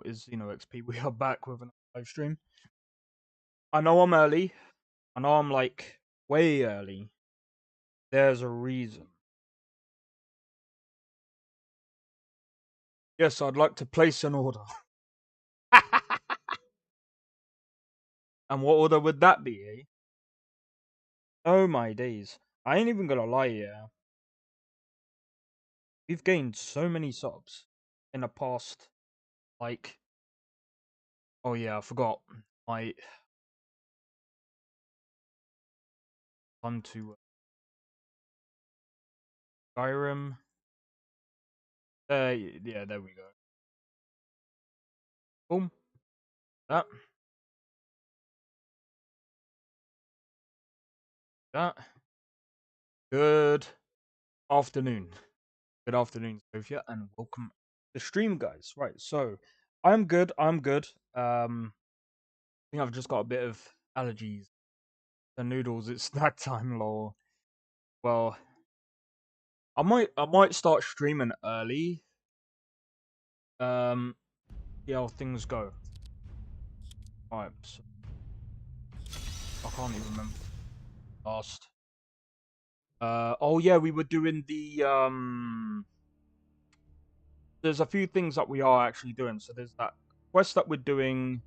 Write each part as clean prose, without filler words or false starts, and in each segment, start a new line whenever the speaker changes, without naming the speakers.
is XP. We are back with a live stream. I know I'm early. I know I'm like way early. There's a reason. Yes, I'd like to place an order. And what order would that be, eh? Oh my days. I ain't even gonna lie, yeah. We've gained so many subs in the past, like, oh yeah, I forgot. My on to Skyrim. Yeah, there we go. Boom. That. That. Good afternoon. Good afternoon, Sophia, and welcome to the stream, guys. Right, so I'm good. I'm good. I think I've just got a bit of allergies. The noodles. It's snack time, lol. Well, I might start streaming early. See how things go. Alright, so I can't even remember last. Oh yeah, we were doing the There's a few things that we are actually doing. So there's that quest that we're doing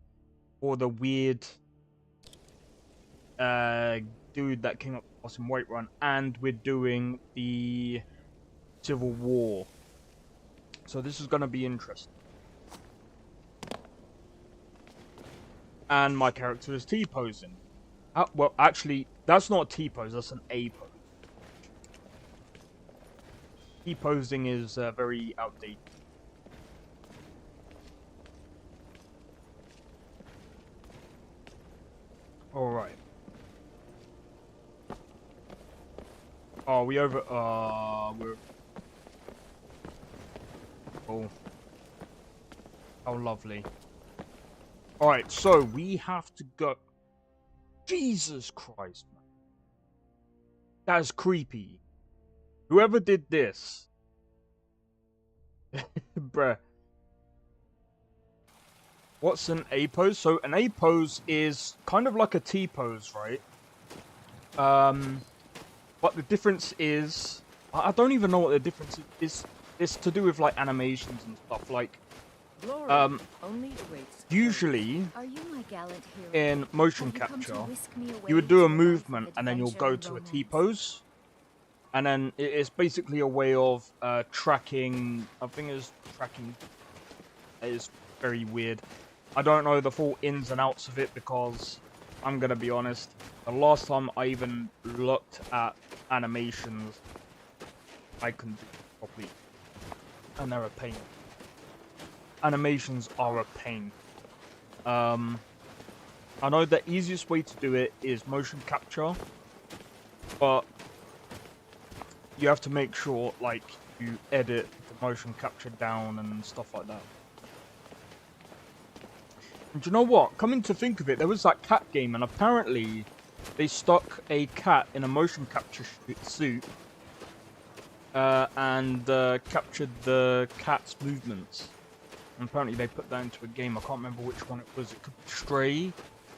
for the weird dude that came up with us in Whiterun, and we're doing the Civil War. So this is gonna be interesting. And my character is T-posing. Well, actually, that's not a T-pose, that's an A-pose. T-posing is very outdated. Alright. Oh, we're... Oh. How lovely. Alright, so we have to go... Jesus Christ, man. That is creepy. Whoever did this... Bruh. What's an A-pose? So an A-pose is kind of like a T-pose, right? But the difference is... I don't even know what the difference is. It's to do with, like, animations and stuff. Like, usually, in motion capture, you would do a movement and then you'll go to a T-pose. And then it's basically a way of tracking... I think it's tracking... It is very weird. I don't know the full ins and outs of it because, I'm gonna be honest, the last time I even looked at animations, I couldn't do it properly. And they're a pain. Animations are a pain. I know the easiest way to do it is motion capture, but you have to make sure, like, you edit the motion capture down and stuff like that. And do you know what? Coming to think of it, there was that cat game, and apparently they stuck a cat in a motion capture suit and captured the cat's movements. And apparently they put that into a game. I can't remember which one it was. It could be Stray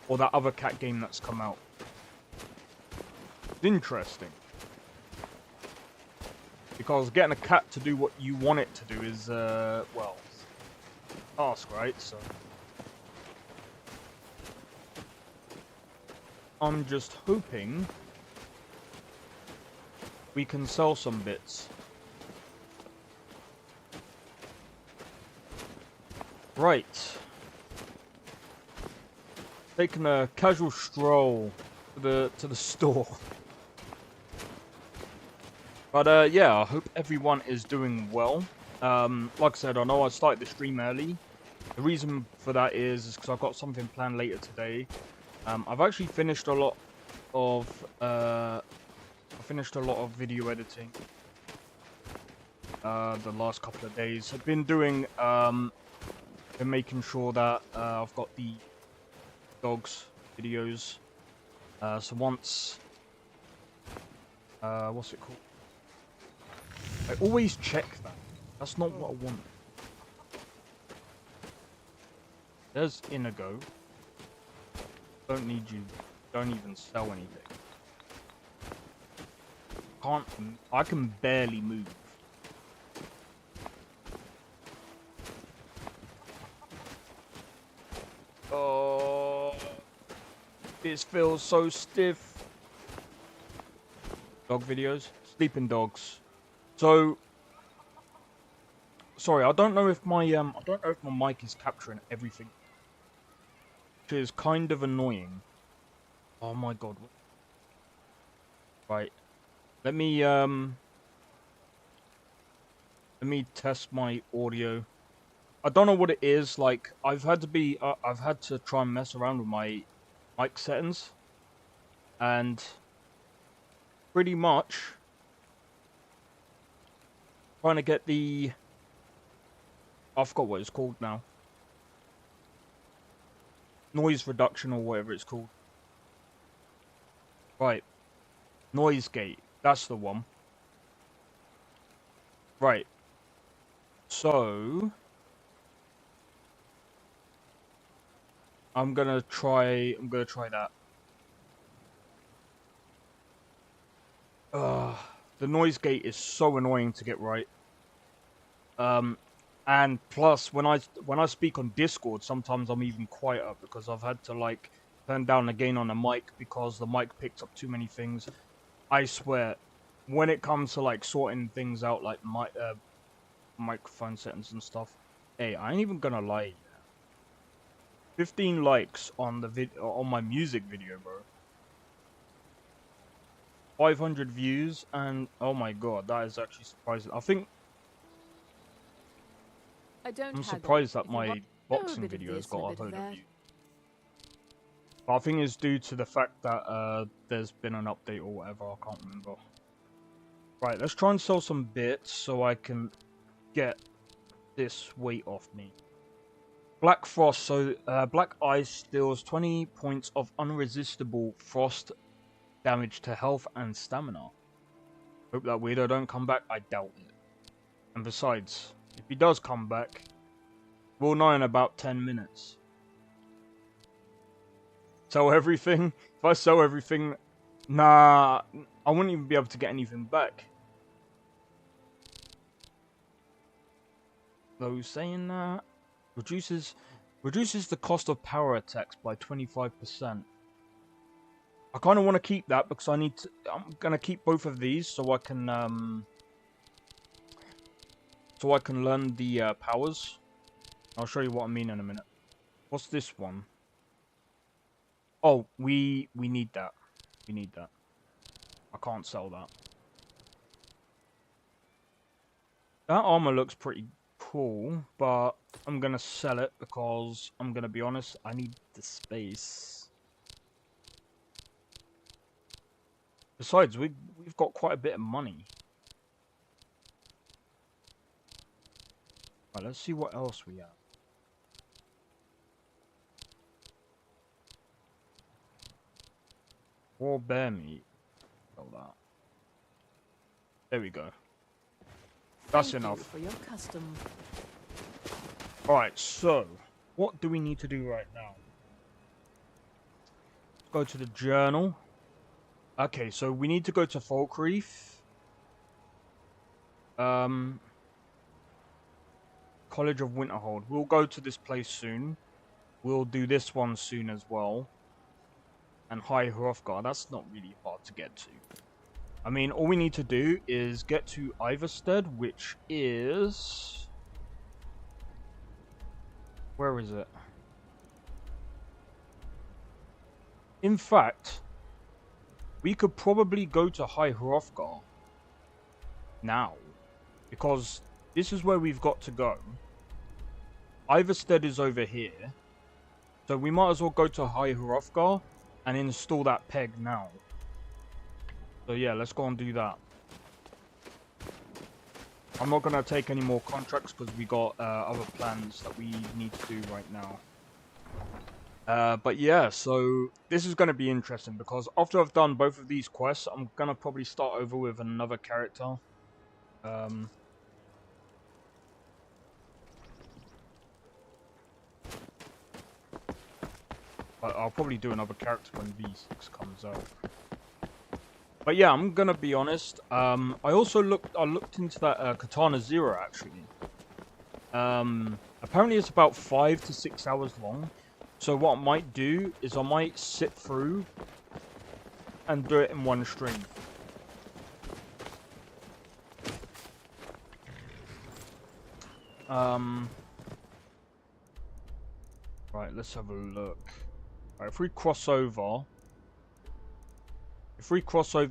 or that other cat game that's come out. It's interesting. Because getting a cat to do what you want it to do is, well, a task, right? So I'm just hoping we can sell some bits. Right. Taking a casual stroll to the store. But yeah, I hope everyone is doing well. Like I said, I know I started the stream early. The reason for that is because I've got something planned later today. I've actually finished a lot of video editing the last couple of days. I've been doing been making sure that I've got the dogs videos. So once what's it called? I always check that. That's not what I want. There's Inigo. Don't need you. Don't even sell anything. I can barely move. Oh, this feels so stiff. Dog videos, sleeping dogs. So, sorry, I don't know if my mic is capturing everything, which is kind of annoying. Oh my god. Right. Let me test my audio. I don't know what it is. Like, I've had to try and mess around with my mic settings, and pretty much trying to get the, I forgot what it's called now. Noise reduction or whatever it's called. Right. Noise gate. That's the one. Right. So I'm gonna try that. The noise gate is so annoying to get right. And plus when I speak on Discord, sometimes I'm even quieter because I've had to like turn down the gain on the mic because the mic picked up too many things. I swear, when it comes to like sorting things out, like microphone settings and stuff, hey, I ain't even gonna lie. 15 likes on the on my music video, bro. 500 views, and oh my god, that is actually surprising. I'm surprised that my boxing video has got a load of views. But I think it's due to the fact that there's been an update or whatever, I can't remember. Right, let's try and sell some bits so I can get this weight off me. Black Frost, so Black Ice deals 20 points of unresistible frost damage to health and stamina. Hope that weirdo don't come back, I doubt it. And besides, if he does come back, we'll know in about 10 minutes. Sell everything? If I sell everything, nah, I wouldn't even be able to get anything back. Though saying that, reduces the cost of power attacks by 25%. I kind of want to keep that because I'm gonna keep both of these so I can learn the powers. I'll show you what I mean in a minute. What's this one? Oh, we need that. We need that. I can't sell that. That armor looks pretty cool, but I'm gonna sell it because I'm gonna be honest, I need the space. Besides, we've got quite a bit of money. Right, let's see what else we have. Raw bear meat. Sell that. There we go. That's enough.
For your custom.
Alright, so what do we need to do right now? Let's go to the journal. Okay, so we need to go to Falkreath. College of Winterhold. We'll go to this place soon. We'll do this one soon as well. And High Hrothgar. That's not really hard to get to. I mean, all we need to do is get to Iverstead, which is... Where is it? In fact, we could probably go to High Hrothgar now, because this is where we've got to go. Iverstead is over here, so we might as well go to High Hrothgar and install that peg now. So yeah, let's go and do that. I'm not going to take any more contracts because we got other plans that we need to do right now. But yeah, so this is going to be interesting because after I've done both of these quests, I'm going to probably start over with another character. But I'll probably do another character when V6 comes out. But yeah, I'm gonna be honest. I also looked into that Katana Zero actually. Apparently it's about 5 to 6 hours long. So what I might do is I might sit through and do it in one stream. Right, let's have a look. Right, if we cross over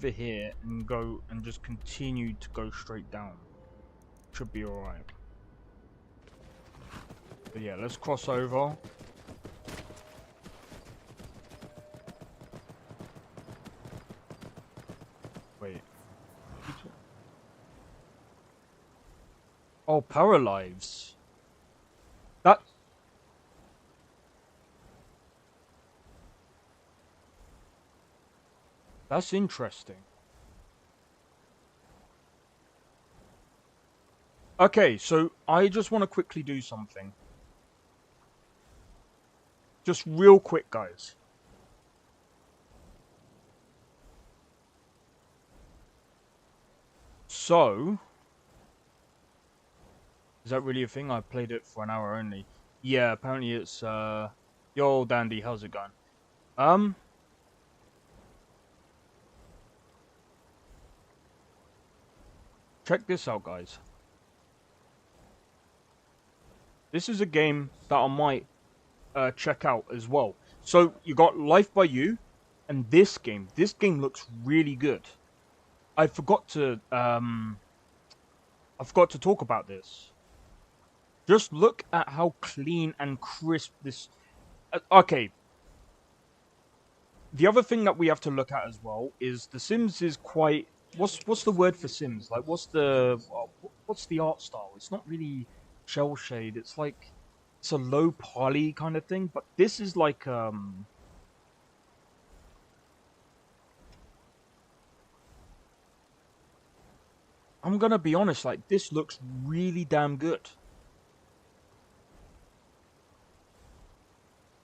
here and go and just continue to go straight down, should be alright. But yeah, let's cross over. Wait. Oh, Paralives. That's interesting. Okay, so I just want to quickly do something. Just real quick, guys. So, is that really a thing? I played it for an hour only. Yeah, apparently it's, yo, Dandy, how's it going? Check this out, guys. This is a game that I might check out as well. So, you got Life by You, and this game. This game looks really good. I forgot to talk about this. Just look at how clean and crisp this... okay. The other thing that we have to look at as well is The Sims is quite... What's the word for Sims? Like, what's the art style? It's not really shell shade. It's like... It's a low poly kind of thing. But this is like... I'm gonna be honest, like, this looks really damn good.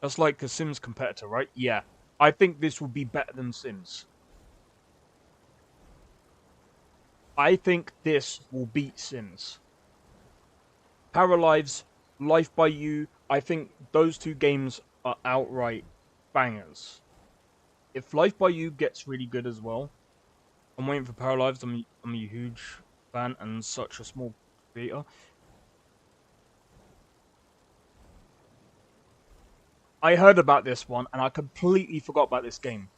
That's like a Sims competitor, right? Yeah. I think this will be better than Sims. I think this will beat Sims. Paralives, Life by You, I think those two games are outright bangers. If Life by You gets really good as well, I'm waiting for Paralives. I'm a huge fan and such a small creator. I heard about this one, and I completely forgot about this game.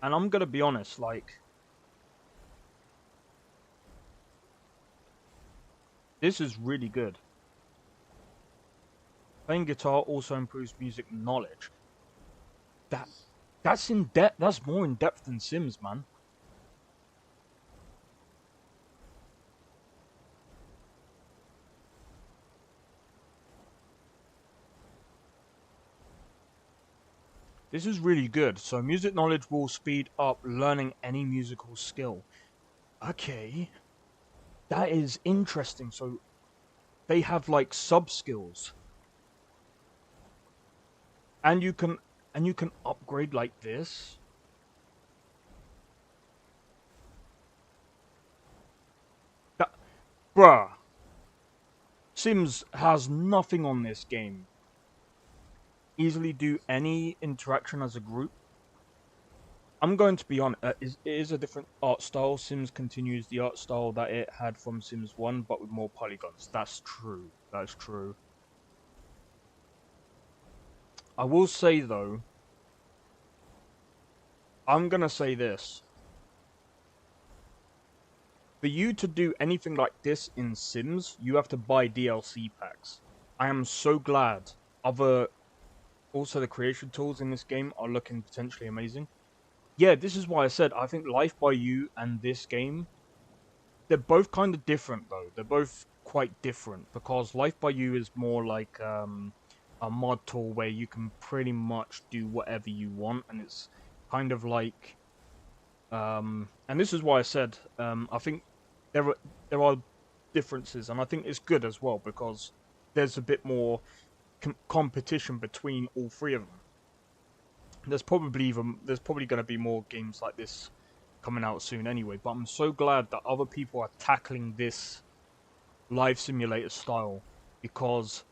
And I'm gonna be honest, like... This is really good. Playing guitar also improves music knowledge. That's in depth. That's more in depth than Sims, man. This is really good. So music knowledge will speed up learning any musical skill. Okay. That is interesting. So they have like sub skills. And you can upgrade like this. Bruh. Sims has nothing on this game. Easily do any interaction as a group. I'm going to be honest, it is a different art style. Sims continues the art style that it had from Sims 1, but with more polygons. That's true. That's true. I will say, though, I'm going to say this. For you to do anything like this in Sims, you have to buy DLC packs. I am so glad. Also, the creation tools in this game are looking potentially amazing. Yeah, this is why I said I think Life by You and this game, they're both kind of different, though. They're both quite different, because Life by You is more like a mod tool where you can pretty much do whatever you want, and it's kind of like... and this is why I said I think there are differences, and I think it's good as well, because there's a bit more competition between all three of them. There's probably going to be more games like this coming out soon anyway, but I'm so glad that other people are tackling this life simulator style, because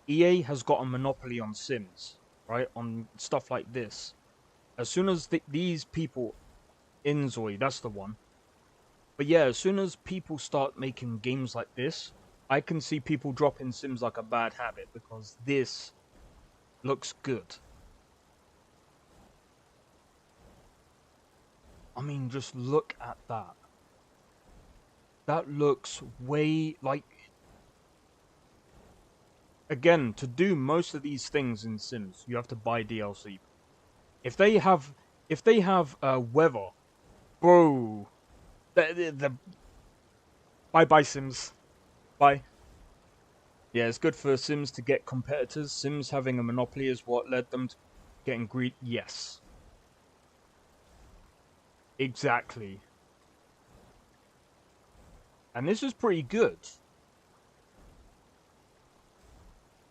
EA has got a monopoly on Sims, right? On stuff like this. As soon as these people, Inzoi, that's the one. But yeah, as soon as people start making games like this, I can see people dropping Sims like a bad habit, because this looks good. I mean, just look at that. That looks way like... Again, to do most of these things in Sims, you have to buy DLC. If they have weather, bro, the bye Sims, bye. Yeah, it's good for Sims to get competitors. Sims having a monopoly is what led them to getting greed. Yes, exactly. And this is pretty good.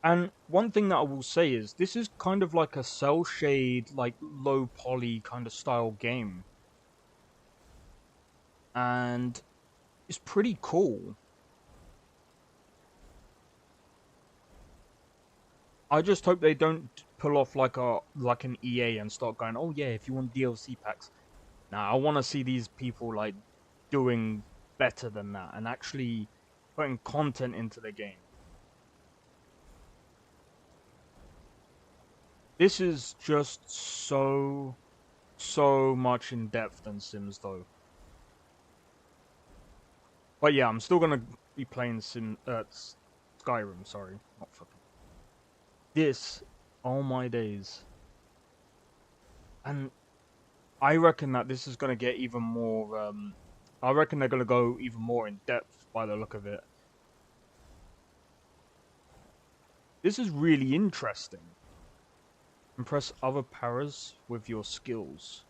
And one thing that I will say is, this is kind of like a cell shade, like low poly kind of style game. And it's pretty cool. I just hope they don't pull off like an EA and start going, oh yeah, if you want DLC packs. Nah, I want to see these people like doing better than that and actually putting content into the game. This is just so much in depth than Sims though. But yeah, I'm still gonna be playing Skyrim. Sorry, not fucking. This, oh my days. And I reckon that this is gonna get even more. I reckon they're gonna go even more in depth by the look of it. This is really interesting. Impress other paras with your skills.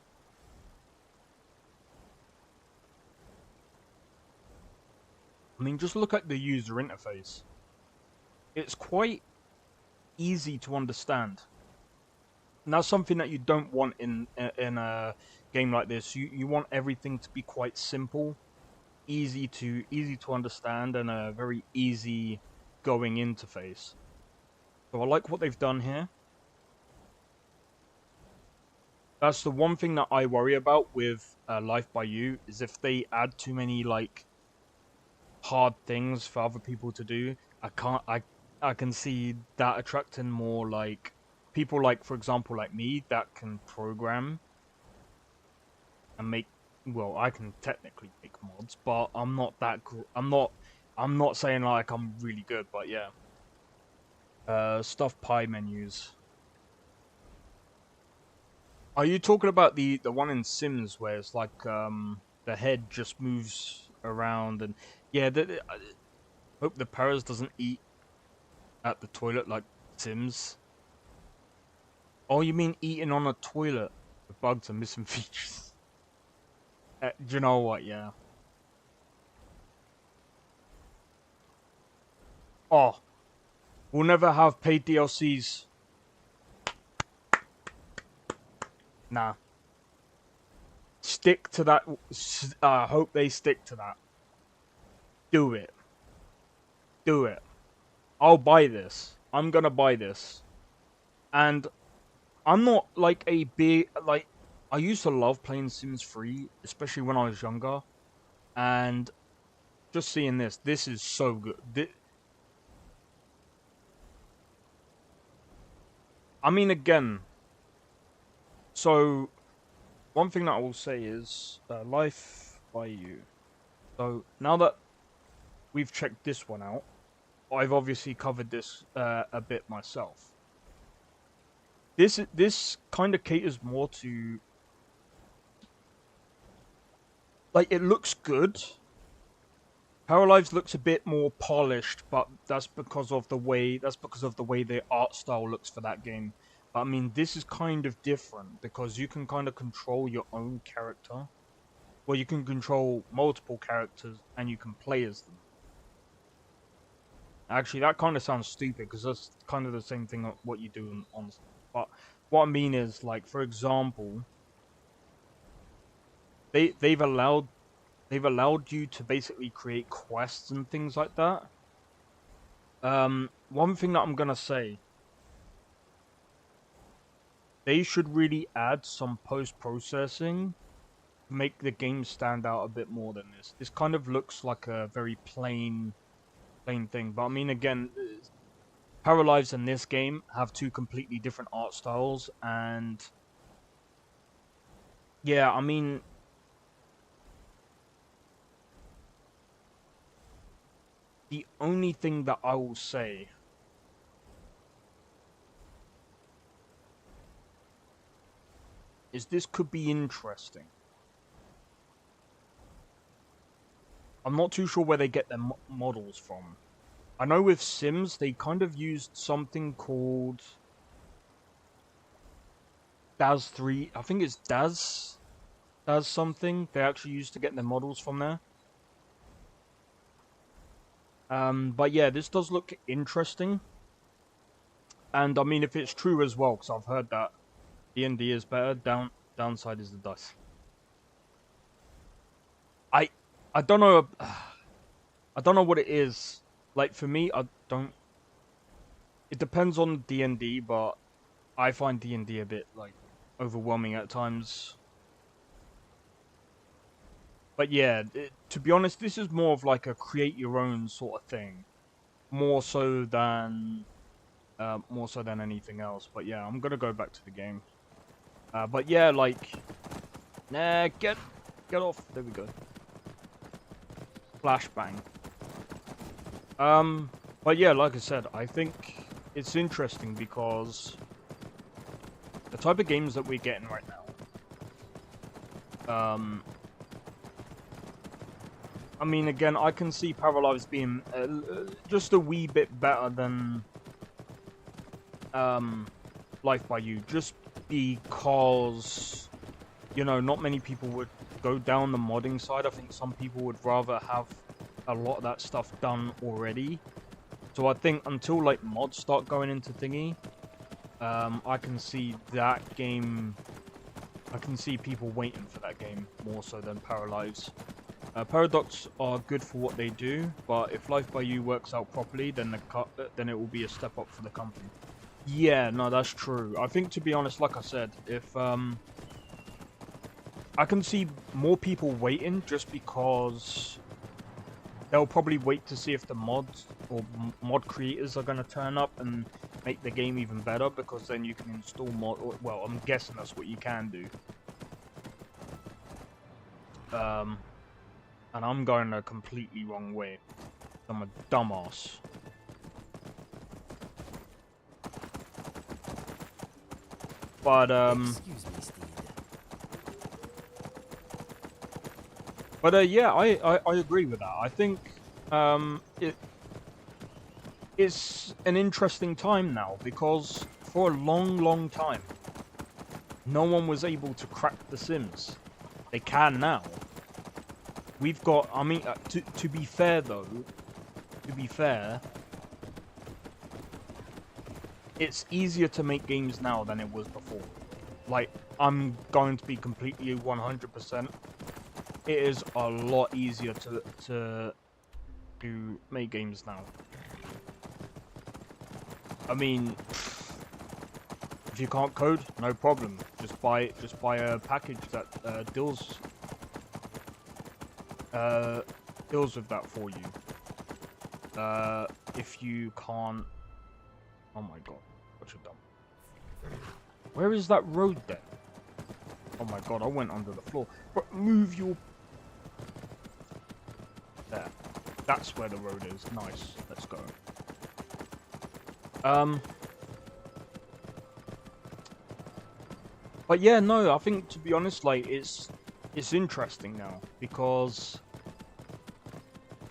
I mean, just look at the user interface. It's quite easy to understand. And that's something that you don't want in a game like this. You want everything to be quite simple, easy to understand, and a very easy going interface. So I like what they've done here. That's the one thing that I worry about with Life by You, is if they add too many like hard things for other people to do. I can see that attracting more like people, like for example like me, that can program and make, well, I can technically make mods, but I'm not that I'm not saying like I'm really good, but yeah. Stuff pie menus. Are you talking about the one in Sims where it's like the head just moves around and yeah, I hope the Paras doesn't eat at the toilet like Sims. Oh, you mean eating on a toilet? The bugs are missing features. Do you know what? Yeah. Oh, we'll never have paid DLCs. Nah. Stick to that. I hope they stick to that. Do it. Do it. I'll buy this. I'm gonna buy this. And I'm not like a big, like, I used to love playing Sims 3, especially when I was younger. And just seeing this is so good. I mean, again, so one thing that I will say is Life by You. So now that we've checked this one out, I've obviously covered this a bit myself. This kind of caters more to, like, it looks good. Paralives looks a bit more polished, but that's because of the way the art style looks for that game. But, I mean, this is kind of different because you can kind of control your own character. Well, you can control multiple characters and you can play as them. Actually, that kind of sounds stupid because that's kind of the same thing what you do on. But what I mean is, like, for example, they've allowed you to basically create quests and things like that. One thing that I'm gonna say, they should really add some post-processing to make the game stand out a bit more than this. This kind of looks like a very plain thing. But I mean, again, Paralives and this game have two completely different art styles, and yeah, I mean, the only thing that I will say is this could be interesting. I'm not too sure where they get their models from. I know with Sims, they kind of used something called DAS 3. I think it's DAS something. They actually used to get their models from there. But yeah, this does look interesting. And I mean, if it's true as well, because I've heard that D&D is better, downside is the dice. I don't know. I don't know what it is. Like, for me, I don't... It depends on D&D, but I find D&D a bit, like, overwhelming at times. But yeah, to be honest, this is more of like a create your own sort of thing. More so than anything else. But yeah, I'm gonna go back to the game. But yeah, like... Nah, get off. There we go. Flashbang. But yeah, like I said, I think it's interesting because the type of games that we're getting right now. I mean, again, I can see Paralives being just a wee bit better than Life by You, just because, you know, not many people would go down the modding side. I think some people would rather have a lot of that stuff done already. So I think until, like, mods start going into thingy, I can see that game... I can see people waiting for that game more so than Paralives. Paradox are good for what they do, but if Life by You works out properly, then it will be a step up for the company. Yeah, no, that's true. I think, to be honest, like I said, if I can see more people waiting just because they'll probably wait to see if the mods or mod creators are going to turn up and make the game even better, because then you can install mod. Well, I'm guessing that's what you can do. And I'm going a completely wrong way. I'm a dumbass. But
Excuse me, Steve.
But yeah, I agree with that. I think it's an interesting time now, because for a long time, no one was able to crack The Sims. They can now. We've got, I mean, to be fair though, it's easier to make games now than it was before. Like, I'm going to be completely 100%. It is a lot easier to make games now. I mean, if you can't code, no problem. Just buy a package that deals with that for you. If you can't, oh my god, what you done? Where is that road then? Oh my god, I went under the floor. But move your... There. That's where the road is. Nice. Let's go. But yeah, no, I think, to be honest, like, it's interesting now, because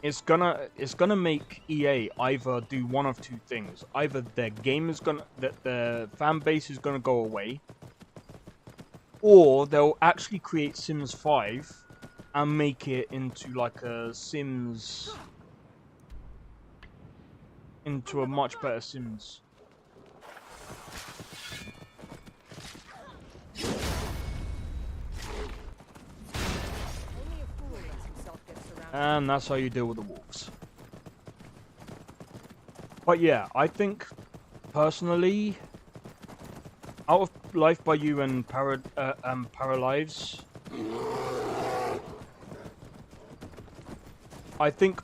it's gonna make EA either do one of two things. Either their game is their fan base is gonna go away, or they'll actually create Sims 5 and make it into like a Sims into a much better Sims. And that's how you deal with the wolves. But yeah, I think, personally, Out of Life by You and Paralives, I think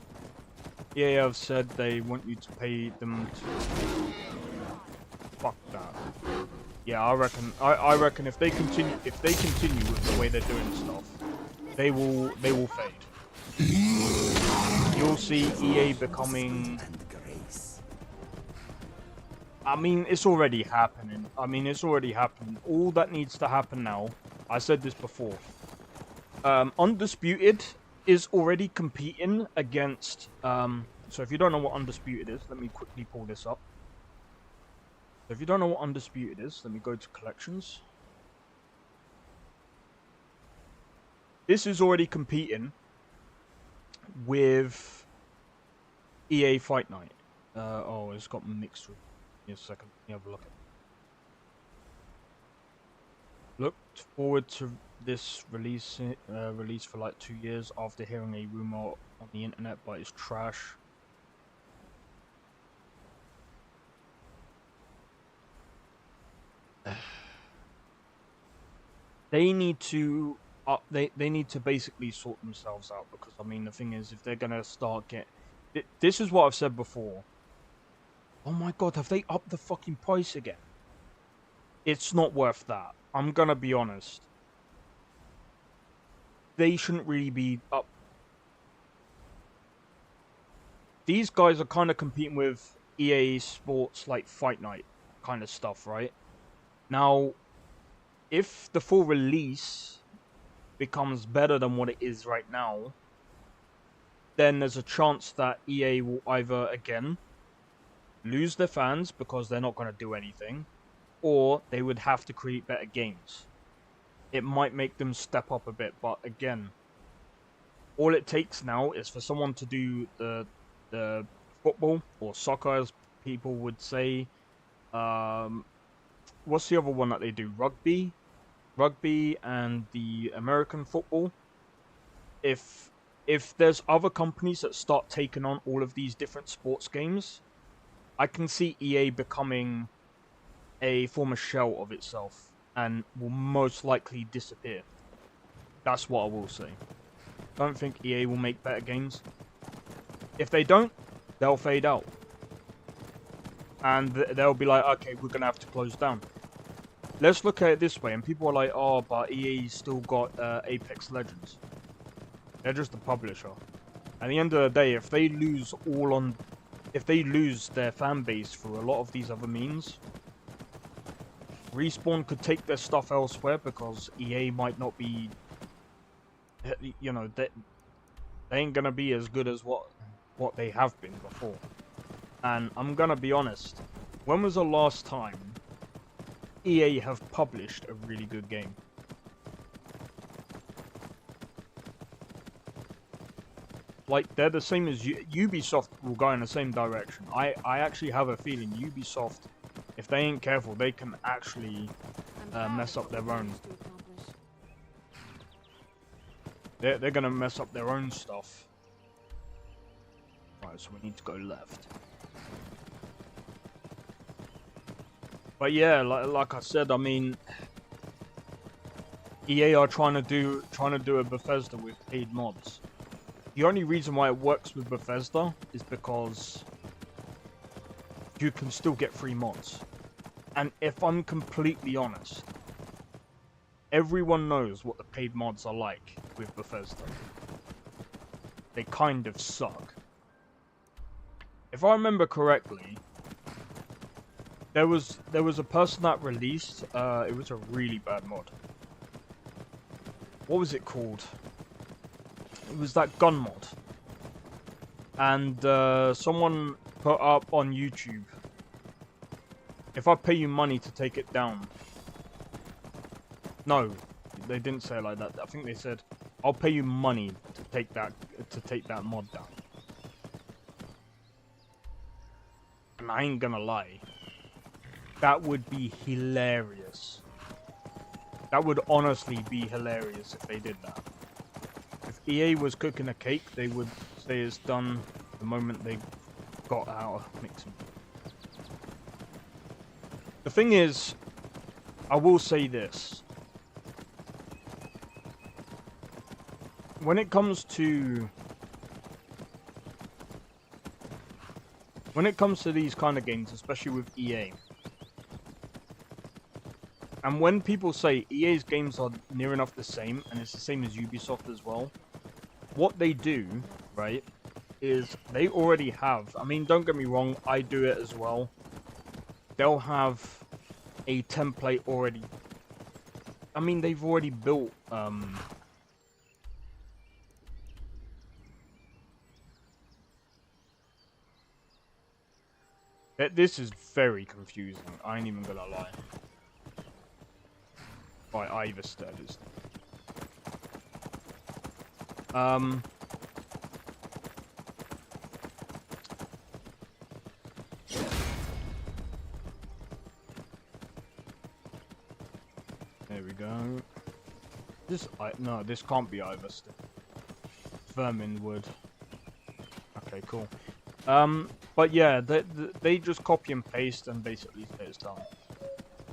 EA have said they want you to pay them to... Fuck that. Yeah, I reckon if they continue with the way they're doing stuff, they will fade. You'll see EA becoming... I mean, it's already happening. All that needs to happen now, I said this before. Undisputed is already competing against... So if you don't know what Undisputed is, let me quickly pull this up. So if you don't know what Undisputed is, let me go to Collections. This is already competing with EA Fight Night. Oh, it's got mixed with... Give me a second, let me have a look at it. Looked forward to this release for like 2 years after hearing a rumor on the internet, but it's trash. They need to they need to basically sort themselves out, because I mean the thing is, if they're gonna start this is what I've said before. Oh my god, have they upped the fucking price again? It's not worth that. I'm gonna be honest. They shouldn't really be up. These guys are kind of competing with EA Sports, like Fight Night kind of stuff, right? Now, if the full release becomes better than what it is right now, then there's a chance that EA will either, again, lose their fans because they're not going to do anything, or they would have to create better games. It might make them step up a bit, but again, all it takes now is for someone to do the football, or soccer as people would say. What's the other one that they do? Rugby and the American football. If there's other companies that start taking on all of these different sports games, I can see EA becoming a former shell of itself and will most likely disappear. That's what I will say. Don't think EA will make better games. If they don't, they'll fade out. And they'll be like, okay, we're going to have to close down. Let's look at it this way, and people are like, oh, but EA's still got Apex Legends. They're just the publisher. At the end of the day, if they lose their fan base through a lot of these other means, Respawn could take their stuff elsewhere, because EA might not be, you know, they ain't gonna be as good as what they have been before. And I'm gonna be honest, when was the last time EA have published a really good game? Like, they're the same as Ubisoft will go in the same direction. I actually have a feeling Ubisoft, if they ain't careful, they can actually mess up their own. They're gonna mess up their own stuff. Right, so we need to go left. But yeah, like I said, I mean, EA are trying to do a Bethesda with paid mods. The only reason why it works with Bethesda is because you can still get free mods. And if I'm completely honest, everyone knows what the paid mods are like with Bethesda. They kind of suck. If I remember correctly, there was a person that released, it was a really bad mod. What was it called? It was that gun mod. And someone put up on YouTube, if I pay you money to take it down. No, they didn't say it like that. I think they said, I'll pay you money to take that mod down. And I ain't gonna lie, that would be hilarious. That would honestly be hilarious if they did that. If EA was cooking a cake, they would say it's done the moment they got out of mixing. The thing is, I will say this. When it comes to these kind of games, especially with EA, and when people say EA's games are near enough the same, and it's the same as Ubisoft as well, what they do, right, is they already have, I mean, don't get me wrong, I do it as well. They'll have a template already. I mean, they've already built, this is very confusing, I ain't even gonna lie. By either status. There we go. No, this can't be either stick. Vermin wood. Okay, cool. But yeah, they just copy and paste and basically say it's done.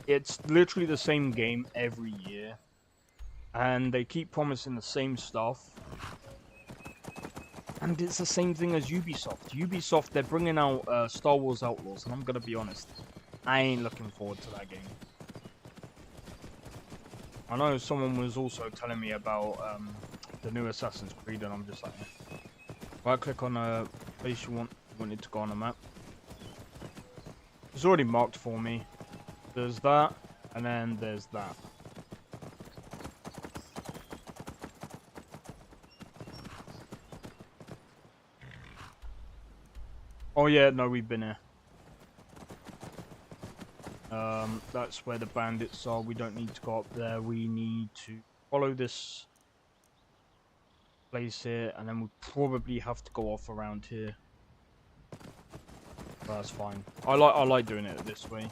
It's literally the same game every year, and they keep promising the same stuff. And it's the same thing as Ubisoft. Ubisoft, they're bringing out Star Wars Outlaws, and I'm gonna be honest, I ain't looking forward to that game. I know someone was also telling me about the new Assassin's Creed, and I'm just like, right click on a place you wanted to go on a map. It's already marked for me. There's that, and then there's that. Oh yeah, no, we've been here. That's where the bandits are. We don't need to go up there. We need to follow this place here, and then we probably have to go off around here. But that's fine. I like doing it this way.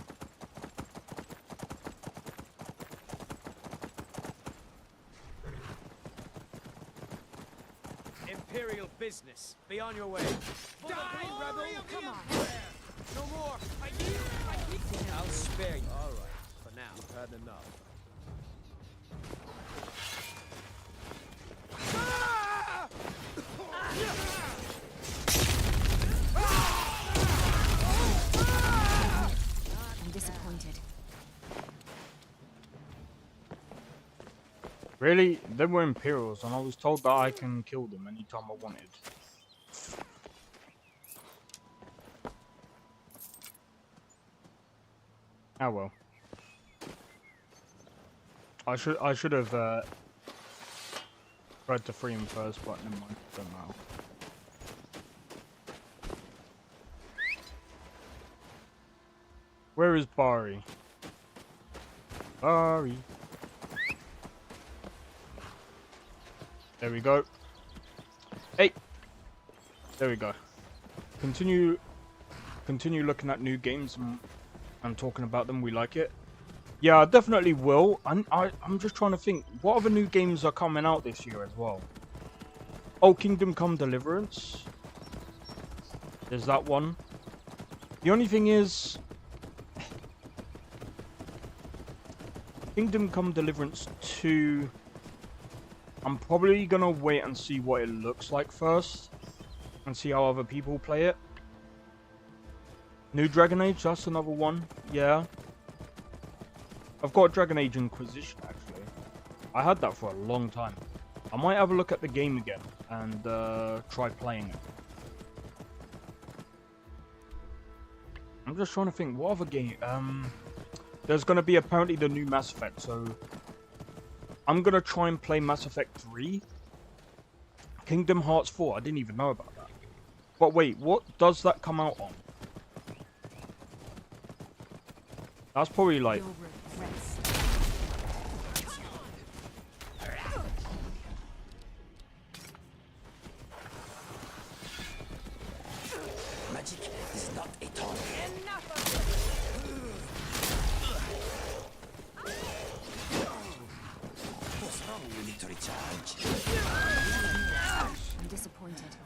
Imperial business. Be on your way. Die, rebel! Come on! No more! I'll spare you. All right. For now, you've had enough.
I'm disappointed.
Really? They were Imperials, and I was told that I can kill them anytime I wanted. Oh well. I should have tried to free him first, but never mind. Don't matter. Where is Bari? Bari. There we go. Hey! There we go. Continue looking at new games and talking about them. We like it. Yeah, I definitely will. I'm just trying to think. What other new games are coming out this year as well? Oh, Kingdom Come Deliverance. There's that one. The only thing is, Kingdom Come Deliverance 2, I'm probably gonna wait and see what it looks like first, and see how other people play it. New Dragon Age, that's another one. Yeah. I've got Dragon Age Inquisition, actually. I had that for a long time. I might have a look at the game again and try playing it. I'm just trying to think, what other game? There's going to be apparently the new Mass Effect, so I'm going to try and play Mass Effect 3. Kingdom Hearts 4, I didn't even know about that. But wait, what does that come out on? That's probably like...
Magic is not a toy.
to recharge.
I'm disappointed.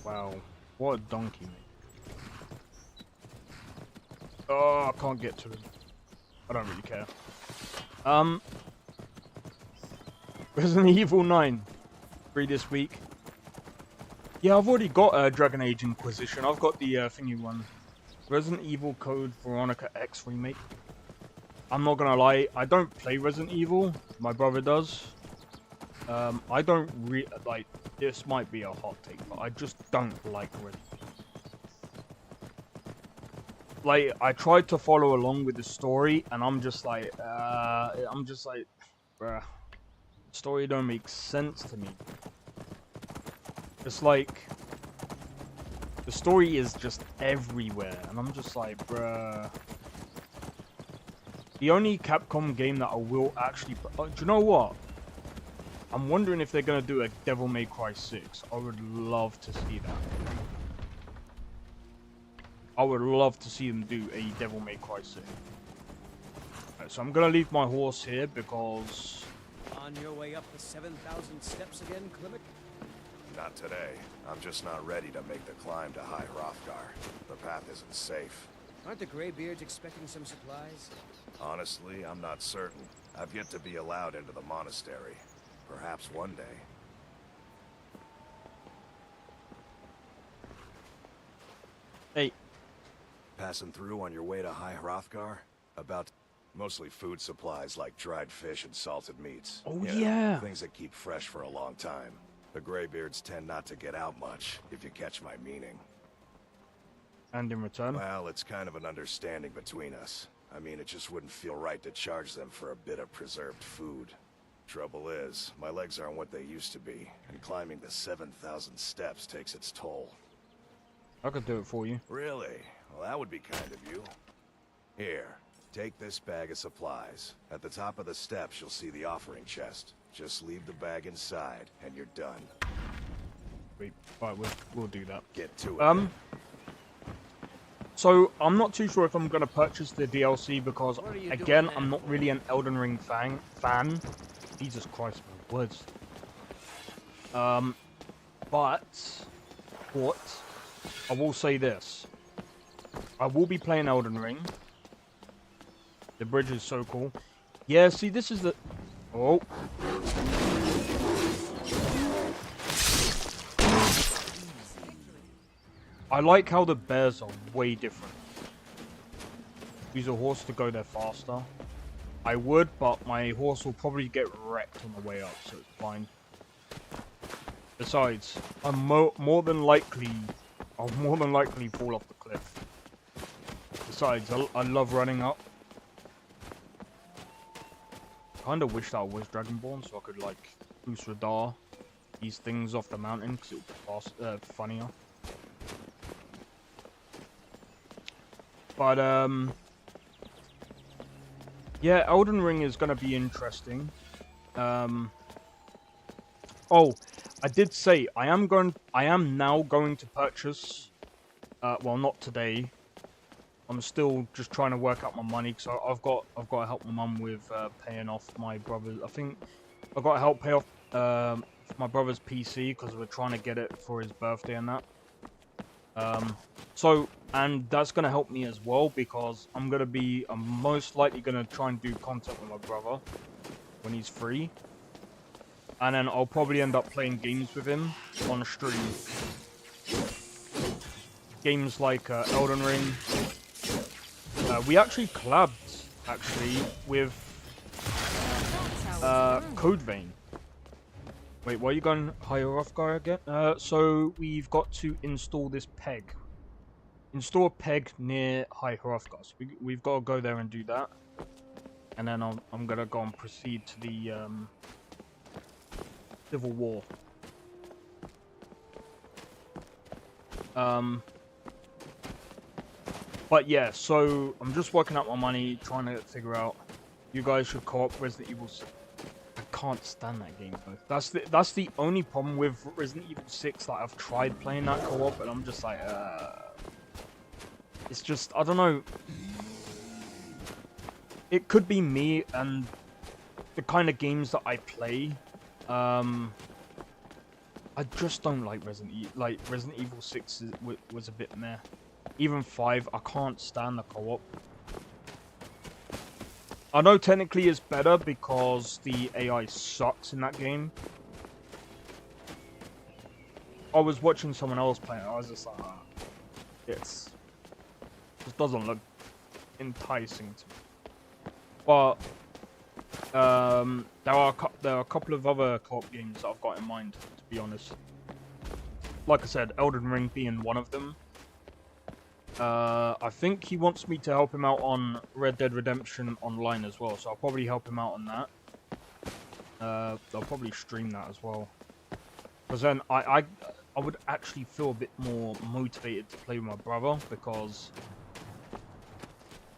Wow, what a donkey, mate. Oh, I can't get to him. I don't really care. Resident Evil 9 free this week. Yeah, I've already got Dragon Age Inquisition. I've got the thingy one. Resident Evil Code Veronica X remake. I'm not gonna lie, I don't play Resident Evil. My brother does. I don't like. This might be a hot take, but I just don't like Resident Evil. Like, I tried to follow along with the story, and I'm just like, bruh, story don't make sense to me. It's like, the story is just everywhere, and I'm just like, bruh. The only Capcom game that I will actually, do you know what? I'm wondering if they're gonna do a Devil May Cry 6. I would love to see that. I would love to see them do a Devil May Cry 6. Right, so I'm gonna leave my horse here because...
On your way up the 7,000 steps again, Klimek?
Not today. I'm just not ready to make the climb to High Hrothgar. The path isn't safe.
Aren't the Greybeards expecting some supplies?
Honestly, I'm not certain. I've yet to be allowed into the monastery. Perhaps one day.
Hey.
Passing through on your way to High Hrothgar? About mostly food supplies like dried fish and salted meats.
Oh,
You know,
yeah.
things that keep fresh for a long time. The Greybeards tend not to get out much, if you catch my meaning.
And in return?
Well, it's kind of an understanding between us. I mean, it just wouldn't feel right to charge them for a bit of preserved food. Trouble is, my legs aren't what they used to be, and climbing the 7,000 steps takes its toll.
I could do it for you.
Really? Well, that would be kind of you. Here, take this bag of supplies. At the top of the steps, you'll see the offering chest. Just leave the bag inside, and you're done.
Wait, right, we'll do that.
Get to it.
So, I'm not too sure if I'm going to purchase the DLC because,
What are you
again,
doing
I'm
now?
not really an Elden Ring fan. Jesus Christ, my words. But, I will say this. I will be playing Elden Ring. The bridge is so cool. Yeah, see, this is the... Oh. I like how the bears are way different. Use a horse to go there faster. I would, but my horse will probably get wrecked on the way up, so it's fine. Besides, I'll more than likely fall off the cliff. Besides, I love running up. Kinda wish that I was Dragonborn so I could like boost radar these things off the mountain because it would be funnier. But yeah, Elden Ring is gonna be interesting. Oh, I did say I am now going to purchase. Well, not today. I'm still just trying to work out my money because I've got to help my mum with paying off my brother's. I think I've got to help pay off my brother's PC because we're trying to get it for his birthday and that. And that's gonna help me as well because I'm most likely gonna try and do content with my brother when he's free, and then I'll probably end up playing games with him on stream. Games like Elden Ring. We actually collabed with Code Vein. Wait, why are you going higher Hrothgar again? So we've got to install this peg. Install a peg near High Hrothgar. So we've got to go there and do that. And then I'm gonna go and proceed to the Civil War. But yeah, so I'm just working out my money, trying to figure out. You guys should co-op Resident Evil 6. I can't stand that game though. That's the only problem with Resident Evil 6 that I've tried playing that co-op, and I'm just like, it's just, I don't know. It could be me and the kind of games that I play, I just don't like Resident Evil. Like Resident Evil 6 was a bit meh. Even 5, I can't stand the co-op. I know technically it's better because the AI sucks in that game. I was watching someone else play it, I was just like, this doesn't look enticing to me. But there are a couple of other co-op games that I've got in mind, to be honest. Like I said, Elden Ring being one of them. I think he wants me to help him out on Red Dead Redemption Online as well, so I'll probably help him out on that. I'll probably stream that as well. Because then I would actually feel a bit more motivated to play with my brother, because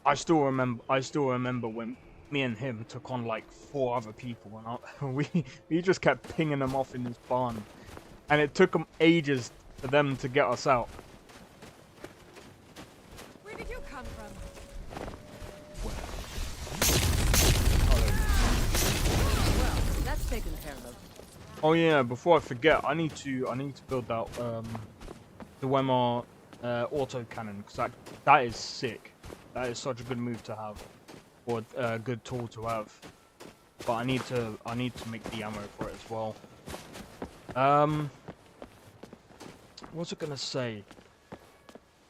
I still remember when me and him took on like 4 other people, and we just kept pinging them off in this barn, and it took them ages for them to get us out.
Where did you come from? Well, that's taken care of.
Oh yeah, before I forget, I need to build that the Weimar autocannon, because that is sick. That is such a good move to have, or a good tool to have. But I need to make the ammo for it as well. What's it gonna say?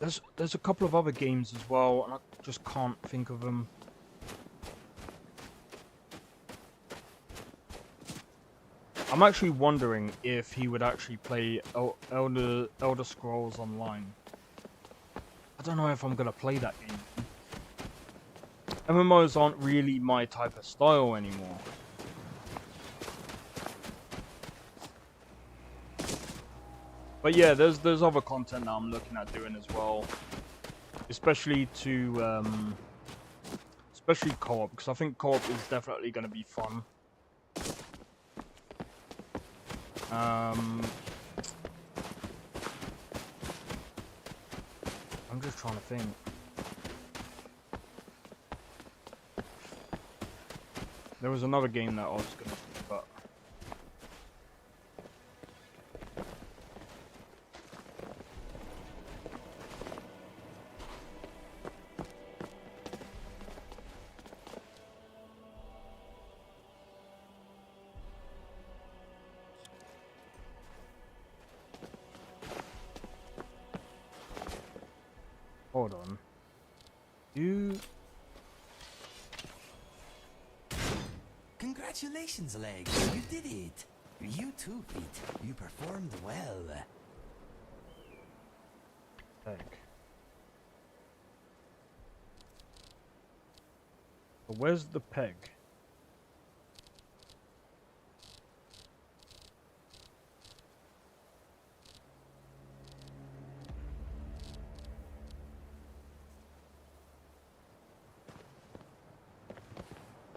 There's a couple of other games as well, and I just can't think of them. I'm actually wondering if he would actually play Elder Scrolls Online. I don't know if I'm gonna play that game. MMOs aren't really my type of style anymore. But yeah, there's other content that I'm looking at doing as well, especially co-op, because I think co-op is definitely going to be fun. I'm just trying to think. There was another game that I was going to do, but hold on.
Congratulations, Legs. You did it. You too, Pete. You performed well.
Peg. But where's the peg?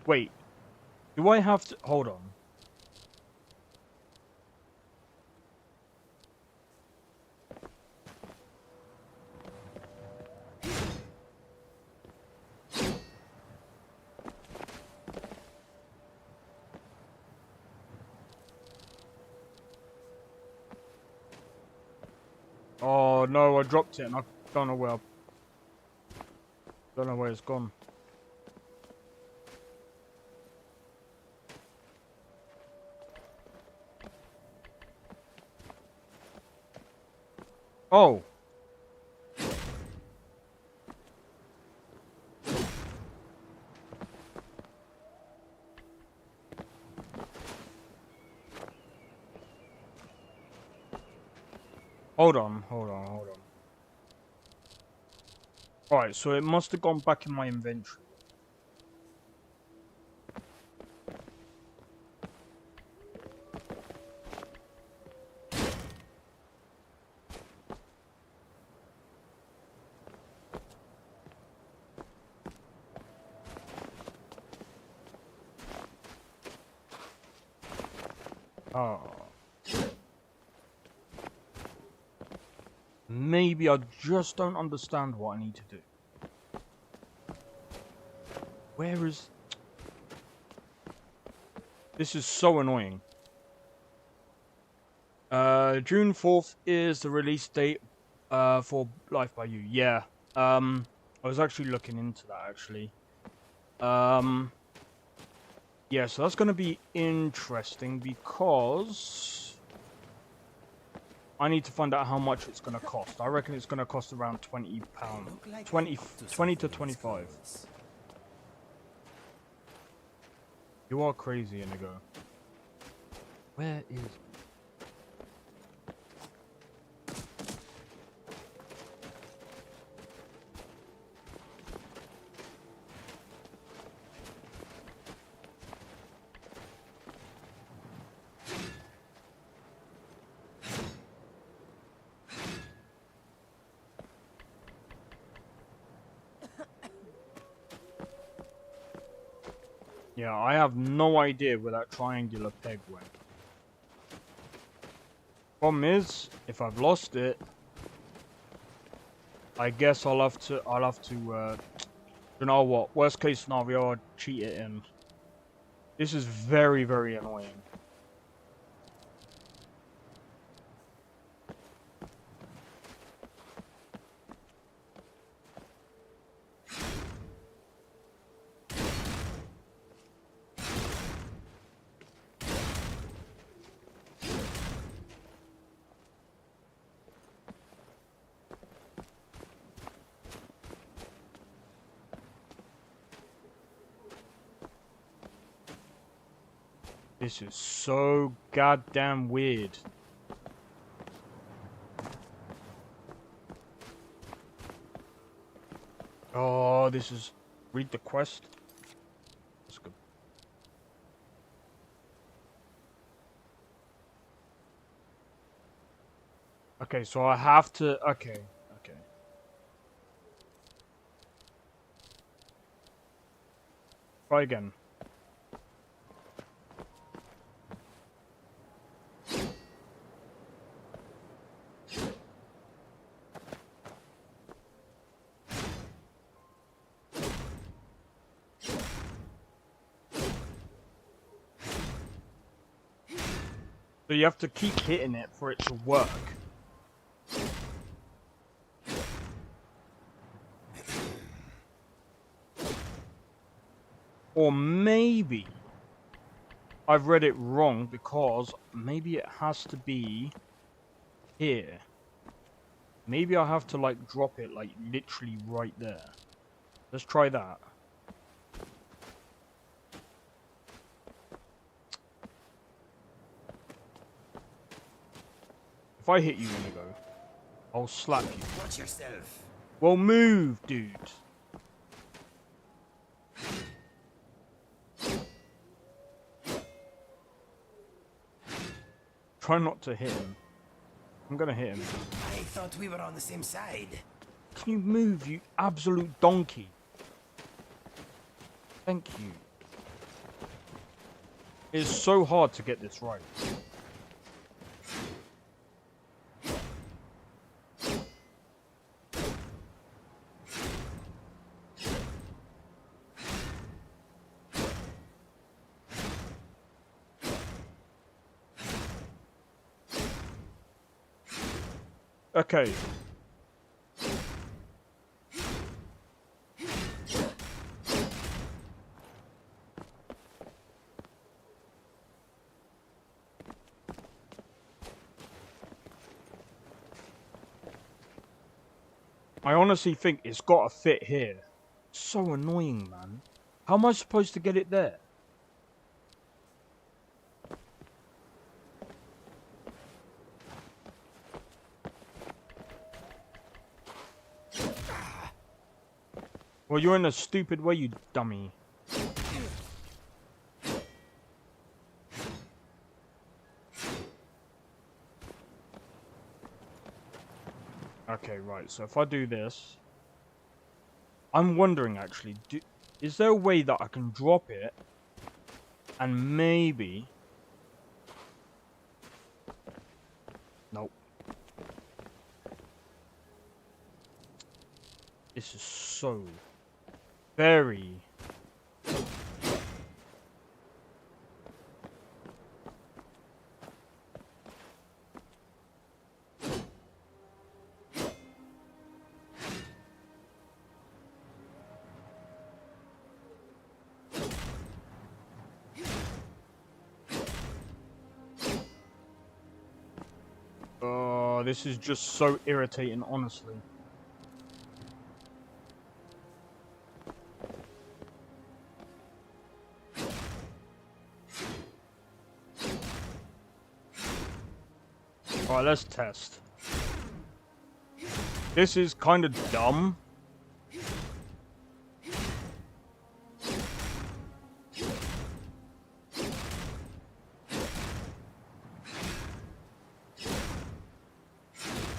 Wait. Do I have to... Hold on. Oh no, I dropped it and I don't know where... Don't know where it's gone. Oh. Hold on. Alright, so it must have gone back in my inventory. Oh. Maybe I just don't understand what I need to do. Where is... This is so annoying. June 4th is the release date for Life by You. Yeah. I was actually looking into that actually. Yeah, so that's going to be interesting because I need to find out how much it's going to cost. I reckon it's going to cost around £20. 20 to 25. You are crazy, Inigo. Where is... Yeah, I have no idea where that triangular peg went. Problem is, if I've lost it, I guess I'll have to, you know what, worst case scenario, I'll cheat it in. This is very, very annoying. This is so goddamn weird. Oh, this is... Read the quest. That's good. Okay, so I have to... Okay. Try again. So you have to keep hitting it for it to work. Or maybe I've read it wrong because maybe it has to be here. Maybe I have to like drop it like literally right there. Let's try that. If I hit you, Inigo, I'll slap you.
Watch yourself.
Well, move, dude. Try not to hit him. I'm gonna hit him.
I thought we were on the same side.
Can you move, you absolute donkey? Thank you. It's so hard to get this right. Okay. I honestly think it's got to fit here. So annoying, man. How am I supposed to get it there? Well, you're in a stupid way, you dummy. Okay, right, so if I do this... I'm wondering, actually, is there a way that I can drop it? And maybe... Nope. This is so... very... Oh, this is just so irritating, honestly. Alright, let's test. This is kind of dumb.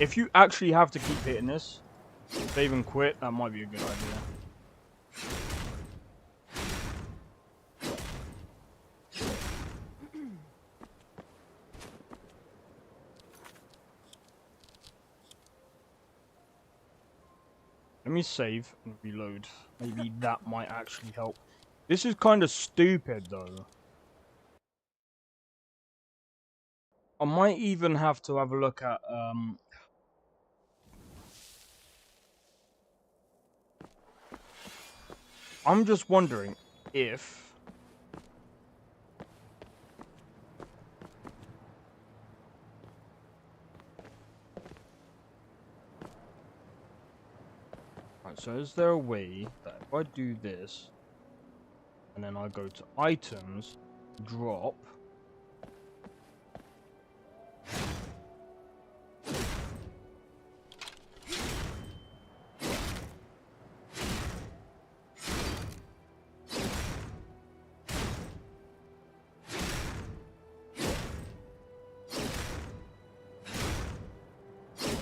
If you actually have to keep hitting this, save and quit, that might be a good idea. Let me save and reload. Maybe that might actually help. This is kind of stupid, though. I might even have to have a look at, I'm just wondering if... Right, so is there a way that if I do this, and then I go to items, drop...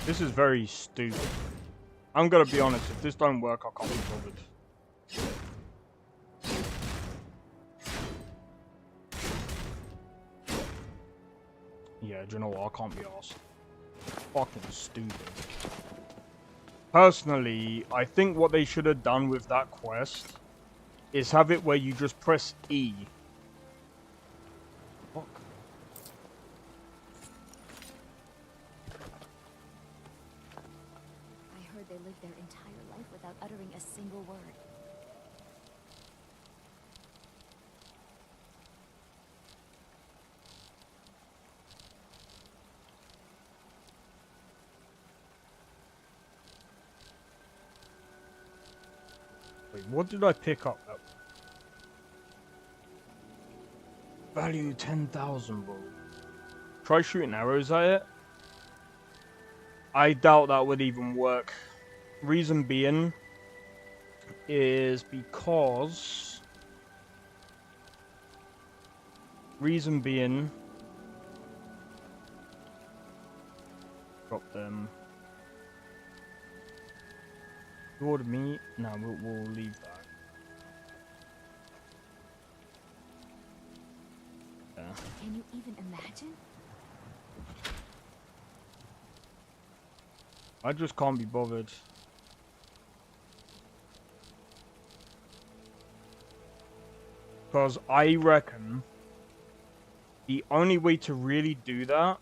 This is very stupid. I'm gonna be honest, if this don't work, I can't be bothered. Yeah, do you know what? I can't be arsed. Fucking stupid. Personally, I think what they should have done with that quest is have it where you just press E. Fuck.
They lived their entire life without uttering a single word.
Wait, what did I pick up? Value 10,000, bro. Try shooting arrows at it. I doubt that would even work. Reason being is because drop them. You ordered meat? No, we'll leave that. Yeah.
Can you even imagine?
I just can't be bothered. Because I reckon the only way to really do that...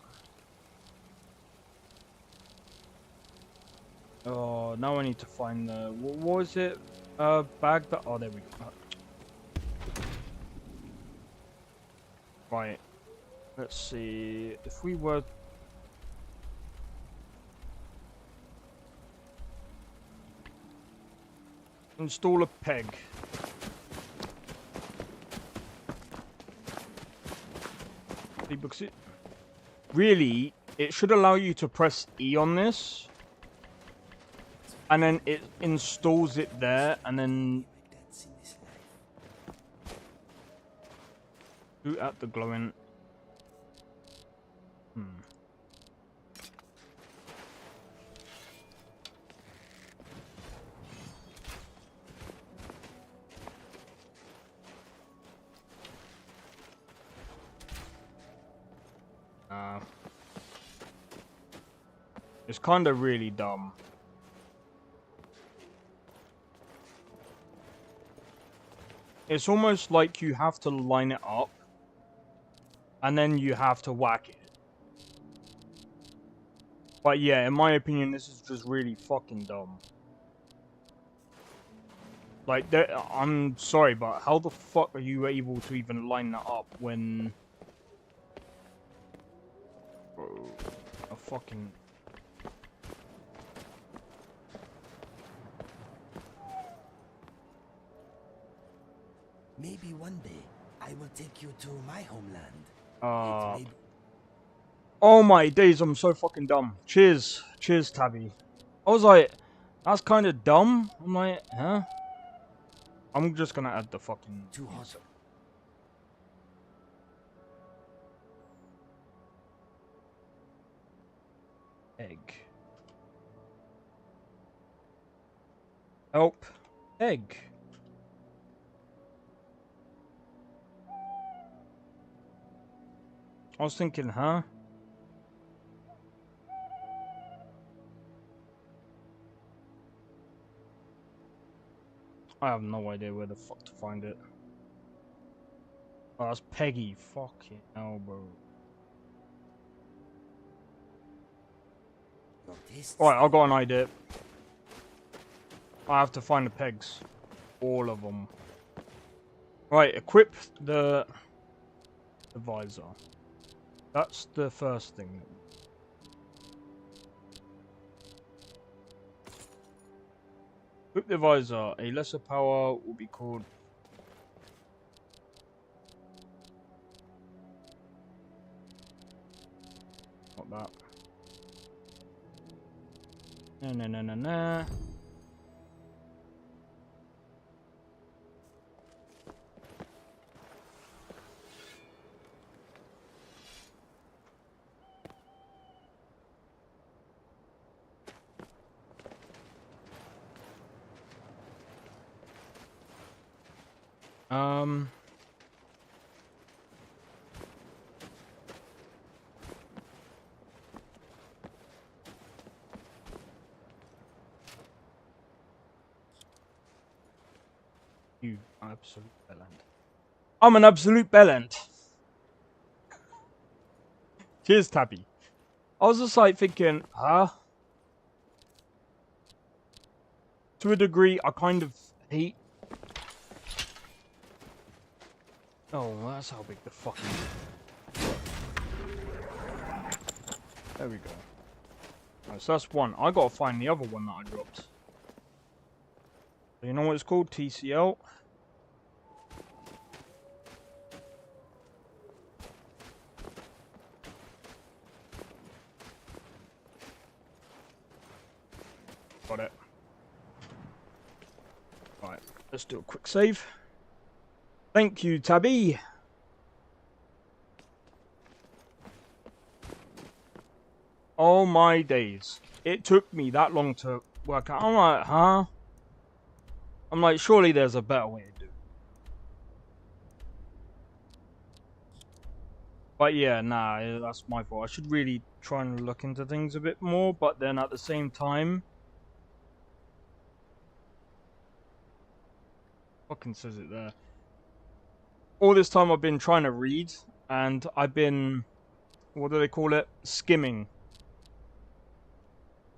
Oh, now I need to find the... What was it? Bag that... Oh, there we go. Right. Let's see. If we were... Install a peg. Books it. Really, it should allow you to press E on this, and then it installs it there, and then do at the glowing. It's kind of really dumb. It's almost like you have to line it up, and then you have to whack it. But yeah, in my opinion, this is just really fucking dumb. Like, I'm sorry, but how the fuck are you able to even line that up when... Bro, a fucking...
maybe one day I will take you to my homeland. It may
Oh my days, I'm so fucking dumb. Cheers. Cheers, Tabby. I was like, that's kind of dumb. I'm like, huh? I'm just gonna add the fucking...
too hot.
Egg. Help. Egg. I was thinking, huh? I have no idea where the fuck to find it. Oh, that's Peggy. Fucking hell, bro. Alright, I've got an idea. I have to find the pegs. All of them. Right, equip the visor. That's the first thing. Equip the visor. A lesser power will be called... Not that. No. You absolute bellend. I'm an absolute bellend. Cheers, Tabby. I was just like thinking, huh? To a degree, I kind of hate... Oh, well, that's how big the fucking... There we go. Right, so that's one. I gotta find the other one that I dropped. So you know what it's called? TCL. Got it. Right, let's do a quick save. Thank you, Tabby. Oh my days. It took me that long to work out. I'm like, huh? I'm like, surely there's a better way to do it. But yeah, nah, that's my fault. I should really try and look into things a bit more, but then at the same time... Fucking says it there. All this time I've been trying to read, and I've been... What do they call it? Skimming.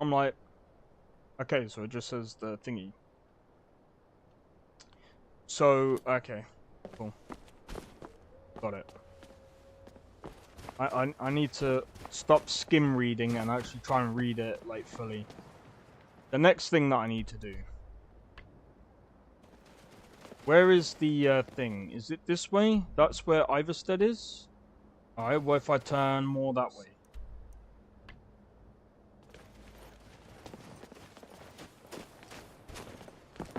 I'm like... Okay, so it just says the thingy. So, okay. Cool. Got it. I need to stop skim reading and actually try and read it, like, fully. The next thing that I need to do... Where is the thing? Is it this way? That's where Iverstead is? Alright, what if I turn more that way?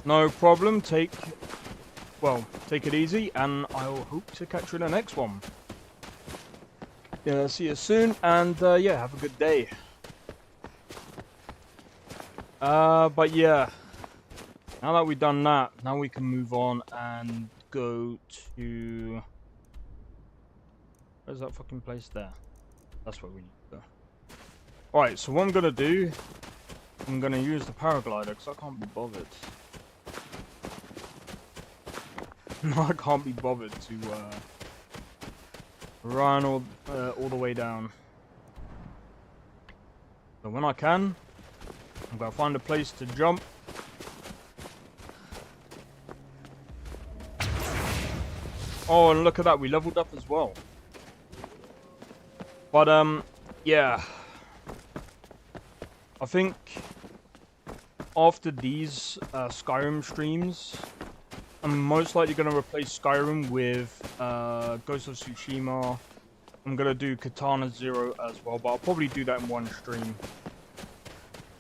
No problem, take it easy, and I'll hope to catch you in the next one. Yeah, see you soon, and yeah, have a good day. But yeah. Now that we've done that, now we can move on and go to... Where's that fucking place there? That's where we need to go. Alright, so what I'm going to do... I'm going to use the paraglider, because I can't be bothered. No, I can't be bothered to run all the way down. So when I can, I'm going to find a place to jump. Oh, and look at that, we leveled up as well. But, yeah. I think after these Skyrim streams, I'm most likely going to replace Skyrim with Ghost of Tsushima. I'm going to do Katana Zero as well, but I'll probably do that in one stream.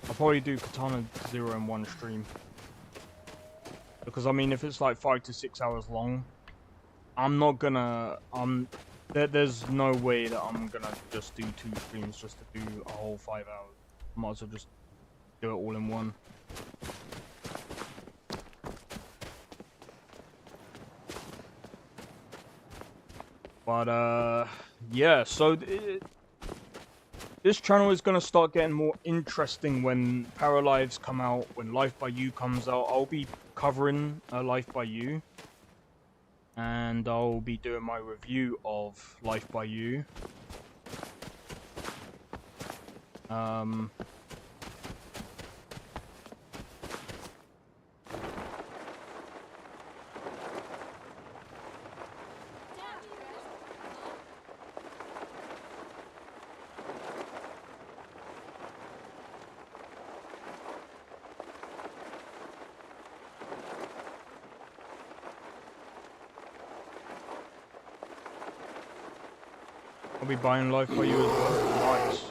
I'll probably do Katana Zero in one stream. Because, I mean, if it's like 5 to 6 hours long, I'm not gonna... there's no way that I'm gonna just do 2 streams just to do a whole 5 hours. Might as well just do it all in one. But, yeah, so this channel is going to start getting more interesting when Paralives come out, when Life by You comes out. I'll be covering Life by You. And I'll be doing my review of Life by You. I'll be buying Life by You as well. Nice.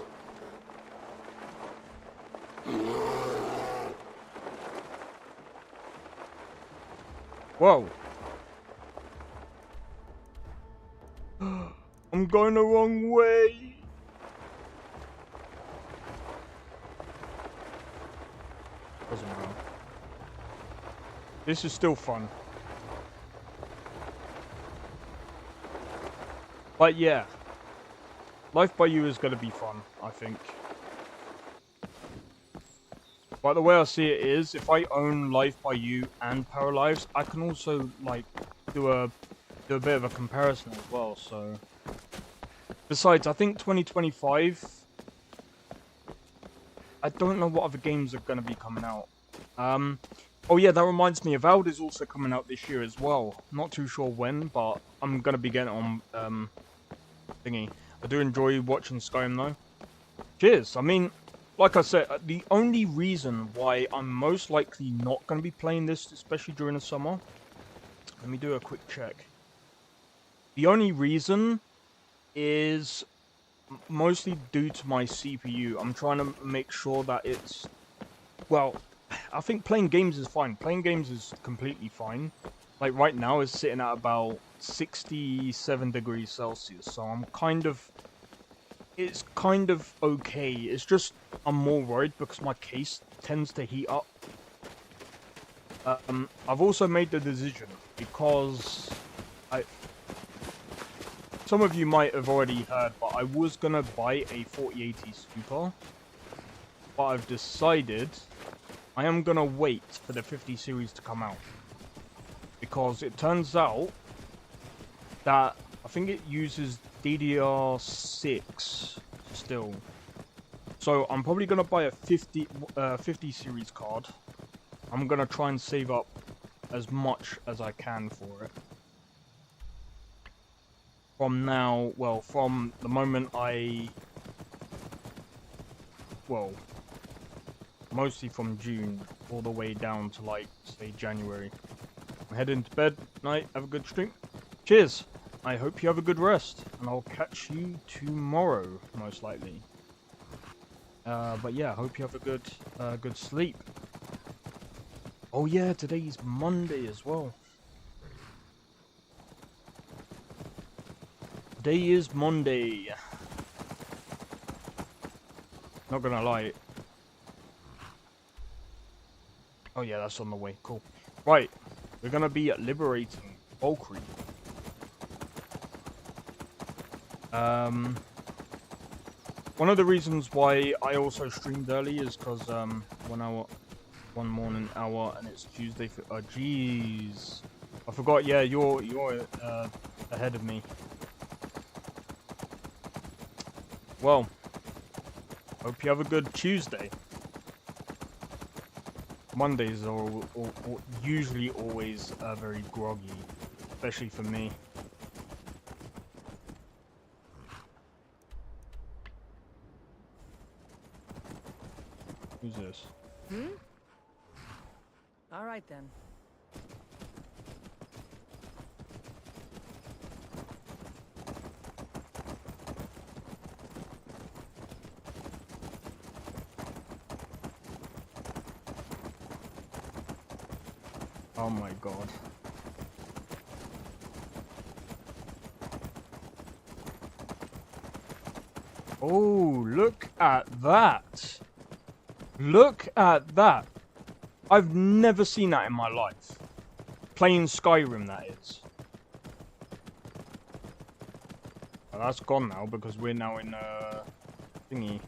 Whoa. I'm going the wrong way. Doesn't matter. This is still fun. But yeah. Life by You is going to be fun, I think. But the way I see it is, if I own Life by You and Paralives, I can also, like, do a bit of a comparison as well, so... Besides, I think 2025... I don't know what other games are going to be coming out. Oh yeah, that reminds me, Avowed is also coming out this year as well. Not too sure when, but I'm going to be getting it on, thingy. I do enjoy watching Skyrim though. Cheers. I mean, like I said, the only reason why I'm most likely not going to be playing this, especially during the summer... Let me do a quick check. The only reason is mostly due to my CPU. I'm trying to make sure that it's... Well, I think playing games is fine. Playing games is completely fine. Like right now it's sitting at about 67 degrees Celsius, so I'm kind of... It's kind of okay. It's just I'm more worried because my case tends to heat up. I've also made the decision because some of you might have already heard, but I was gonna buy a 4080 Super, but I've decided I am gonna wait for the 50 series to come out because it turns out that I think it uses DDR6 still. So I'm probably going to buy a 50 series card. I'm going to try and save up as much as I can for it. From now, well, from the moment well, mostly from June all the way down to like, say, January. I'm heading to bed. Night, have a good stream. Cheers! I hope you have a good rest, and I'll catch you tomorrow, most likely. But yeah, I hope you have a good sleep. Oh yeah, today's Monday as well. Today is Monday. Not gonna lie. Oh yeah, that's on the way. Cool. Right, we're gonna be liberating Valkyrie. One of the reasons why I also streamed early is because one morning hour, and it's Tuesday. Oh jeez, I forgot. Yeah, you're ahead of me. Well, hope you have a good Tuesday. Mondays are usually always very groggy, especially for me. Who's this?
All right then.
Oh my god. Oh, look at that. Look at that. I've never seen that in my life. Playing Skyrim, that is. Well, that's gone now because we're now in thingy.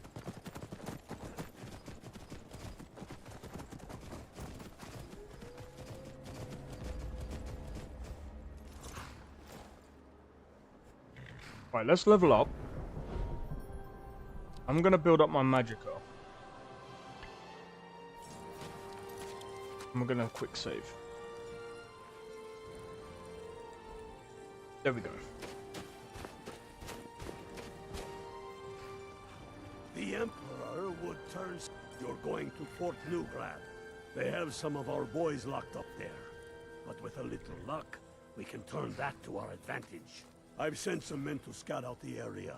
Right, let's level up. I'm gonna build up my magicka. And we're gonna quick save. There we go.
The Emperor would turn... You're going to Fort Newgrad. They have some of our boys locked up there. But with a little luck, we can turn that to our advantage. I've sent some men to scout out the area.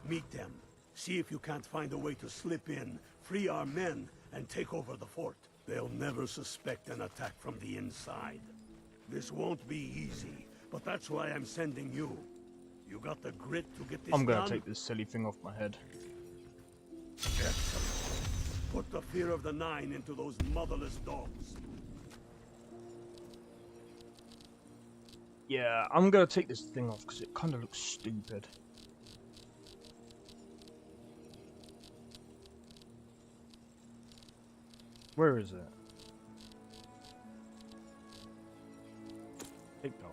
Meet them. See if you can't find a way to slip in, free our men, and take over the fort. They'll never suspect an attack from the inside. This won't be easy, but that's why I'm sending you. You got the grit to get this
I'm gonna
done?
take this silly thing off my head.
Excellent. Put the fear of the Nine into those motherless dogs.
Yeah, I'm gonna take this thing off because it kind of looks stupid. Where is it? Take that off.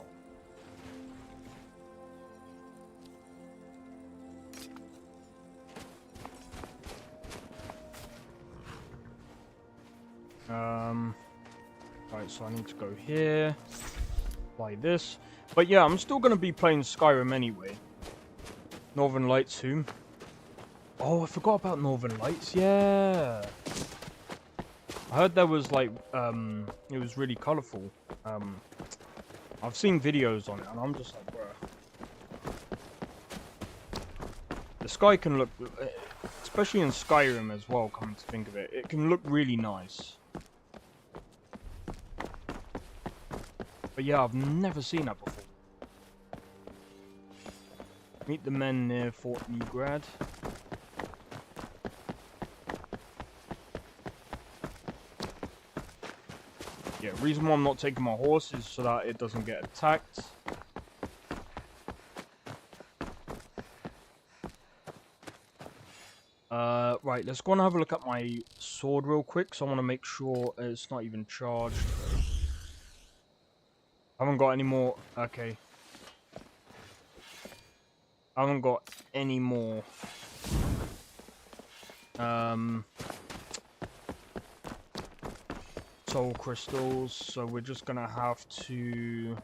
Right, so I need to go here. Buy this. But yeah, I'm still gonna be playing Skyrim anyway. Northern Lights soon. Oh, I forgot about Northern Lights. Yeah. I heard there was like, it was really colourful. I've seen videos on it, and I'm just like, bruh. The sky can look, especially in Skyrim as well, coming to think of it, it can look really nice. But yeah, I've never seen that before. Meet the men near Fort Newgrad. Yeah, reason why I'm not taking my horse is so that it doesn't get attacked. Right, let's go and have a look at my sword real quick, so I want to make sure it's not even charged. I haven't got any more. Okay. I haven't got any more. Soul crystals, so we're just gonna have to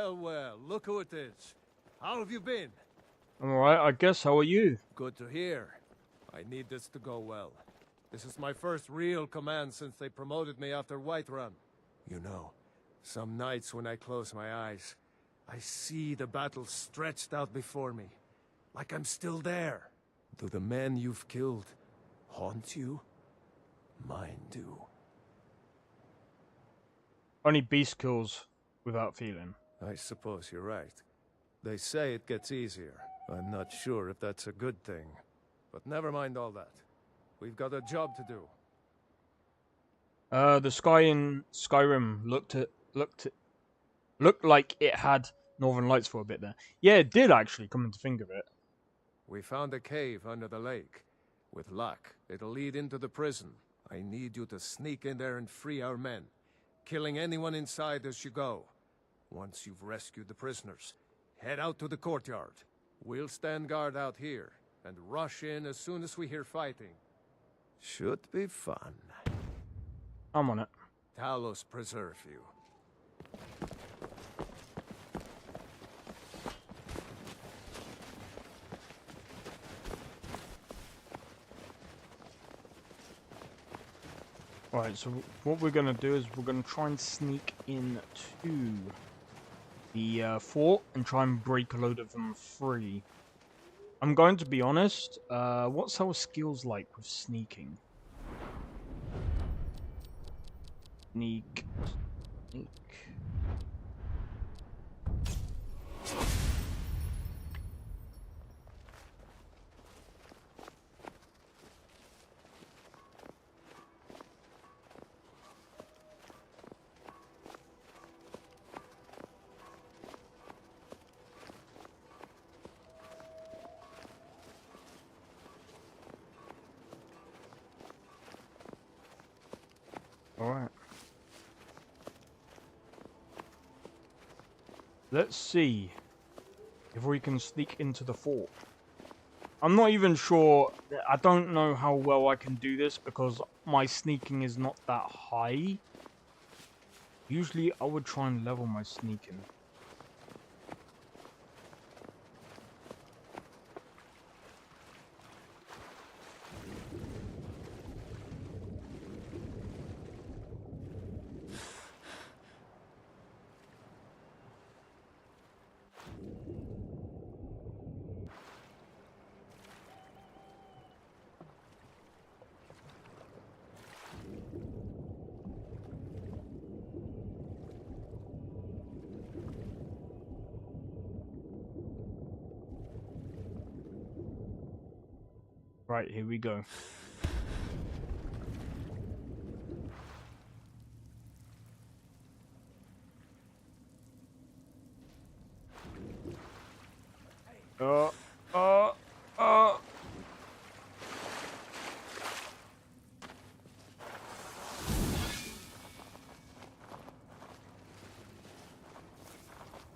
Well, look who it is. How have you been?
I'm alright, I guess. How are you?
Good to hear. I need this to go well. This is my first real command since they promoted me after Whiterun. You know, some nights when I close my eyes, I see the battle stretched out before me, like I'm still there. Do the men you've killed haunt you? Mine do.
Only beast kills without feeling.
I suppose you're right. They say it gets easier. I'm not sure if that's a good thing. But never mind all that. We've got a job to do.
The sky in Skyrim looked like it had Northern Lights for a bit there. Yeah, it did actually, coming to think of it.
We found a cave under the lake. With luck, it'll lead into the prison. I need you to sneak in there and free our men, killing anyone inside as you go. Once you've rescued the prisoners, head out to the courtyard. We'll stand guard out here and rush in as soon as we hear fighting. Should be fun.
I'm on it.
Talos preserve you.
Right, so what we're going to do is we're going to try and sneak in to the fort and try and break a load of them free. I'm going to be honest, what's our skills like with sneaking? Sneak. Sneak. Alright. Let's see if we can sneak into the fort. I'm not even sure. I don't know how well I can do this because my sneaking is not that high. Usually I would try and level my sneaking. Right, here we go. Uh.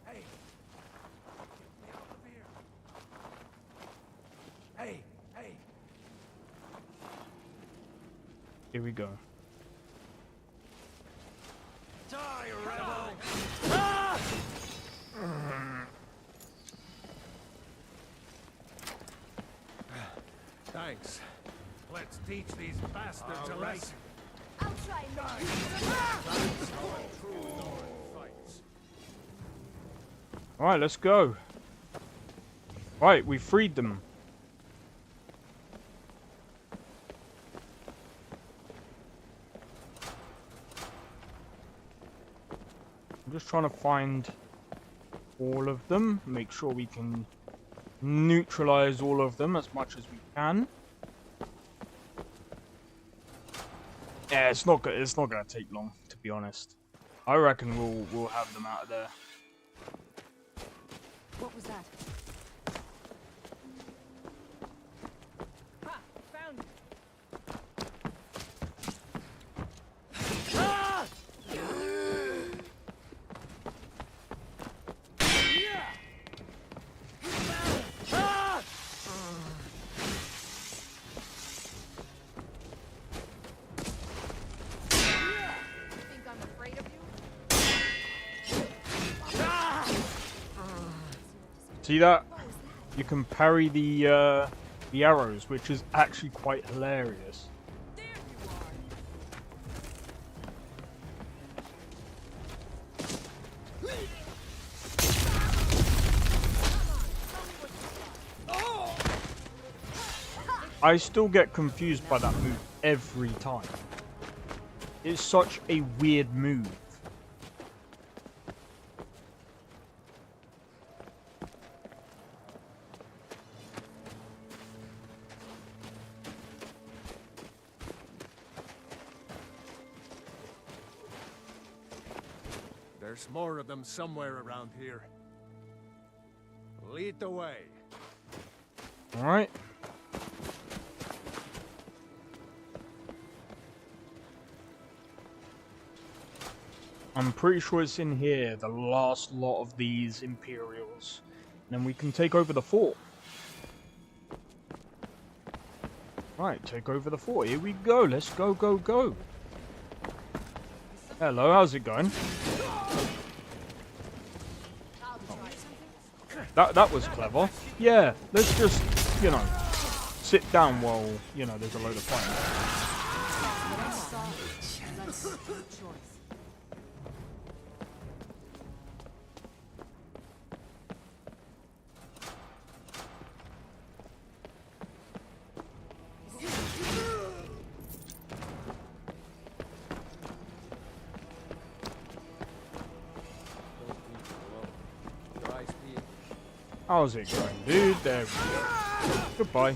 Hey! Get me out of here! Hey! Hey!
Here we go.
Die, rebel! Ah!
Thanks. Let's teach these bastards a lesson.
I'll try and make
Alright, let's go. Right, we freed them. I'm just trying to find all of them. Make sure we can neutralize all of them as much as we can. Yeah, it's not gonna take long, to be honest. I reckon we'll have them out of there.
What was that? Ha! Found it!
Ah! Ah!
Think I'm afraid of you?
See that? You can parry the arrows, which is actually quite hilarious.
There you are!
I still get confused by that move every time. It's such a weird move.
There's more of them somewhere around here. Lead the way.
Alright. I'm pretty sure it's in here, the last lot of these Imperials. And then we can take over the fort. Right, take over the fort. Here we go. Let's go, go, go. Hello, how's it going? That was clever. Yeah, let's just, you know, sit down while, you know, there's a load of fire.
Good choice.
How's it going, dude? There we go. Goodbye.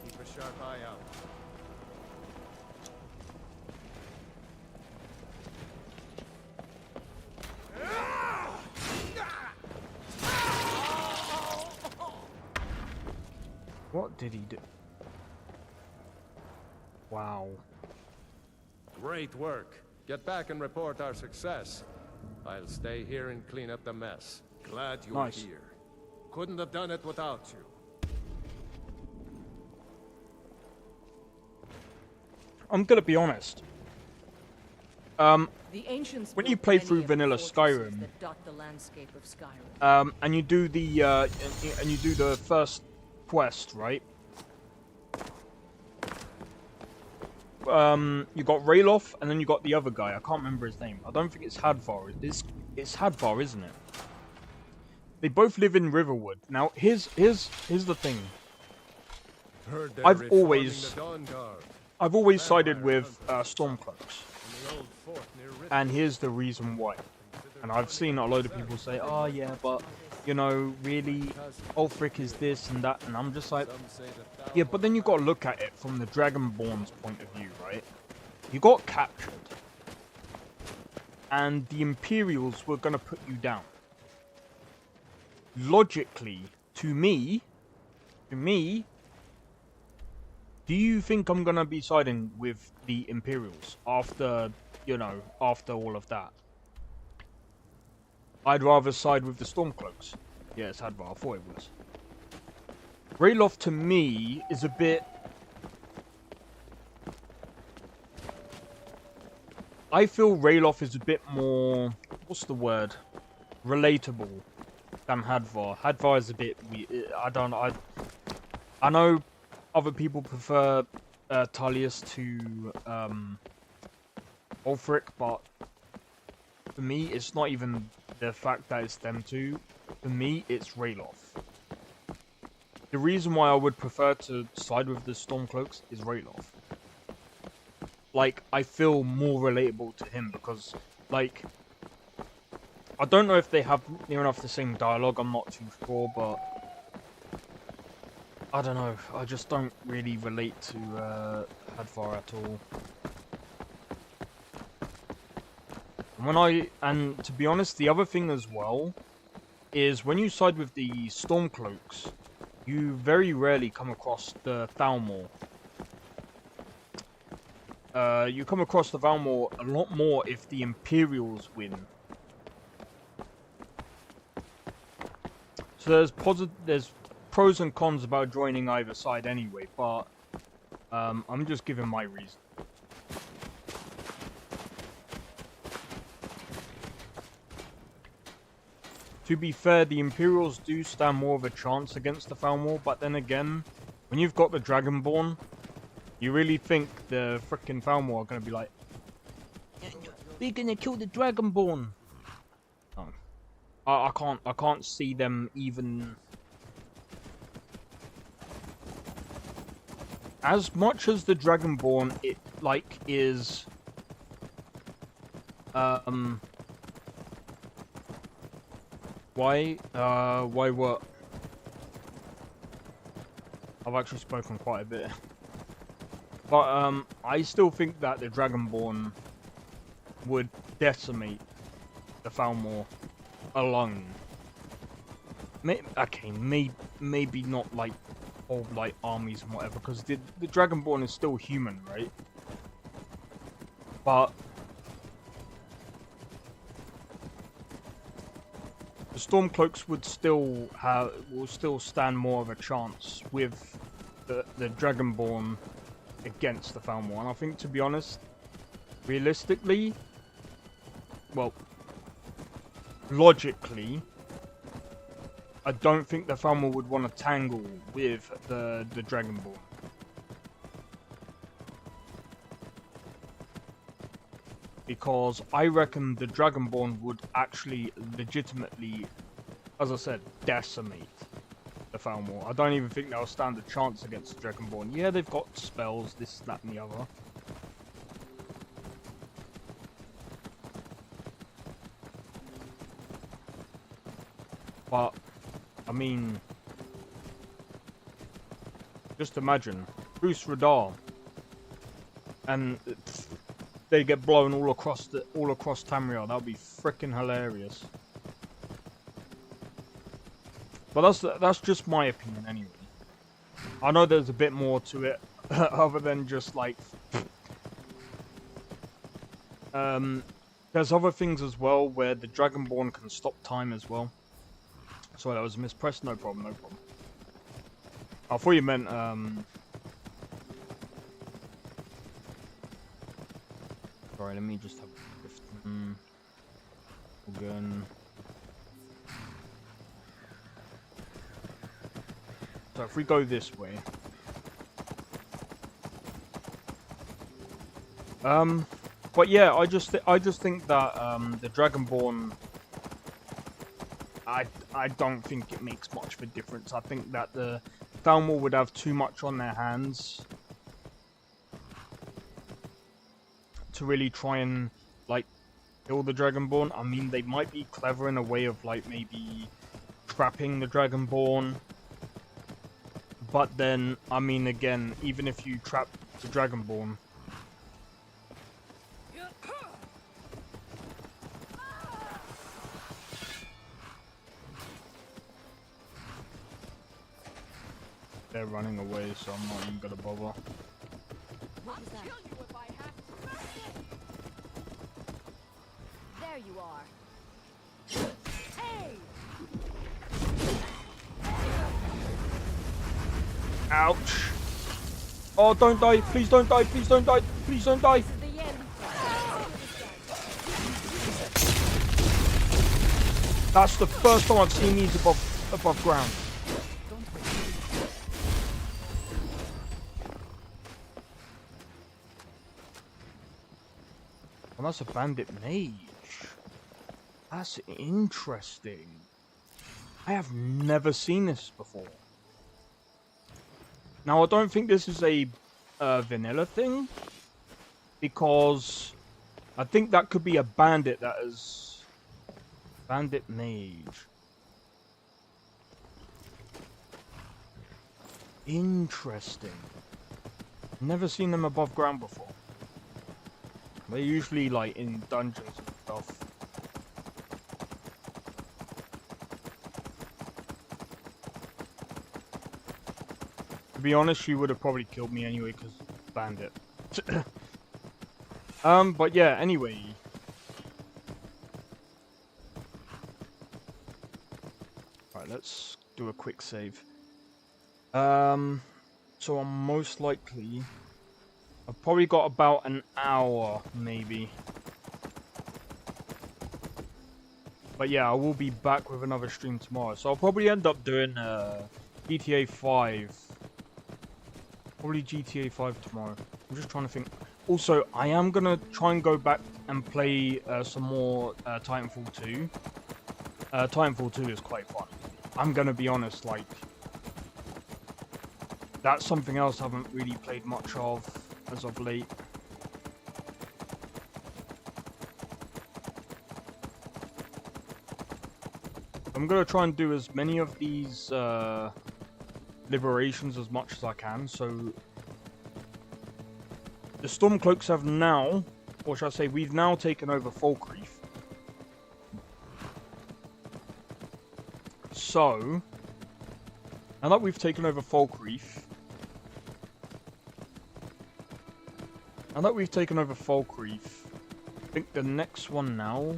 Keep a sharp eye out.
What did he do? Wow.
Great work. Get back and report our success. I'll stay here and clean up the mess. Glad you're
Nice.
here. Couldn't have done it without you.
I'm gonna be honest.
The ancients
When you
built
play
many
through
of the
vanilla
fortresses
Skyrim,
that dot the landscape of Skyrim.
and you do the first quest, right? You got Ralof, and then you got the other guy. I can't remember his name. I don't think it's Hadvar. It's Hadvar, isn't it? They both live in Riverwood. Now, here's the thing.
Heard they're
I've
reforming
always-
the Dawn Guard
I've always sided with Stormcloaks,
in the old fort near Rift.
and here's the reason why. And I've seen a load of people say, "Oh yeah, but you know, really, Ulfric is this and that," and I'm just like,
Some say that
yeah, but then you got to look at it from the Dragonborn's point of view, right? You got captured, and the Imperials were gonna put you down. Logically, to me, do you think I'm gonna be siding with the Imperials after, after all of that? I'd rather side with the Stormcloaks. Yeah, it's Hadvar, I thought it was. Ralof to me is a bit... I feel Ralof is a bit more... What's the word? Relatable than Hadvar. Hadvar is a bit... I know other people prefer Tullius to Ulfric, but for me, it's not even the fact that it's them two. For me, it's Ralof. The reason why I would prefer to side with the Stormcloaks is Ralof. Like, I feel more relatable to him because, like, I don't know if they have near enough the same dialogue, I'm not too sure, but I don't know, I just don't really relate to Hadvar at all. And to be honest, the other thing as well is when you side with the Stormcloaks, you very rarely come across the Thalmor. You come across the Thalmor a lot more if the Imperials win. So there's pros and cons about joining either side anyway, but I'm just giving my reason. To be fair, the Imperials do stand more of a chance against the Thalmor, but then again, when you've got the Dragonborn, you really think the frickin' Thalmor are gonna be like, we're gonna kill the Dragonborn. Oh. I can't see them even. As much as the Dragonborn, it like is why what? I've actually spoken quite a bit. But I still think that the Dragonborn would decimate the Thalmor alone. Maybe not like whole like armies and whatever, because the Dragonborn is still human, right? But the Stormcloaks will still stand more of a chance with the Dragonborn against the Thalmor, and I think, to be honest, realistically, well, logically, I don't think the Thalmor would want to tangle with the Dragonborn. Because I reckon the Dragonborn would actually legitimately, as I said, decimate the Thalmor. I don't even think they'll stand a chance against the Dragonborn. Yeah, they've got spells, this, that, and the other. But, I mean, just imagine, Bruce Radar, and they get blown all across Tamriel. That would be freaking hilarious. But that's just my opinion anyway. I know there's a bit more to it, other than just like. There's other things as well where the Dragonborn can stop time as well. Sorry, that was mispressed. No problem, no problem. I thought you meant Sorry, let me just have gun. So if we go this way, but yeah, I just think that the Dragonborn, I don't think it makes much of a difference. I think that the Thalmor would have too much on their hands to really try and like kill the Dragonborn. I mean, they might be clever in a way of like maybe trapping the Dragonborn, but then I mean, again, even if you trap the Dragonborn, they're running away, so I'm not even gonna bother.
There you are. Hey!
Ouch! Oh, don't die! Please don't die! Please don't die! Please don't die!
This is the end.
That's the first time I've seen these above ground. And that's a bandit mage. That's interesting. I have never seen this before. Now, I don't think this is a vanilla thing, because I think that could be a bandit that is bandit mage. Interesting. Never seen them above ground before. They're usually like in dungeons and stuff. To be honest, she would have probably killed me anyway, because bandit. But yeah, anyway. Right, let's do a quick save. So I'm most likely... I've probably got about an hour, maybe. But yeah, I will be back with another stream tomorrow. So I'll probably end up doing GTA 5. Probably GTA 5 tomorrow. I'm just trying to think. Also, I am going to try and go back and play some more Titanfall 2. Titanfall 2 is quite fun. I'm going to be honest, like... That's something else I haven't really played much of as of late. I'm going to try and do as many of these liberations as much as I can. So the Stormcloaks have now, or should I say, we've now taken over Falkreath. So now that we've taken over Falkreath, I think the next one now,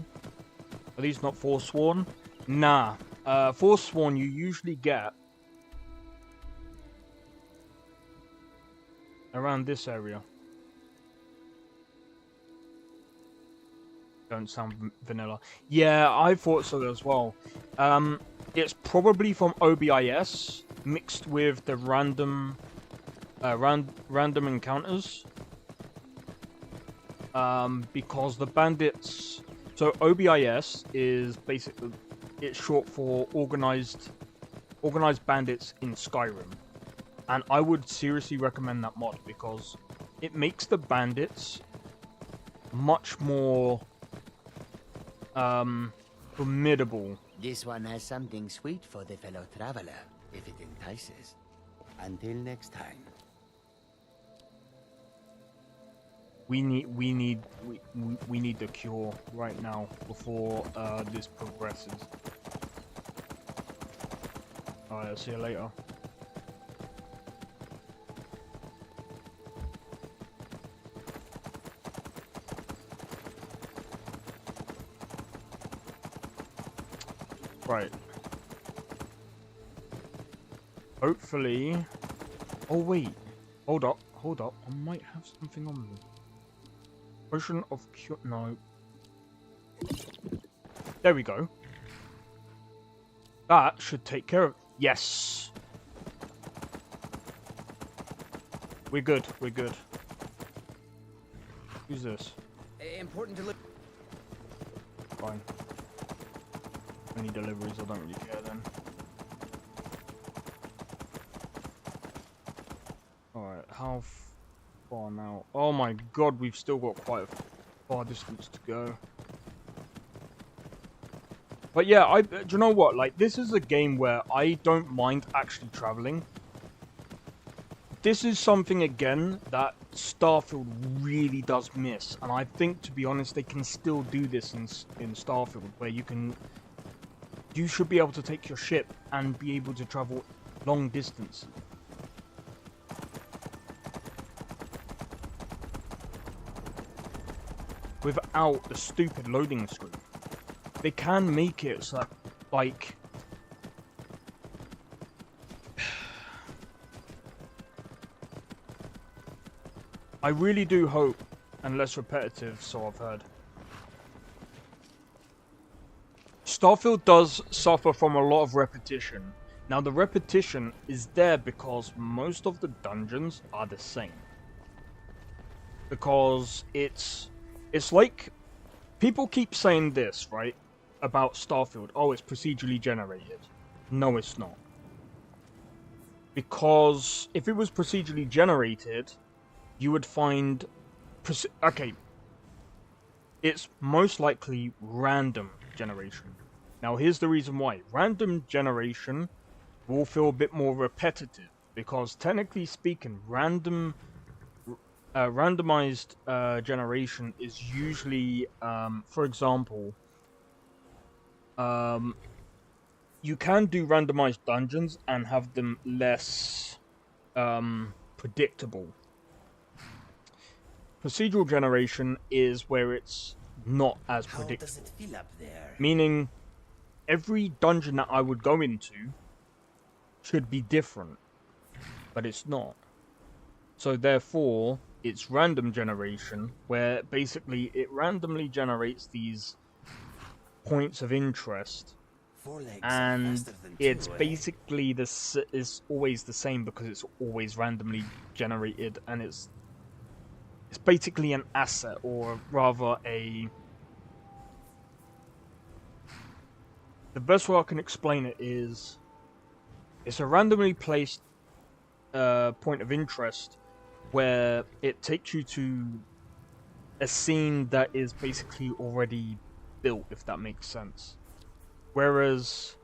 are these not Forsworn? Nah, Forsworn you usually get around this area. don't sound vanilla. Yeah, I thought so as well. It's probably from OBIS mixed with the random encounters. Because the bandits. So OBIS is basically, it's short for organized bandits in Skyrim, and I would seriously recommend that mod because it makes the bandits much more formidable.
This one has something sweet for the fellow traveler, if it entices. Until next time.
We need the cure right now before this progresses. Alright, I'll see you later. Right. Hopefully. Oh wait. Hold up. I might have something on me. Potion of cure. No. There we go. That should take care of. Yes. We're good. Who's this?
Important to look.
Fine. Any deliveries, I don't really care then. Alright, how far now? Oh my god, we've still got quite a far distance to go. But yeah, do you know what? Like, this is a game where I don't mind actually traveling. This is something, again, that Starfield really does miss. And I think, to be honest, they can still do this in Starfield, where you should be able to take your ship and be able to travel long distance. Without the stupid loading screen. They can make it so that, like... I really do hope, and less repetitive, so I've heard. Starfield does suffer from a lot of repetition. Now the repetition is there because most of the dungeons are the same. Because it's like, people keep saying this, right, about Starfield. Oh, it's procedurally generated. No, it's not. Because if it was procedurally generated, you would find... Okay. It's most likely random generation. Now, here's the reason why. Random generation will feel a bit more repetitive. Because, technically speaking, randomized generation is usually, for example, you can do randomized dungeons and have them less predictable. Procedural generation is where it's not as predictable.
How does it feel up there?
Meaning, every dungeon that I would go into should be different, but it's not. So therefore, it's random generation, where basically it randomly generates these points of interest, and it's basically is always the same because it's always randomly generated, and it's basically an asset, or rather the best way I can explain it is, it's a randomly placed point of interest where it takes you to a scene that is basically already built, if that makes sense. Whereas,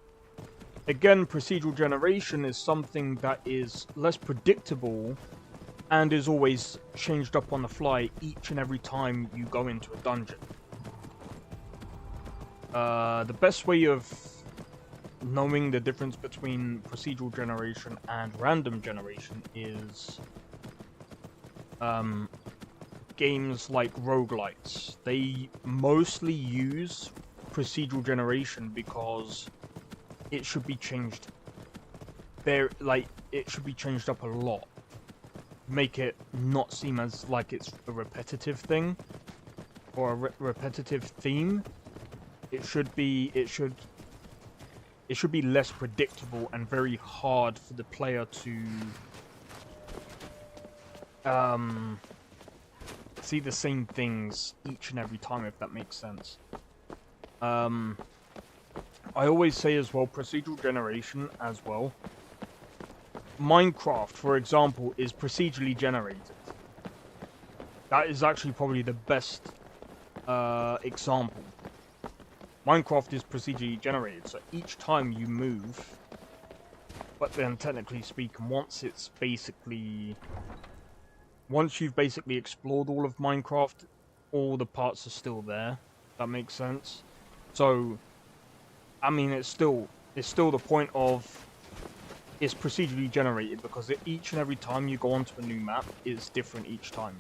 again, procedural generation is something that is less predictable and is always changed up on the fly each and every time you go into a dungeon. The best way of knowing the difference between procedural generation and random generation is games like roguelites. They mostly use procedural generation because it should be changed. It should be changed up a lot. Make it not seem as like it's a repetitive thing. or a repetitive theme, it should be less predictable and very hard for the player to see the same things each and every time, if that makes sense. I always say as well, procedural generation as well. Minecraft, for example, is procedurally generated. That is actually probably the best example. Minecraft is procedurally generated, so each time you move, but then technically speaking, once you've basically explored all of Minecraft, all the parts are still there. That makes sense. So, I mean, it's still the point of it's procedurally generated, because each and every time you go onto a new map, it's different each time.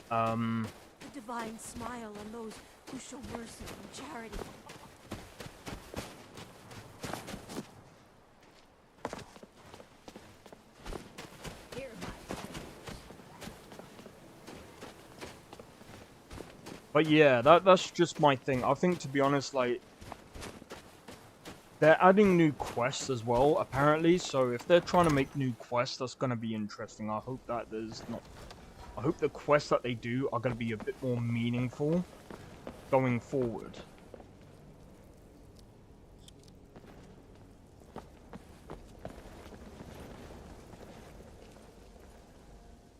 The divine smile on those who show mercy and charity.
But yeah, that's just my thing. I think, to be honest, like, they're adding new quests as well, apparently. So if they're trying to make new quests, that's gonna be interesting. I hope that I hope the quests that they do are gonna be a bit more meaningful going forward.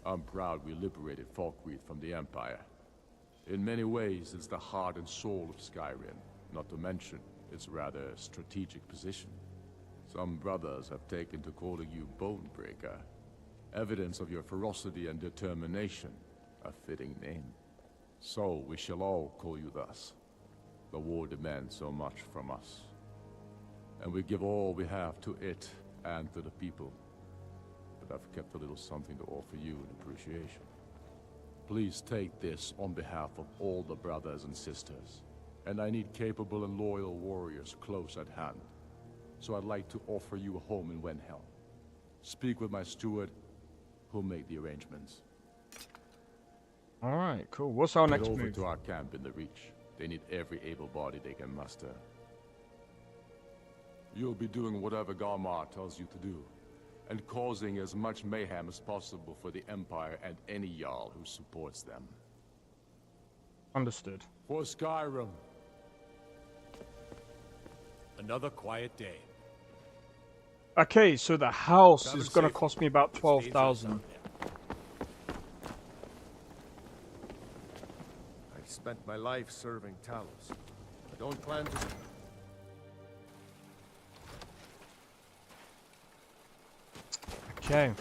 I'm proud we liberated Falkreath from the Empire. In many ways, it's the heart and soul of Skyrim, not to mention its rather strategic position. Some brothers have taken to calling you Bonebreaker. Evidence of your ferocity and determination, a fitting name. So we shall all call you thus. The war demands so much from us, and we give all we have to it and to the people. But I've kept a little something to offer you in appreciation. Please take this on behalf of all the brothers and sisters. And I need capable and loyal warriors close at hand. So I'd like to offer you a home in Wenhel. Speak with my steward, who'll make the arrangements.
Alright, cool. What's our next
move? Over
move?
to our camp in the Reach. They need every able body they can muster. You'll be doing whatever Garmar tells you to do, and causing as much mayhem as possible for the Empire and any Jarl who supports them.
Understood.
For Skyrim.
Another quiet day.
Okay, so the house is gonna cost me about 12,000.
I've spent my life serving Talos. I don't plan to...
Okay.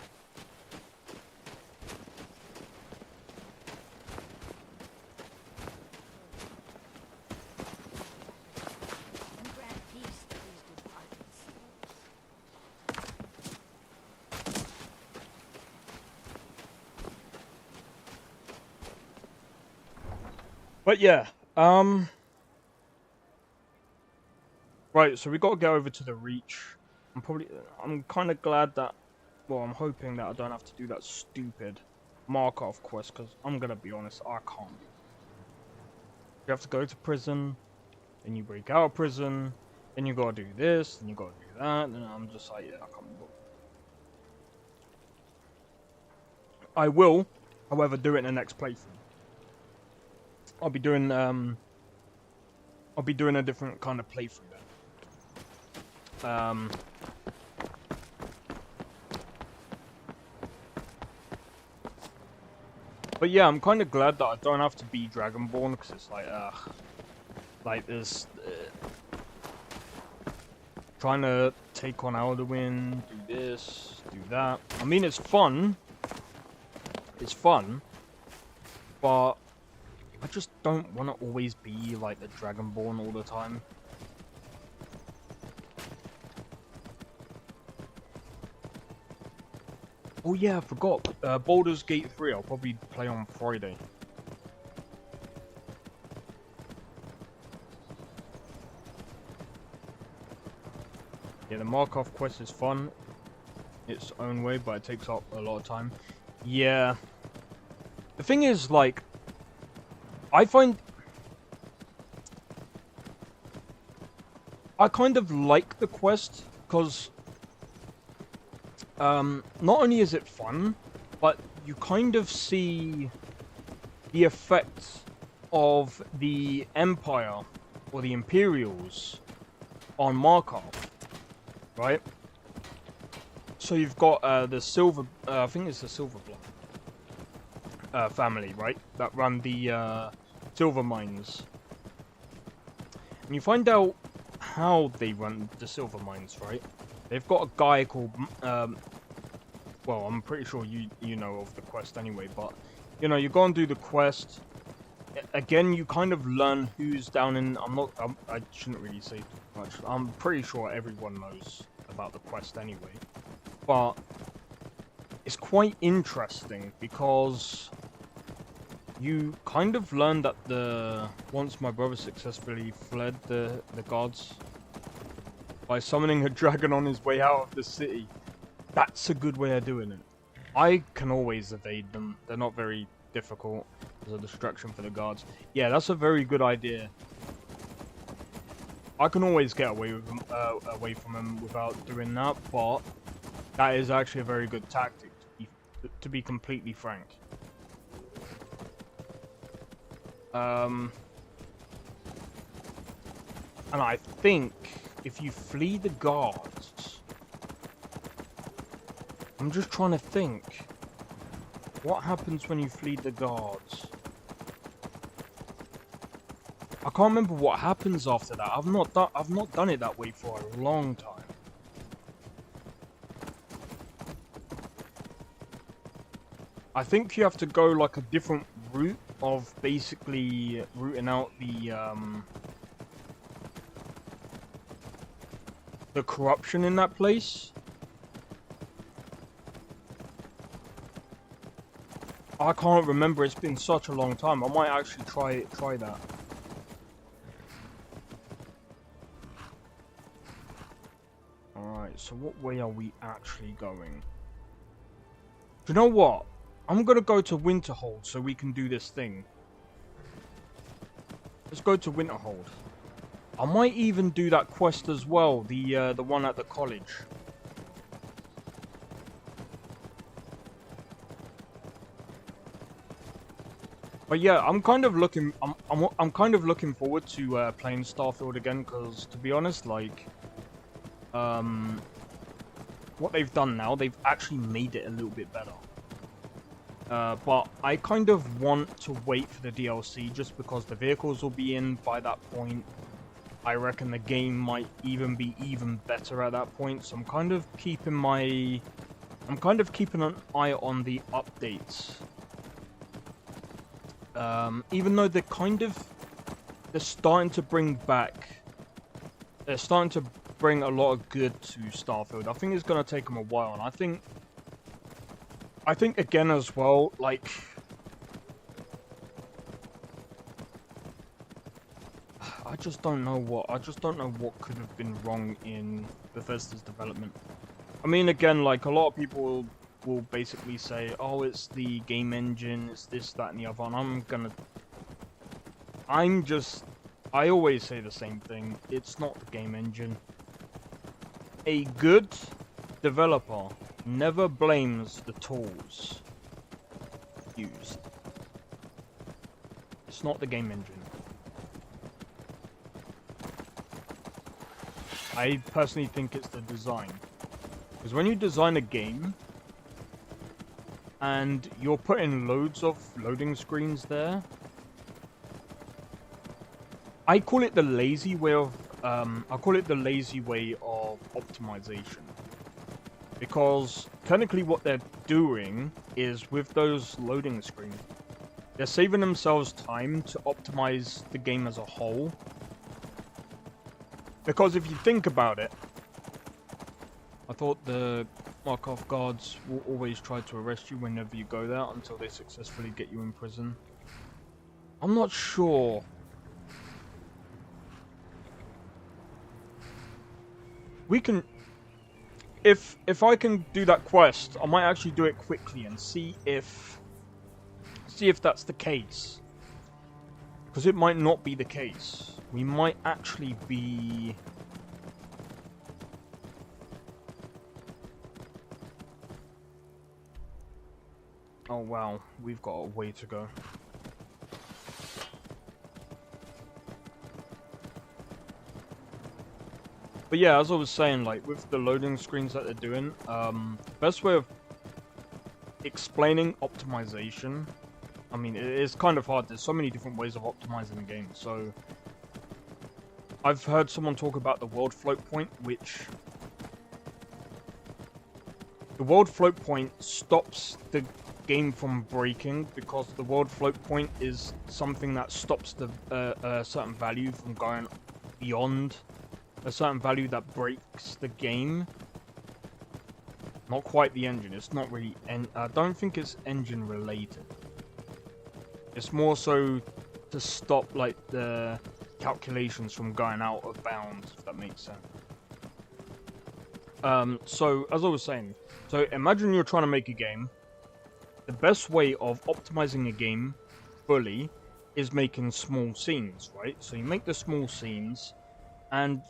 But yeah, right, so we got to go over to the Reach. I'm kind of glad that, well, I'm hoping that I don't have to do that stupid Markov quest, because I'm going to be honest, I can't. You have to go to prison, then you break out of prison, then you got to do this, then you got to do that, and I'm just like, yeah, I can't be bothered. I will, however, do it in the next playthrough. I'll be doing a different kind of playthrough then. But yeah, I'm kind of glad that I don't have to be Dragonborn, because it's like this trying to take on Alduin, do this, do that. I mean, it's fun. It's fun, but I just don't want to always be like the Dragonborn all the time. Oh yeah, I forgot. Baldur's Gate 3, I'll probably play on Friday. Yeah, the Markov quest is fun. Its own way, but it takes up a lot of time. Yeah. The thing is, like, I kind of like the quest because not only is it fun, but you kind of see the effects of the Empire or the Imperials on Markov, right? So you've got the Silver, I think it's the Silverblood family, right? That run the silver mines. And you find out how they run the silver mines, right? They've got a guy called, well, I'm pretty sure you know of the quest anyway, but, you know, you go and do the quest. Again, you kind of learn who's down in, I shouldn't really say too much. I'm pretty sure everyone knows about the quest anyway. But it's quite interesting because you kind of learn that once my brother successfully fled the guards by summoning a dragon on his way out of the city. That's a good way of doing it. I can always evade them. They're not very difficult as a distraction for the guards. Yeah, that's a very good idea. I can always get away with them, away from them without doing that, but that is actually a very good tactic, to be completely frank. And I think if you flee the guards, I'm just trying to think, what happens when you flee the guards? I can't remember what happens after that. I've not done it that way for a long time. I think you have to go like a different route of basically rooting out the corruption in that place. I can't remember. It's been such a long time. I might actually try that. Alright, so what way are we actually going? Do you know what? I'm gonna go to Winterhold so we can do this thing. Let's go to Winterhold. I might even do that quest as well, the one at the college. But yeah, I'm kind of looking forward to playing Starfield again, because to be honest, like what they've done now, they've actually made it a little bit better. But I kind of want to wait for the DLC just because the vehicles will be in by that point. I reckon the game might even be even better at that point. So I'm kind of keeping an eye on the updates. Even though they're starting to bring a lot of good to Starfield. I think it's going to take them a while, and I think again as well, like, I just don't know what could have been wrong in Bethesda's development. I mean, again, like, a lot of people will basically say, oh, it's the game engine, it's this, that, and the other, and I always say the same thing, it's not the game engine. A good developer never blames the tools used. It's not the game engine. I personally think it's the design. Because when you design a game and you're putting loads of loading screens there, I call it the lazy way of optimization. Because technically what they're doing is, with those loading screens, they're saving themselves time to optimize the game as a whole. Because if you think about it, I thought the Markov guards will always try to arrest you whenever you go there until they successfully get you in prison. I'm not sure. We can... If I can do that quest, I might actually do it quickly and see if that's the case. Because it might not be the case. We might actually be... Oh wow, we've got a way to go. But yeah, as I was saying, like, with the loading screens that they're doing, best way of explaining optimization, I mean, it's kind of hard. There's so many different ways of optimizing a game. So, I've heard someone talk about the world float point, which... The world float point stops the game from breaking, because the world float point is something that stops the a certain value from going beyond a certain value that breaks the game. Not quite the engine. It's not really... I don't think it's engine related. It's more so to stop, like, the calculations from going out of bounds, if that makes sense. So, as I was saying, so imagine you're trying to make a game. The best way of optimizing a game fully is making small scenes, right? So you make the small scenes, and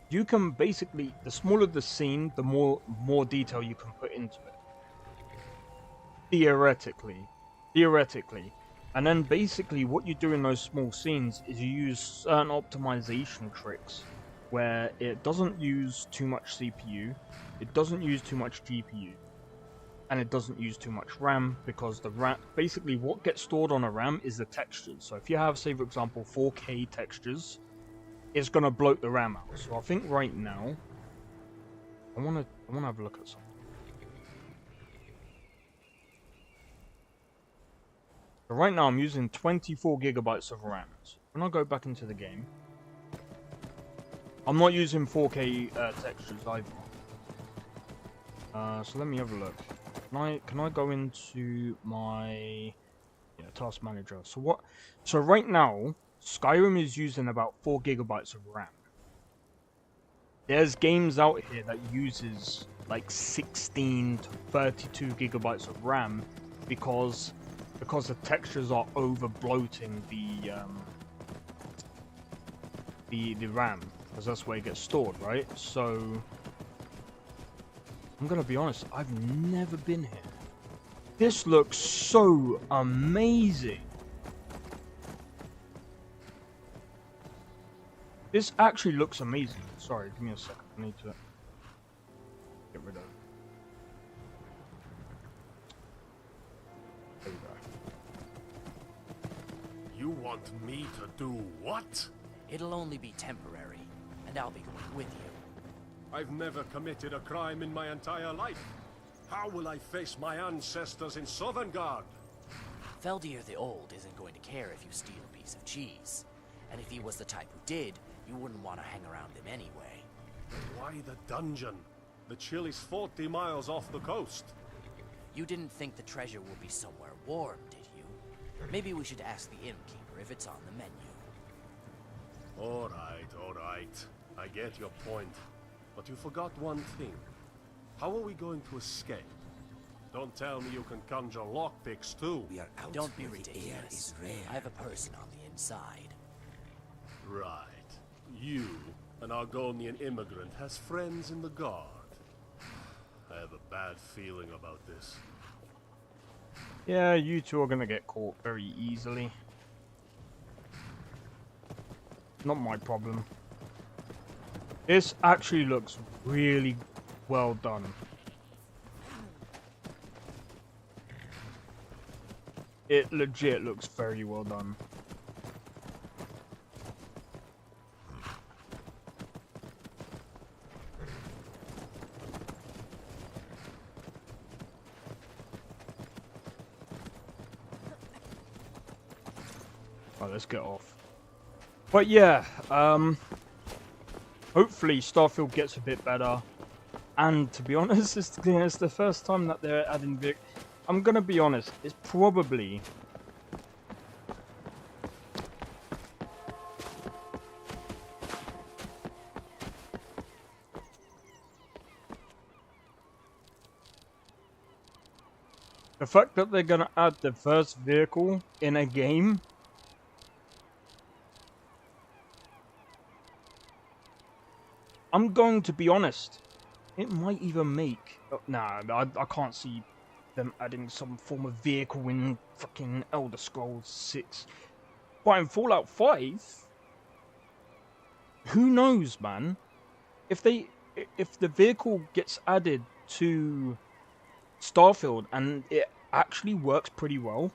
you can basically, the smaller the scene, the more detail you can put into it. Theoretically. And then basically what you do in those small scenes is you use certain optimization tricks where it doesn't use too much CPU, it doesn't use too much GPU, and it doesn't use too much RAM, because the RAM, basically what gets stored on a RAM is the textures. So if you have, say for example, 4K textures, it's gonna bloat the RAM out. So I think right now, I wanna have a look at something. So right now I'm using 24 gigabytes of RAM. So when I go back into the game, I'm not using 4K textures either. So let me have a look. Can I go into my task manager? So right now, Skyrim is using about 4 gigabytes of RAM. There's games out here that uses like 16 to 32 gigabytes of RAM because the textures are over bloating the RAM, because that's where it gets stored, right? So I'm gonna be honest, I've never been here. This looks so amazing. This actually looks amazing. Sorry, give me a second. I need to get rid of it. There we go.
You want me to do what?
It'll only be temporary, and I'll be going with you.
I've never committed a crime in my entire life. How will I face my ancestors in Sovngarde?
Feldir the Old isn't going to care if you steal a piece of cheese. And if he was the type who did, you wouldn't want to hang around him anyway.
Why the dungeon? The chill is 40 miles off the coast.
You didn't think the treasure would be somewhere warm, did you? Maybe we should ask the innkeeper if it's on the menu.
All right. I get your point. But you forgot one thing. How are we going to escape? Don't tell me you can conjure lockpicks too.
We are out.
Don't be
where the air
ridiculous.
is rare.
I have a person on the inside.
Right. You, an Argonian immigrant, has friends in the guard. I have a bad feeling about this.
Yeah, you two are gonna get caught very easily. Not my problem. This actually looks really well done. It legit looks very well done. Right, let's get off. But yeah, hopefully Starfield gets a bit better. And to be honest, it's the first time that they're adding I'm gonna be honest, it's probably the fact that they're gonna add the first vehicle in a game I'm going to be honest. It might even make... Nah, I can't see them adding some form of vehicle in fucking Elder Scrolls 6. But in Fallout 5... Who knows, man? If the vehicle gets added to Starfield and it actually works pretty well...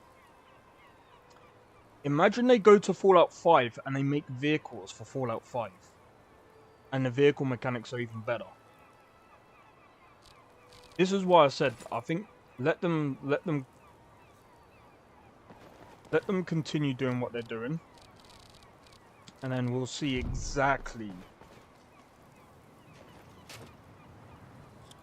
Imagine they go to Fallout 5 and they make vehicles for Fallout 5. And the vehicle mechanics are even better. This is why I said I think let them continue doing what they're doing. And then we'll see exactly.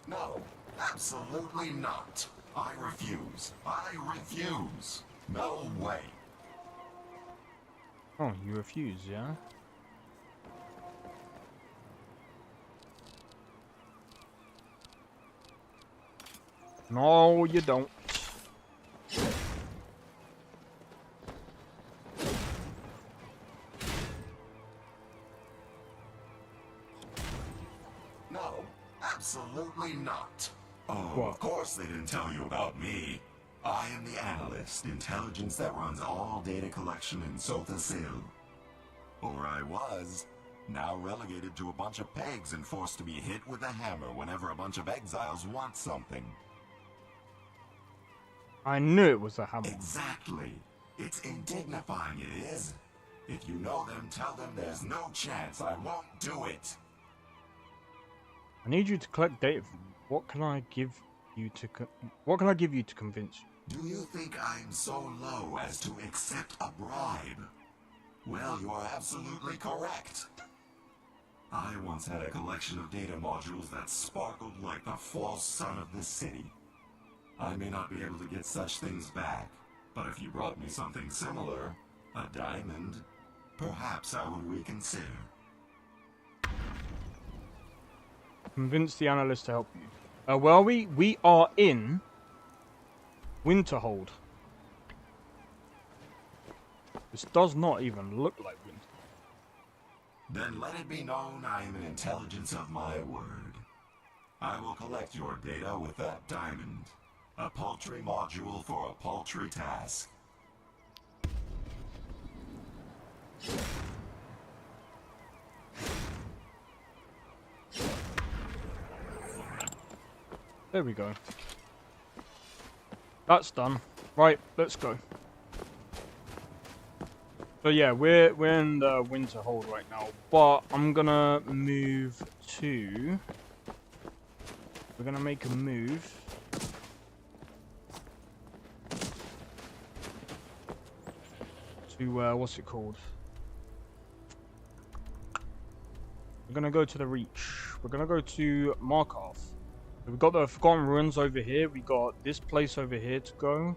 No, absolutely not. I refuse. I refuse. No way.
Oh, you refuse, yeah? No, you don't.
No, absolutely not. Oh,
What?
Of course they didn't tell you about me. I am the analyst, intelligence that runs all data collection in Sotha Sil. Or I was. Now relegated to a bunch of pegs and forced to be hit with a hammer whenever a bunch of exiles want something.
I knew it was a hammer.
Exactly. It's indignifying, it is. If you know them, tell them there's no chance I won't do it.
I need you to collect data from me. What can I give you to convince you?
Do you think I'm so low as to accept a bribe? Well, you are absolutely correct. I once had a collection of data modules that sparkled like the false sun of this city. I may not be able to get such things back, but if you brought me something similar, a diamond, perhaps I would reconsider.
Convince the analyst to help you. Where are we? We are in Winterhold. This does not even look like winter.
Then let it be known I am an intelligence of my word. I will collect your data with that diamond. A paltry module for a paltry task.
There we go. That's done. Right, let's go. So yeah, we're in the Winterhold right now, but I'm gonna move to... We're gonna make a move. To, what's it called? We're gonna go to the Reach. We're gonna go to Markov. We've got the Forgotten Ruins over here. We got this place over here to go.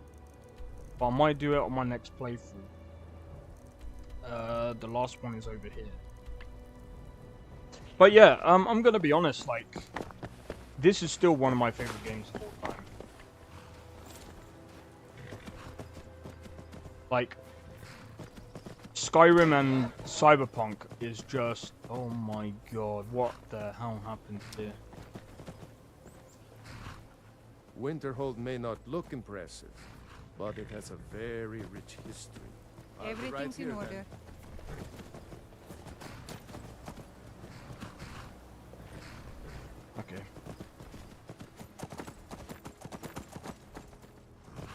But I might do it on my next playthrough. The last one is over here. But yeah, I'm gonna be honest, like, this is still one of my favorite games of all time. Like, Skyrim and Cyberpunk is just, oh my god, what the hell happened here?
Winterhold may not look impressive, but it has a very rich history. I'll be right
Everything's
here,
in
then.
order.
Okay.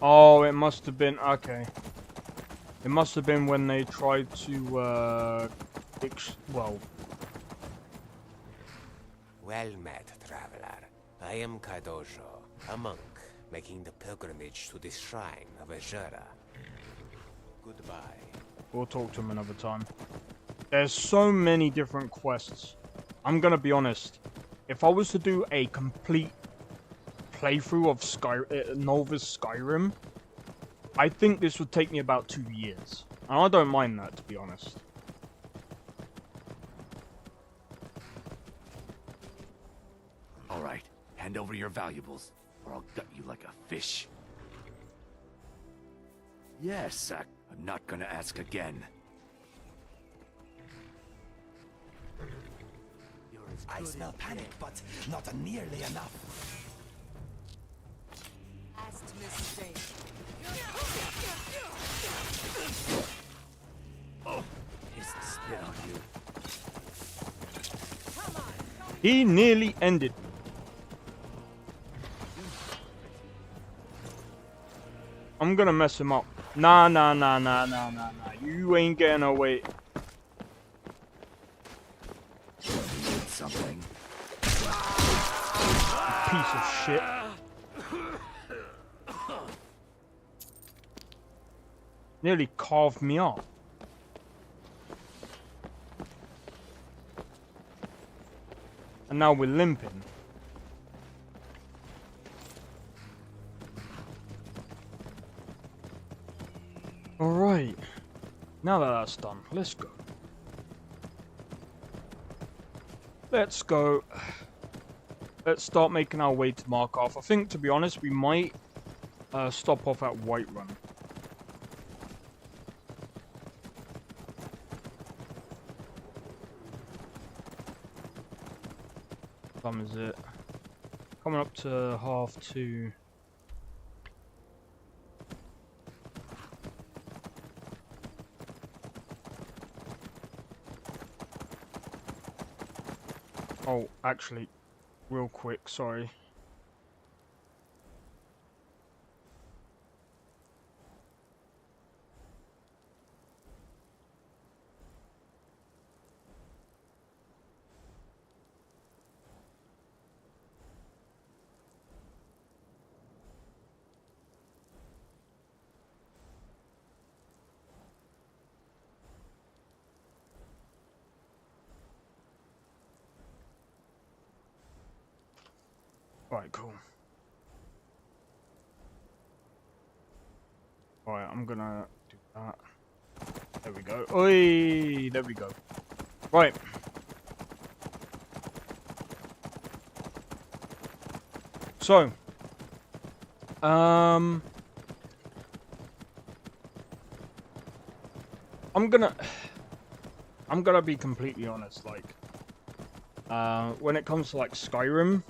Oh, it must have been, okay. It must have been when they tried to, well...
Well met, traveler. I am Kaidojo, a monk, making the pilgrimage to the shrine of Azura. Goodbye.
We'll talk to him another time. There's so many different quests. I'm gonna be honest. If I was to do a complete playthrough of Nolvus Skyrim, I think this would take me about 2 years. And I don't mind that, to be honest.
Alright, hand over your valuables, or I'll gut you like a fish. Yes, I'm not gonna ask again.
I smell panic, but not nearly enough.
Last mistake.
Just spit on you.
He nearly ended. I'm gonna mess him up. Nah. You ain't getting away.
Something.
Piece of shit. Nearly carved me up. And now we're limping. Alright. Now that that's done, let's go. Let's go. Let's start making our way to Markarth. I think, to be honest, we might stop off at Whiterun. What time is it? Coming up to 2:30. Oh, actually, real quick, sorry. Alright, cool. Alright, I'm gonna do that. There we go. Oi! There we go. Right. So. I'm gonna be completely honest, like, when it comes to, like, Skyrim,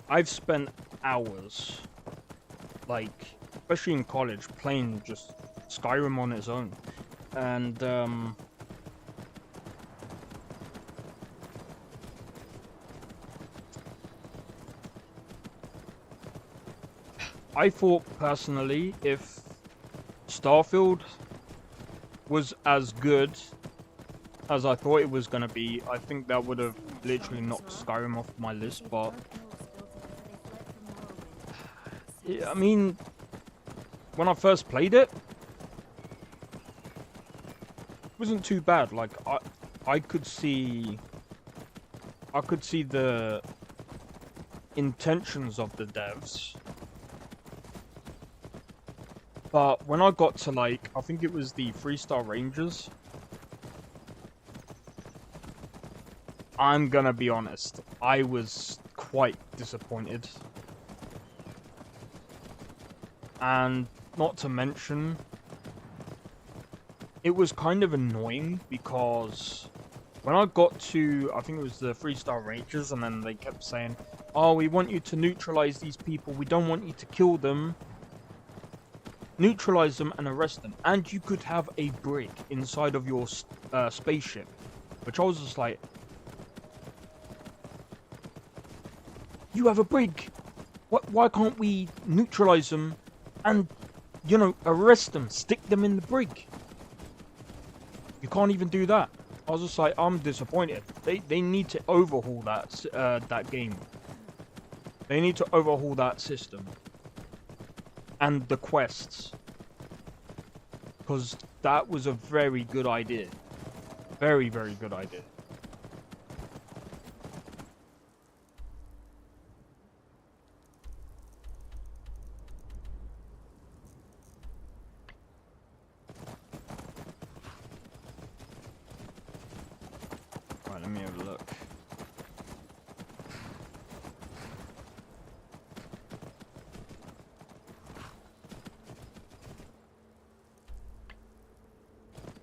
I've spent hours, like, especially in college, playing just Skyrim on its own. And, I thought, personally, if Starfield was as good as I thought it was going to be, I think that would have literally knocked Skyrim off my list, but I mean, when I first played it, it wasn't too bad. Like, I could see the intentions of the devs, but when I got to, like, I think it was the 3-star Rangers, I'm gonna be honest, I was quite disappointed. And not to mention, it was kind of annoying because when I got to, I think it was the 3-star Rangers, and then they kept saying, oh, we want you to neutralize these people, we don't want you to kill them. Neutralize them and arrest them. And you could have a brig inside of your spaceship. Which I was just like, you have a brig! Why can't we neutralize them and, you know, arrest them, stick them in the brig? You can't even do that. I was just like, I'm disappointed. They need to overhaul that game. They need to overhaul that system. And the quests. Because that was a very good idea. Very, very good idea. Right, let me have a look.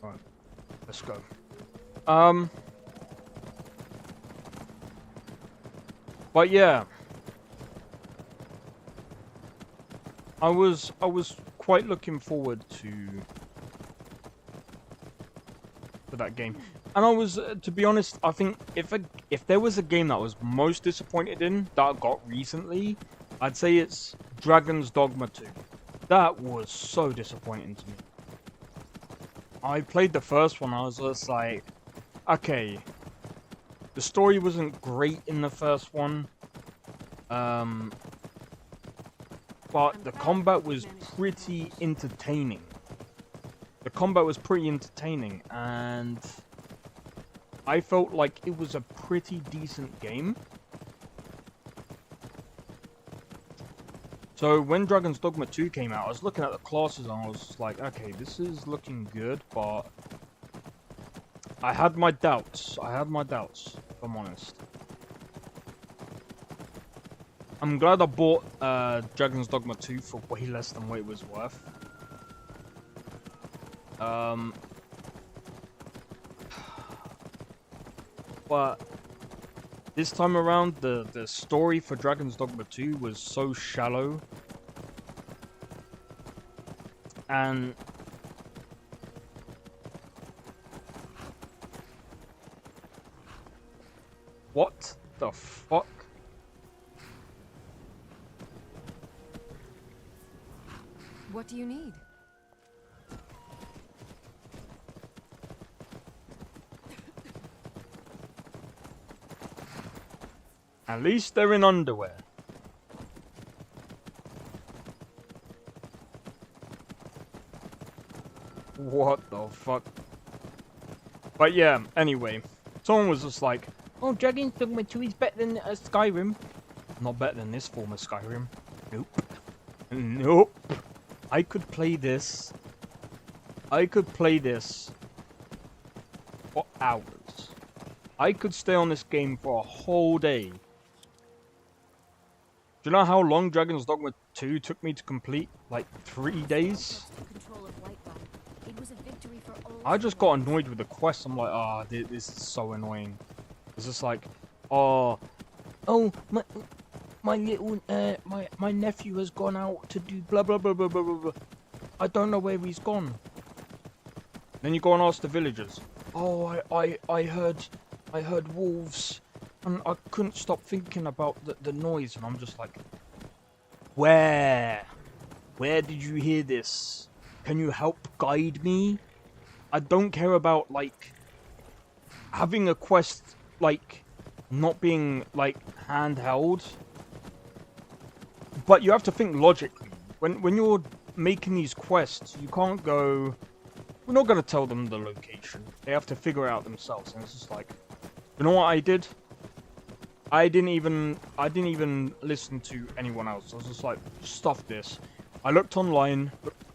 Right, let's go. But yeah, I was quite looking forward to that game, and I was, to be honest, I think if there was a game that I was most disappointed in that I got recently, I'd say it's Dragon's Dogma 2. That was so disappointing to me. I played the first one, I was just like, okay, the story wasn't great in the first one, but the combat was pretty entertaining. And I felt like it was a pretty decent game. So when Dragon's Dogma 2 came out, I was looking at the classes and I was just like, okay, this is looking good, but I had my doubts, if I'm honest. I'm glad I bought Dragon's Dogma 2 for way less than what it was worth. But this time around, the story for Dragon's Dogma 2 was so shallow. And what the fuck?
What do you need?
At least they're in underwear. What the fuck? But yeah, anyway. Someone was just like, oh, Dragon's Dogma 2 is better than Skyrim. Not better than this form of Skyrim. Nope. Nope. I could play this. For hours. I could stay on this game for a whole day. Do you know how long Dragon's Dogma 2 took me to complete? Like 3 days? I just got annoyed with the quest. I'm like, ah, oh, this is so annoying. It's just like, oh, my little, my nephew has gone out to do blah blah blah blah blah blah. I don't know where he's gone. Then you go and ask the villagers. Oh, I heard wolves, and I couldn't stop thinking about the noise, and I'm just like, where did you hear this? Can you help guide me? I don't care about, like, having a quest, like, not being, like, handheld. But you have to think logically. When you're making these quests, you can't go, we're not going to tell them the location. They have to figure it out themselves. And it's just like, you know what I did? I didn't even listen to anyone else. I was just like, stuff this. I looked online.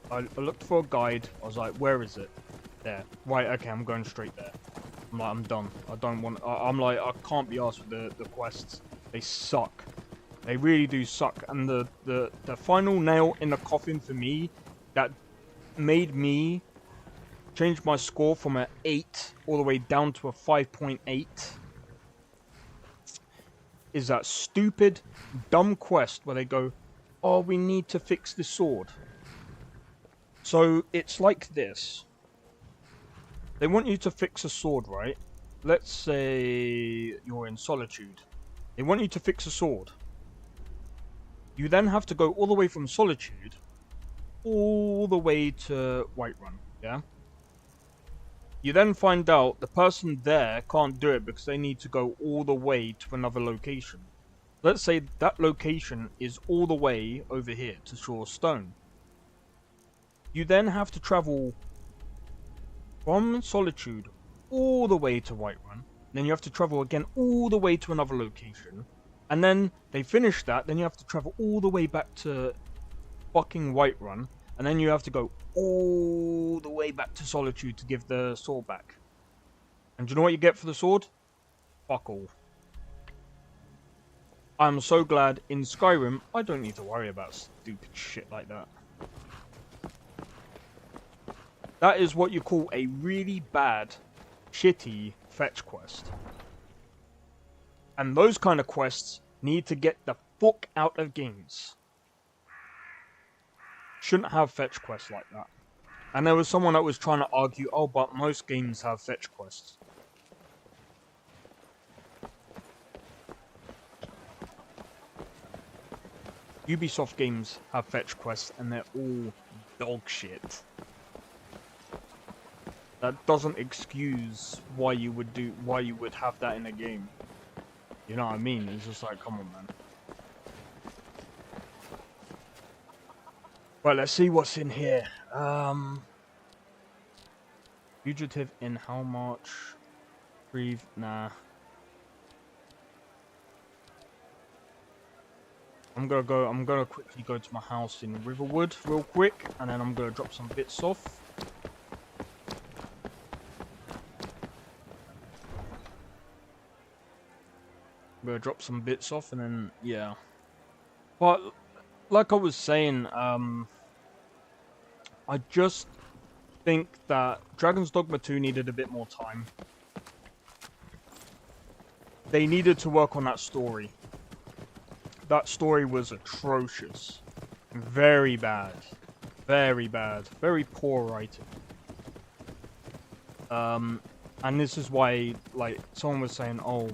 I looked for a guide. I was like, where is it? There. Right, okay, I'm going straight there. I'm like, I'm done. I don't want... I'm like, I can't be asked with the quests. They suck. They really do suck. And the final nail in the coffin for me that made me change my score from an 8 all the way down to a 5.8 is that stupid, dumb quest where they go, oh, we need to fix the sword. So it's like this. They want you to fix a sword, right? Let's say you're in Solitude. They want you to fix a sword. You then have to go all the way from Solitude all the way to Whiterun, yeah? You then find out the person there can't do it because they need to go all the way to another location. Let's say that location is all the way over here to Shore Stone. You then have to travel from Solitude all the way to Whiterun. Then you have to travel again all the way to another location. And then they finish that, then you have to travel all the way back to fucking Whiterun. And then you have to go all the way back to Solitude to give the sword back. And do you know what you get for the sword? Fuck all. I'm so glad in Skyrim I don't need to worry about stupid shit like that. That is what you call a really bad, shitty fetch quest. And those kind of quests need to get the fuck out of games. Shouldn't have fetch quests like that. And there was someone that was trying to argue, oh, but most games have fetch quests. Ubisoft games have fetch quests and they're all dog shit. That doesn't excuse why you would have that in a game. You know what I mean? It's just like, come on, man. Right, let's see what's in here. Fugitive in how much? Breathe, nah. I'm gonna quickly go to my house in Riverwood real quick, and then I'm gonna drop some bits off. I'm gonna drop some bits off, and then, yeah. But, like I was saying, I just think that Dragon's Dogma 2 needed a bit more time. They needed to work on that story. That story was atrocious. Very bad. Very bad. Very poor writing. And this is why, like, someone was saying, oh...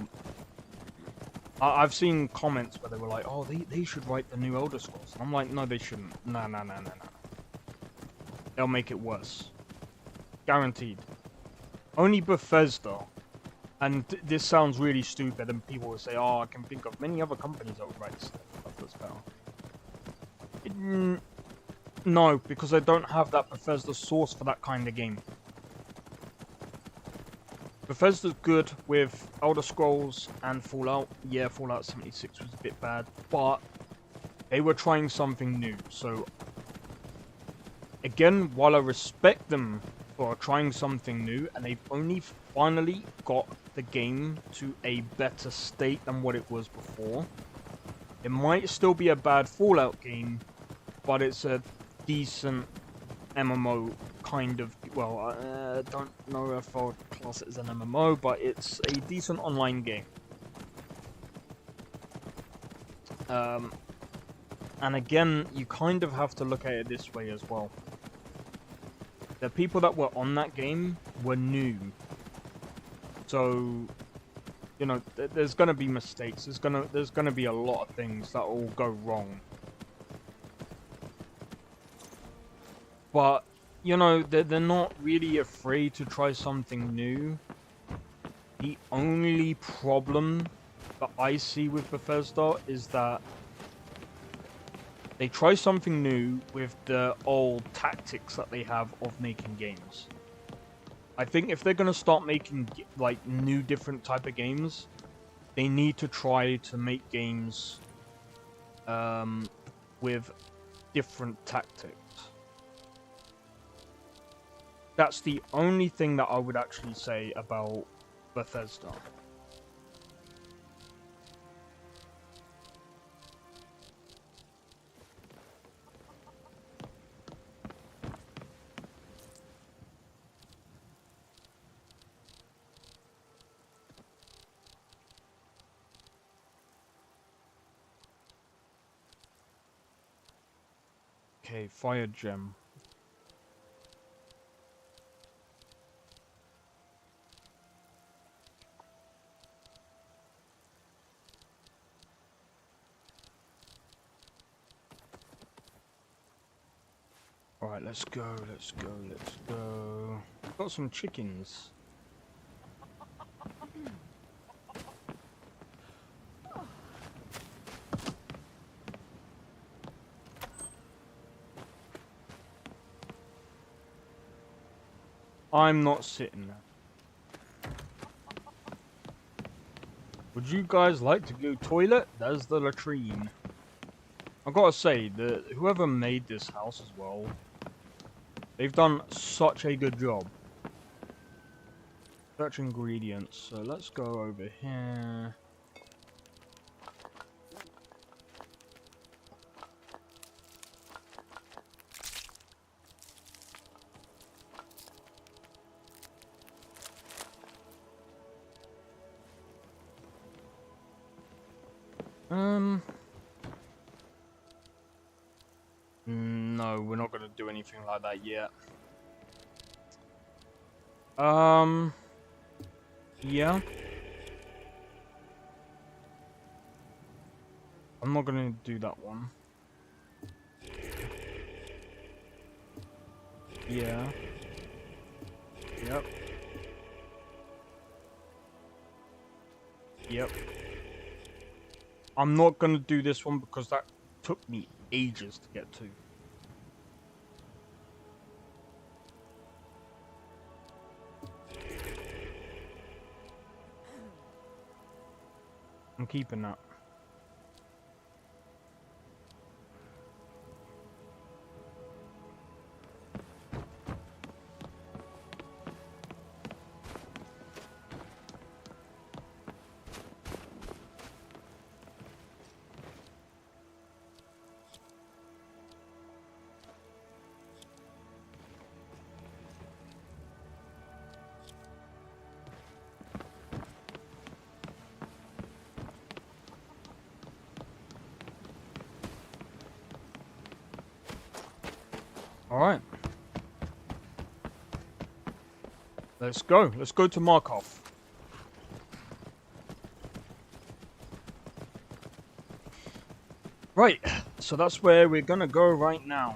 I've seen comments where they were like, oh, they should write the new Elder Scrolls. And I'm like, no, they shouldn't. No. They'll make it worse. Guaranteed. Only Bethesda, and this sounds really stupid, and people will say, oh, I can think of many other companies that would write stuff that's better. No, because they don't have that Bethesda source for that kind of game. Bethesda's good with Elder Scrolls and Fallout. Yeah, Fallout 76 was a bit bad, but they were trying something new. So, again, while I respect them for trying something new, and they've only finally got the game to a better state than what it was before. It might still be a bad Fallout game, but it's a decent MMO kind of, well, I don't know if I would class it as an MMO, but it's a decent online game. And again, you kind of have to look at it this way as well. The people that were on that game were new. So, you know, there's gonna be mistakes. There's gonna be a lot of things that will go wrong. But, you know, they're not really afraid to try something new. The only problem that I see with Bethesda is that they try something new with the old tactics that they have of making games. I think if they're going to start making, like, new different type of games, they need to try to make games with different tactics. That's the only thing that I would actually say about Bethesda. Okay, fire gem. Alright, let's go. Got some chickens. I'm not sitting there. Would you guys like to go toilet? There's the latrine. I gotta say, whoever made this house as well, they've done such a good job. Search ingredients. So let's go over here. No, we're not gonna do anything like that yet. Yeah. I'm not gonna do that one. Yeah. Yep. Yep. I'm not gonna do this one because that took me ages to get to. I'm keeping that. Alright. Let's go. Let's go to Markov. Right. So that's where we're gonna go right now.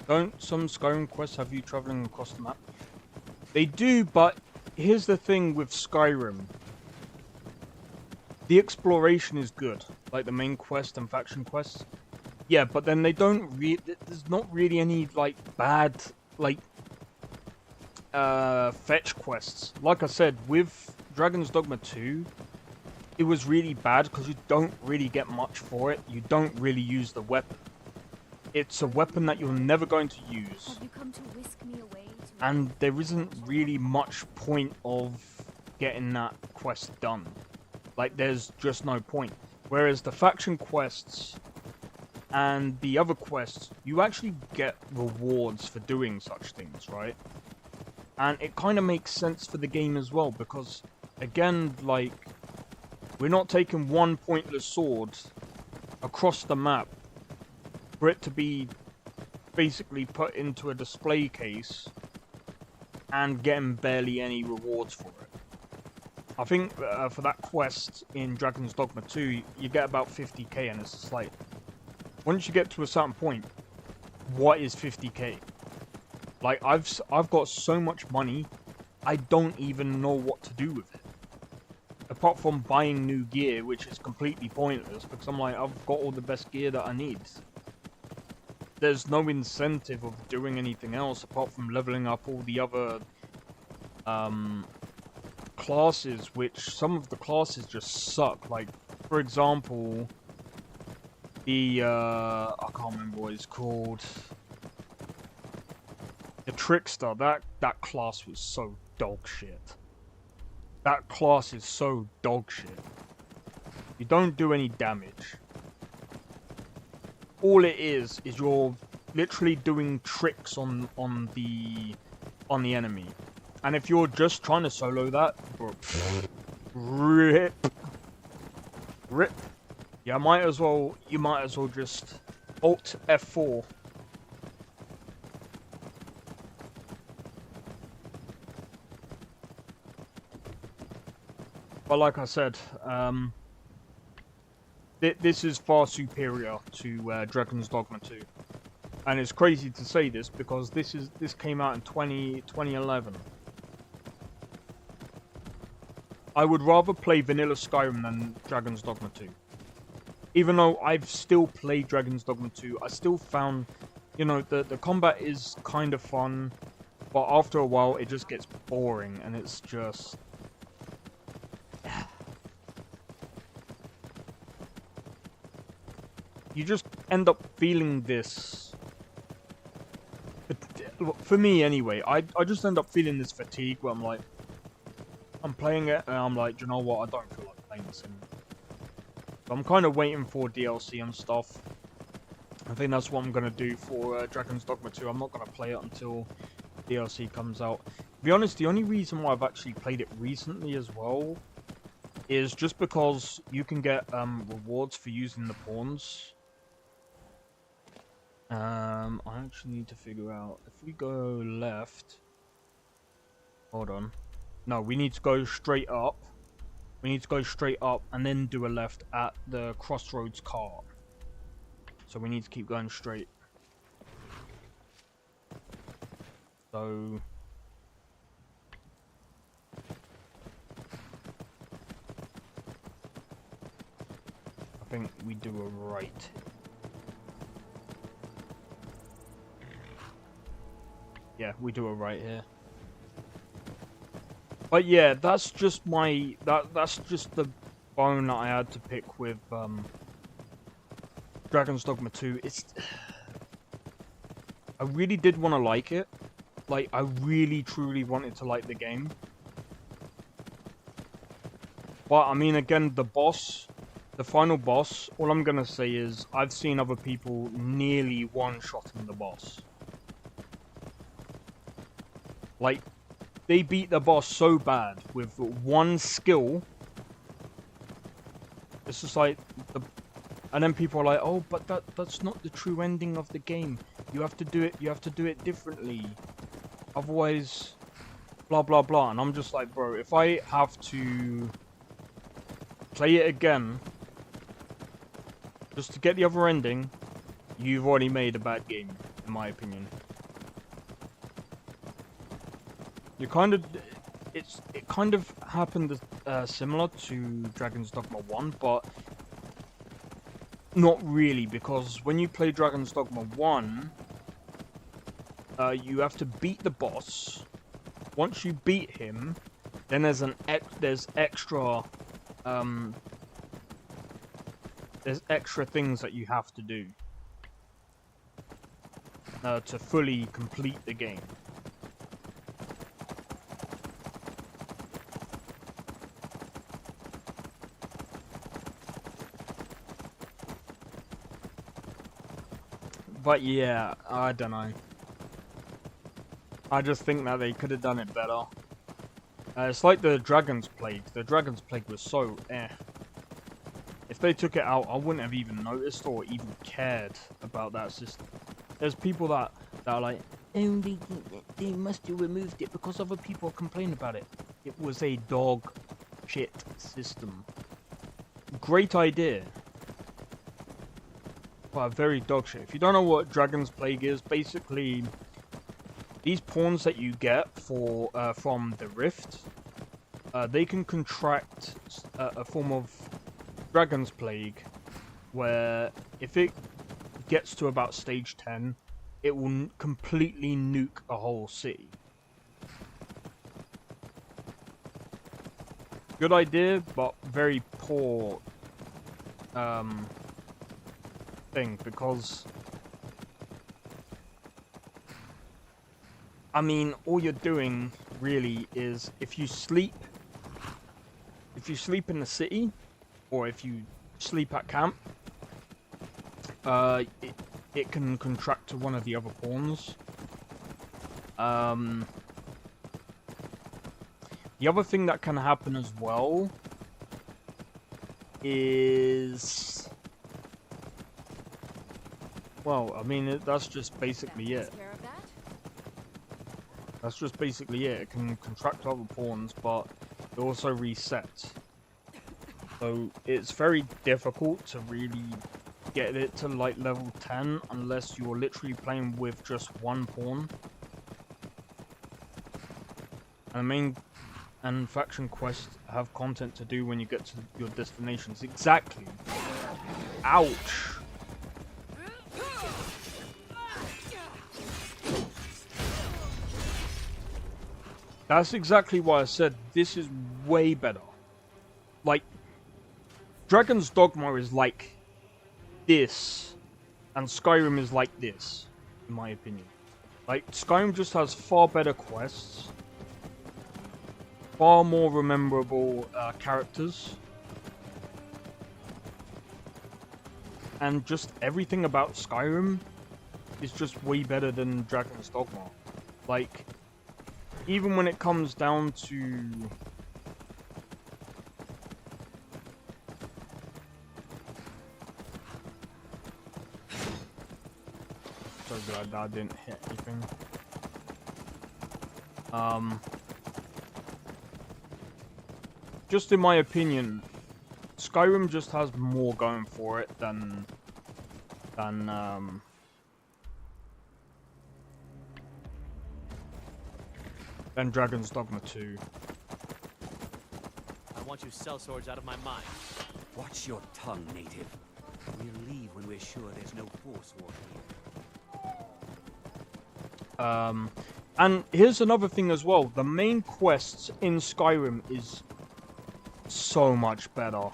Don't some Skyrim quests have you traveling across the map? They do, but here's the thing with Skyrim. The exploration is good, like the main quest and faction quests. Yeah, but then they don't there's not really any, like, bad, like, fetch quests. Like I said, with Dragon's Dogma 2, it was really bad because you don't really get much for it. You don't really use the weapon. It's a weapon that you're never going to use.
Have you come to whisk me away to
And there isn't really much point of getting that quest done. Like, there's just no point. Whereas the faction quests and the other quests, you actually get rewards for doing such things, right? And it kind of makes sense for the game as well, because, again, like, we're not taking one pointless sword across the map for it to be basically put into a display case and getting barely any rewards for it. I think for that quest in Dragon's Dogma 2, you get about 50k, and it's just like, once you get to a certain point, what is 50k? Like, I've got so much money, I don't even know what to do with it. Apart from buying new gear, which is completely pointless, because I'm like, I've got all the best gear that I need. There's no incentive of doing anything else apart from leveling up all the other classes, which some of the classes just suck. Like, for example, the I can't remember what it's called. The Trickster, that class was so dog shit. That class is so dog shit. You don't do any damage. All it is you're literally doing tricks on the enemy. And if you're just trying to solo that, bro, rip. Yeah, you might as well just Alt F4. But like I said, this is far superior to Dragon's Dogma 2. And it's crazy to say this because this came out in 2011. I would rather play vanilla Skyrim than Dragon's Dogma 2. Even though I've still played Dragon's Dogma 2, I still found, you know, the combat is kind of fun, but after a while it just gets boring and it's just... You just end up feeling this... For me anyway, I just end up feeling this fatigue where I'm like... I'm playing it and I'm like, do you know what, I don't feel like playing this anymore. So I'm kind of waiting for DLC and stuff. I think that's what I'm going to do for Dragon's Dogma 2. I'm not going to play it until DLC comes out. To be honest, the only reason why I've actually played it recently as well is just because you can get rewards for using the pawns. I actually need to figure out if we go left. Hold on. No, we need to go straight up. We need to go straight up and then do a left at the crossroads cart. So we need to keep going straight. So I think we do a right. Yeah, we do a right here. But yeah, that's just my that's just the bone that I had to pick with Dragon's Dogma 2. I really did want to like it. Like, I really truly wanted to like the game. But I mean, again, the final boss, all I'm gonna say is I've seen other people nearly one-shotting the boss. Like, they beat the boss so bad with one skill. It's just like, and then people are like, oh, but that's not the true ending of the game. You have to do it differently. Otherwise, blah blah blah. And I'm just like, bro, if I have to play it again just to get the other ending, you've already made a bad game, in my opinion. You kind of, it kind of happened similar to Dragon's Dogma 1, but not really, because when you play Dragon's Dogma 1, you have to beat the boss. Once you beat him, then there's extra things that you have to do to fully complete the game. But yeah, I don't know. I just think that they could have done it better. It's like the Dragon's Plague. The Dragon's Plague was so eh. If they took it out, I wouldn't have even noticed or even cared about that system. There's people that are like, oh, they must have removed it because other people complain about it. It was a dog shit system. Great idea. But very dog shit. If you don't know what Dragon's Plague is, basically these pawns that you get for from the Rift, they can contract a form of Dragon's Plague, where if it gets to about stage 10, it will completely nuke a whole city. Good idea, but very poor thing, because I mean, all you're doing really is if you sleep in the city, or if you sleep at camp, it can contract to one of the other pawns. The other thing that can happen as well is, well, I mean, that's just basically it. That's just basically it. It can contract other pawns, but it also resets. So it's very difficult to really get it to like level 10 unless you're literally playing with just one pawn. And main and faction quests have content to do when you get to your destinations. Exactly. Ouch. That's exactly why I said this is way better. Like, Dragon's Dogma is like this, and Skyrim is like this, in my opinion. Like, Skyrim just has far better quests, far more rememberable characters, and just everything about Skyrim is just way better than Dragon's Dogma. Like, even when it comes down to so glad that I didn't hit anything. Just in my opinion, Skyrim just has more going for it than Dragon's Dogma 2.
I want you sellswords out of my mind.
Watch your tongue, native. We'll leave when we're sure there's no force war here.
And here's another thing as well. The main quests in Skyrim is so much better.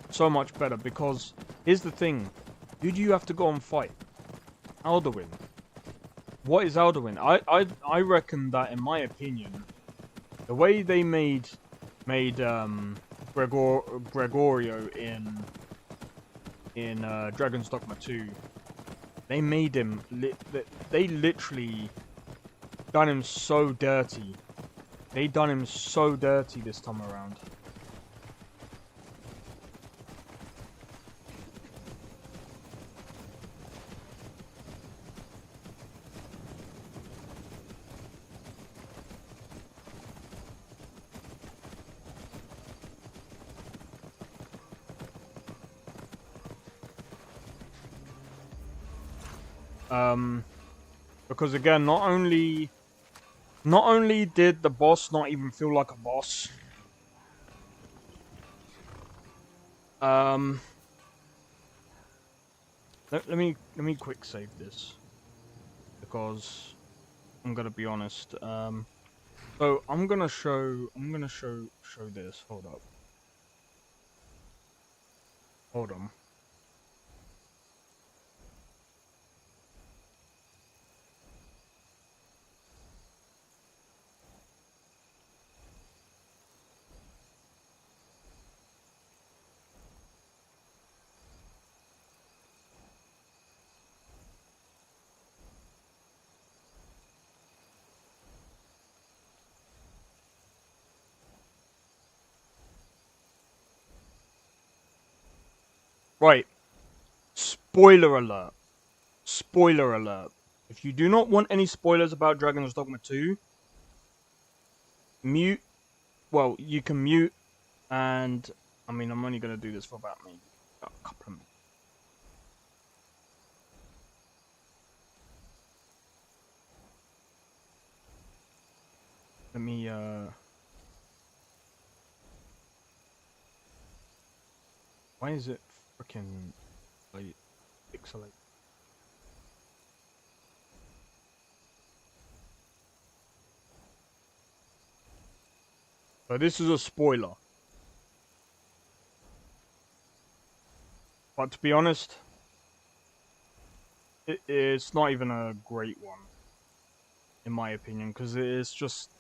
So much better, because here's the thing. Who do you have to go and fight? Alduin. What is Alduin? I reckon that, in my opinion, the way they made Gregorio in Dragon's Dogma 2, they made him they literally done him so dirty. They done him so dirty this time around. Because again, not only did the boss not even feel like a boss, let me quick save this, because I'm gonna be honest. So I'm gonna show this. Hold up. Hold on. Right. Spoiler alert. Spoiler alert. If you do not want any spoilers about Dragon's Dogma 2, mute. Well, you can mute, and I mean, I'm only going to do this for about maybe a couple of minutes. Let me, why is it freaking like pixelate? So this is a spoiler. But to be honest, it's not even a great one, in my opinion, because it's just...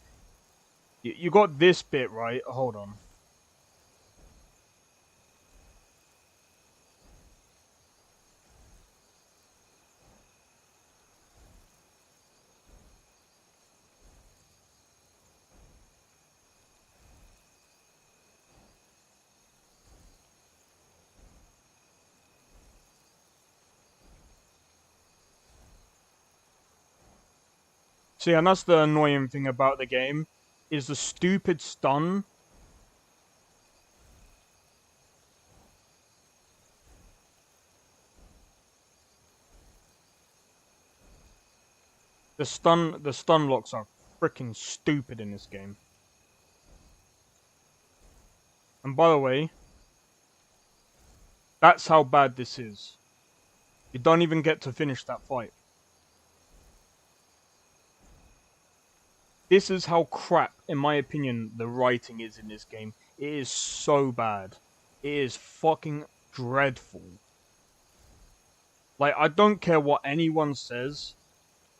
You got this bit, right? Hold on. See, and that's the annoying thing about the game, is the stupid stun. The stun locks are freaking stupid in this game. And by the way, that's how bad this is. You don't even get to finish that fight. This is how crap, in my opinion, the writing is in this game. It is so bad. It is fucking dreadful. Like, I don't care what anyone says.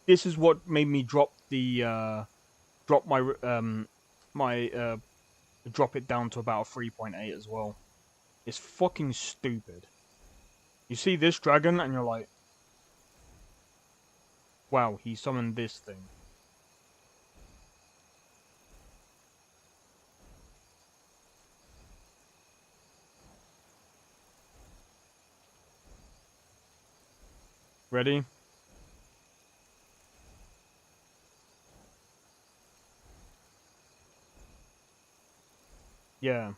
This is what made me drop the, drop it down to about a 3.8 as well. It's fucking stupid. You see this dragon and you're like, wow, he summoned this thing. Ready? Yeah.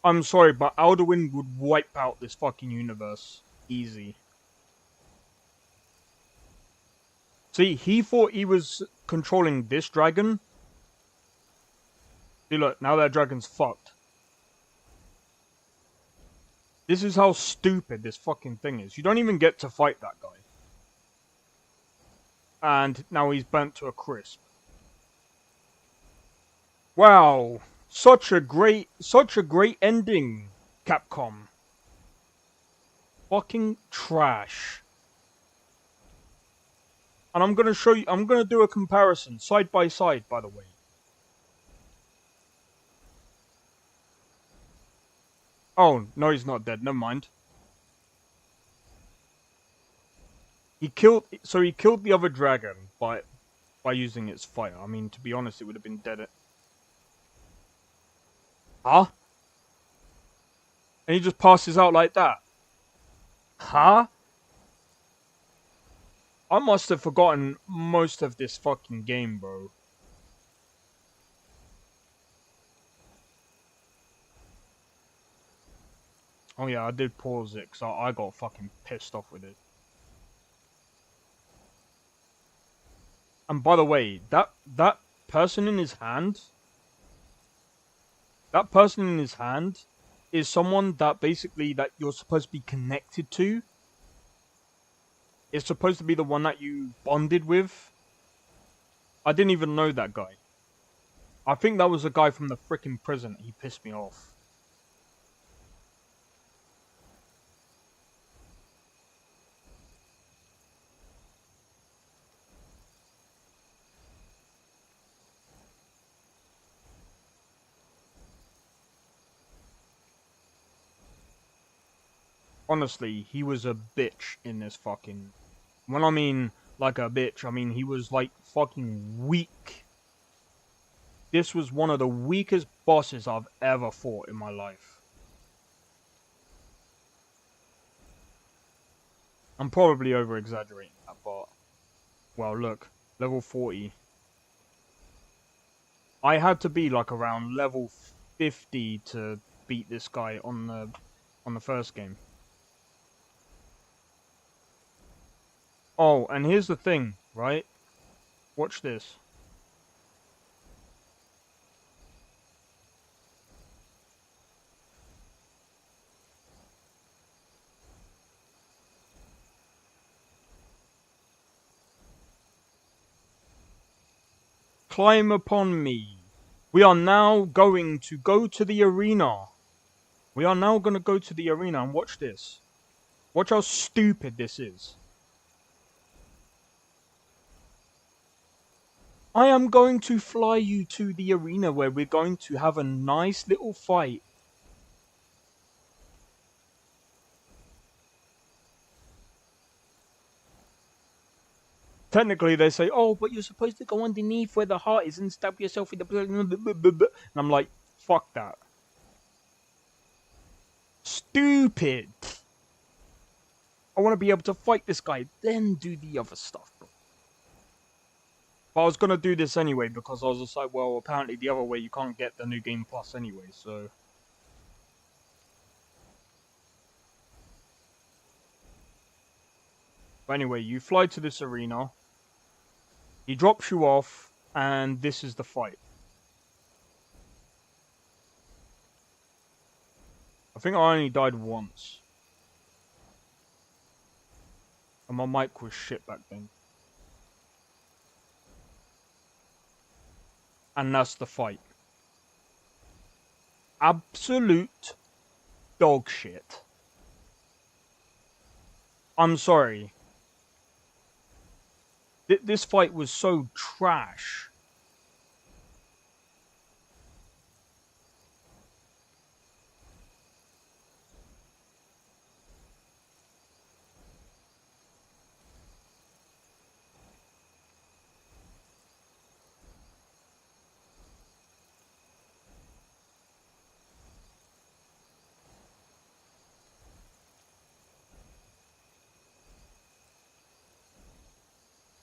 I'm sorry, but Alduin would wipe out this fucking universe. Easy. See, he thought he was controlling this dragon. See, look, now that dragon's fucked. This is how stupid this fucking thing is. You don't even get to fight that guy. And now he's burnt to a crisp. Wow. Such a great ending, Capcom. Fucking trash. And I'm gonna show you, I'm gonna do a comparison, side by side, by the way. Oh, no, he's not dead, never mind. He killed the other dragon by using its fire. I mean, to be honest, it would have been dead. Huh? And he just passes out like that. Huh? I must have forgotten most of this fucking game, bro. Oh yeah, I did pause it because I got fucking pissed off with it. And by the way, that person in his hand, is someone that basically that you're supposed to be connected to. It's supposed to be the one that you bonded with. I didn't even know that guy. I think that was a guy from the frickin' prison. He pissed me off. Honestly, he was a bitch in this fucking... When I mean, like a bitch, I mean he was, like, fucking weak. This was one of the weakest bosses I've ever fought in my life. I'm probably over-exaggerating that part. Well, look, level 40. I had to be, like, around level 50 to beat this guy on the first game. Oh, and here's the thing, right? Watch this. Climb upon me. We are now going to go to the arena. We are now going to go to the arena and watch this. Watch how stupid this is. I am going to fly you to the arena where we're going to have a nice little fight. Technically, they say, oh, but you're supposed to go underneath where the heart is and stab yourself in the... And I'm like, fuck that. Stupid. I want to be able to fight this guy, then do the other stuff, bro. But I was going to do this anyway, because I was just like, well, apparently the other way you can't get the New Game Plus anyway, so... But anyway, you fly to this arena. He drops you off, and this is the fight. I think I only died once. And my mic was shit back then. And that's the fight. Absolute dog shit. I'm sorry. This fight was so trash.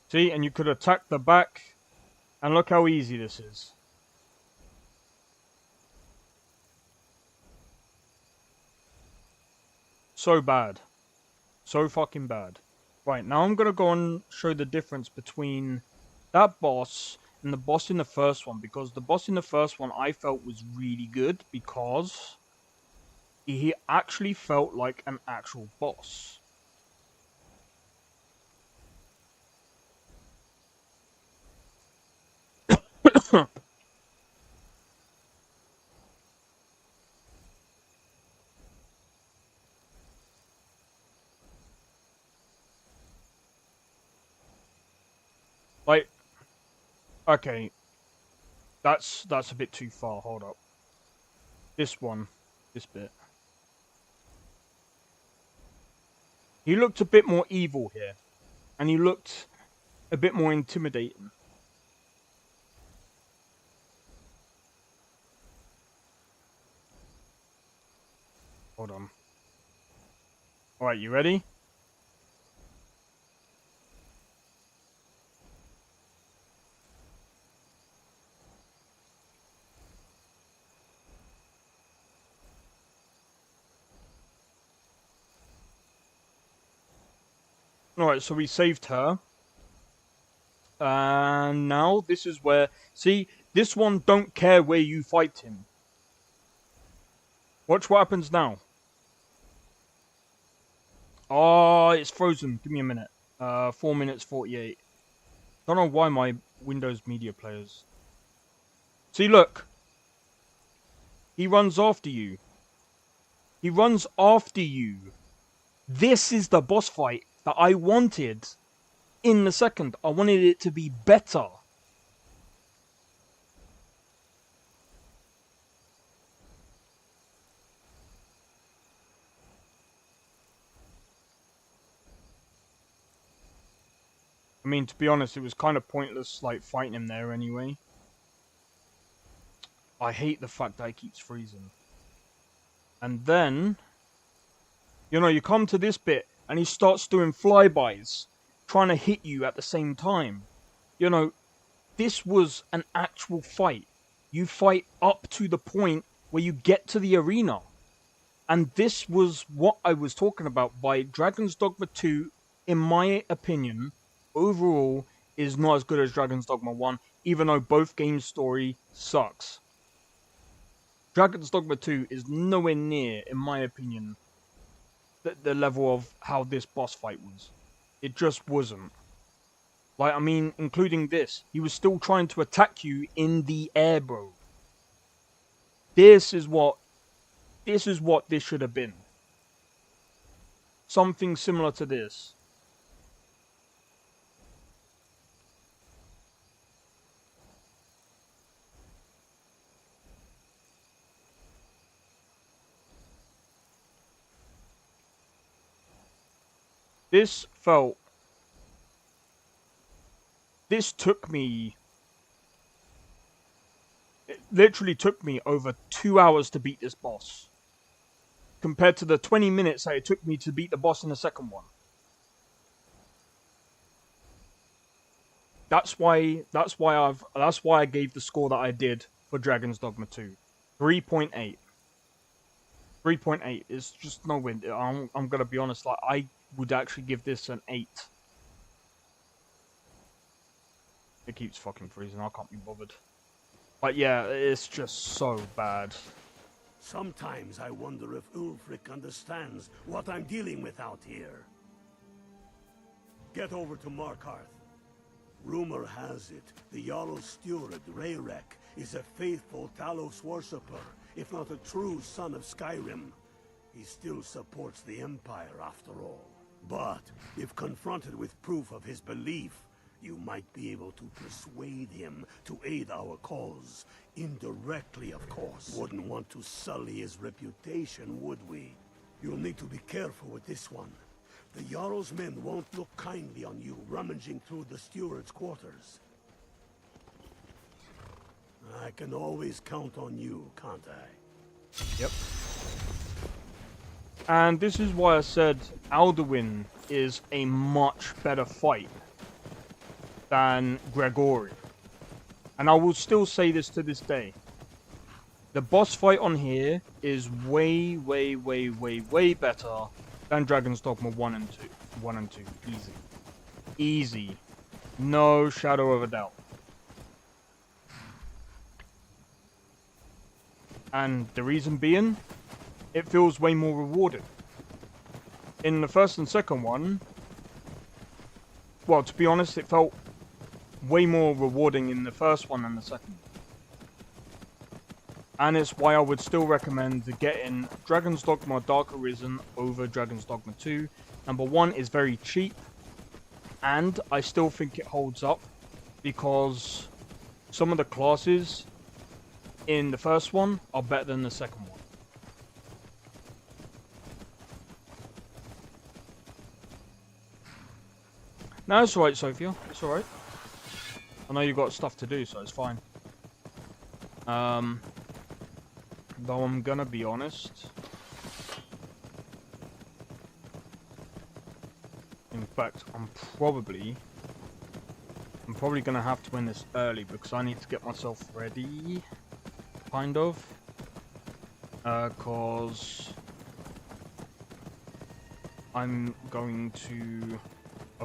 See, and you could attack the back, and look how easy this is. So bad. So fucking bad. Right, now I'm gonna go and show the difference between that boss and the boss in the first one, because the boss in the first one I felt was really good because he actually felt like an actual boss. Like, okay, that's a bit too far. Hold up. This one, this bit. He looked a bit more evil here, and he looked a bit more intimidating. Hold on. Alright, you ready? Alright, so we saved her. And now this is where... See, this one don't care where you fight him. Watch what happens now. Oh, it's frozen. Give me a minute. 4 minutes 48. Don't know why my Windows Media Players... See, look. He runs after you. He runs after you. This is the boss fight that I wanted in the second. I wanted it to be better. I mean, to be honest, it was kind of pointless, like, fighting him there anyway. I hate the fact that he keeps freezing. And then, you know, you come to this bit, and he starts doing flybys, trying to hit you at the same time. You know, this was an actual fight. You fight up to the point where you get to the arena. And this was what I was talking about by Dragon's Dogma 2, in my opinion, overall, is not as good as Dragon's Dogma 1, even though both games' story sucks. Dragon's Dogma 2 is nowhere near, in my opinion, the level of how this boss fight was. It just wasn't. Like, I mean, including this. He was still trying to attack you in the air, bro. This is what this should have been. Something similar to this. This took me... It literally took me over 2 hours to beat this boss. Compared to the 20 minutes that it took me to beat the boss in the second one. That's why I gave the score that I did for Dragon's Dogma 2. 3.8. 3.8 is just no win. I'm gonna be honest, like, I would actually give this an 8. It keeps fucking freezing, I can't be bothered. But yeah, it's just so bad.
Sometimes I wonder if Ulfric understands what I'm dealing with out here. Get over to Markarth. Rumor has it, the Jarl's steward, Rayrek, is a faithful Talos worshipper, if not a true son of Skyrim. He still supports the Empire after all. But, if confronted with proof of his belief, you might be able to persuade him to aid our cause. Indirectly, of course. Wouldn't want to sully his reputation, would we? You'll need to be careful with this one. The Jarl's men won't look kindly on you rummaging through the steward's quarters. I can always count on you, can't I?
Yep. And this is why I said Alduin is a much better fight. than Gregory. And I will still say this to this day. The boss fight on here is way, way, way, way, way better than Dragon's Dogma 1 and 2. 1 and 2. Easy. Easy. No shadow of a doubt. And the reason being, it feels way more rewarding. In the first and second one, well, to be honest, it felt way more rewarding in the first one than the second one. And it's why I would still recommend getting Dragon's Dogma Dark Arisen over Dragon's Dogma 2. Number one is very cheap, and I still think it holds up because some of the classes in the first one are better than the second one. No, it's alright, Sophia. It's alright. I know you've got stuff to do, so it's fine. Though I'm gonna be honest. In fact, I'm probably gonna have to win this early because I need to get myself ready. Kind of. Cause I've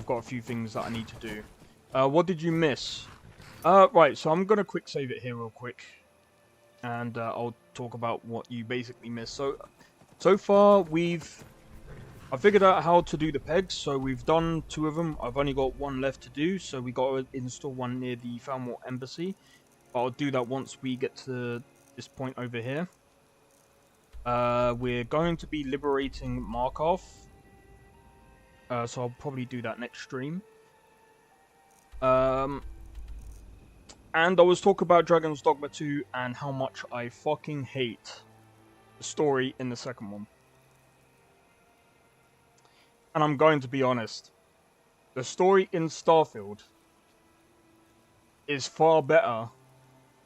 got a few things that I need to do. What did you miss? Right, so I'm gonna quick save it here real quick. And I'll talk about what you basically missed. So far I figured out how to do the pegs, so we've done 2 of them. I've only got 1 left to do, so we got to install one near the Falmore Embassy. But I'll do that once we get to this point over here. We're going to be liberating Markov. So I'll probably do that next stream. And I was talking about Dragon's Dogma 2 and how much I fucking hate the story in the second one. And I'm going to be honest. The story in Starfield is far better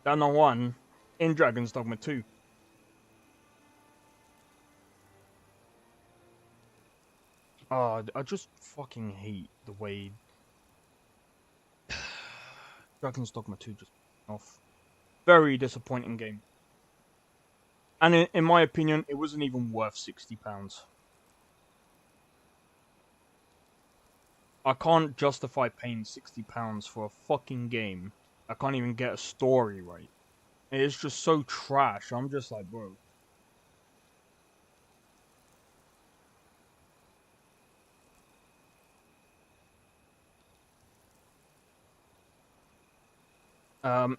than the one in Dragon's Dogma 2. I just fucking hate the way Dragon's Dogma 2 just off. Very disappointing game. And in my opinion, it wasn't even worth £60. I can't justify paying £60 for a fucking game. I can't even get a story right. It's just so trash. I'm just like, bro.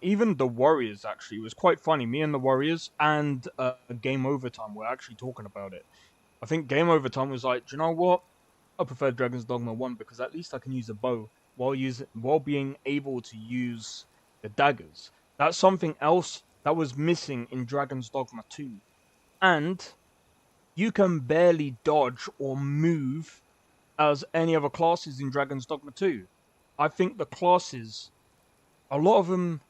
Even the Warriors, actually, was quite funny. Me and the Warriors and Game Overtime were actually talking about it. I think Game Overtime was like, do you know what? I prefer Dragon's Dogma 1 because at least I can use a bow while being able to use the daggers. That's something else that was missing in Dragon's Dogma 2. And you can barely dodge or move as any other classes in Dragon's Dogma 2. I think the classes, a lot of them,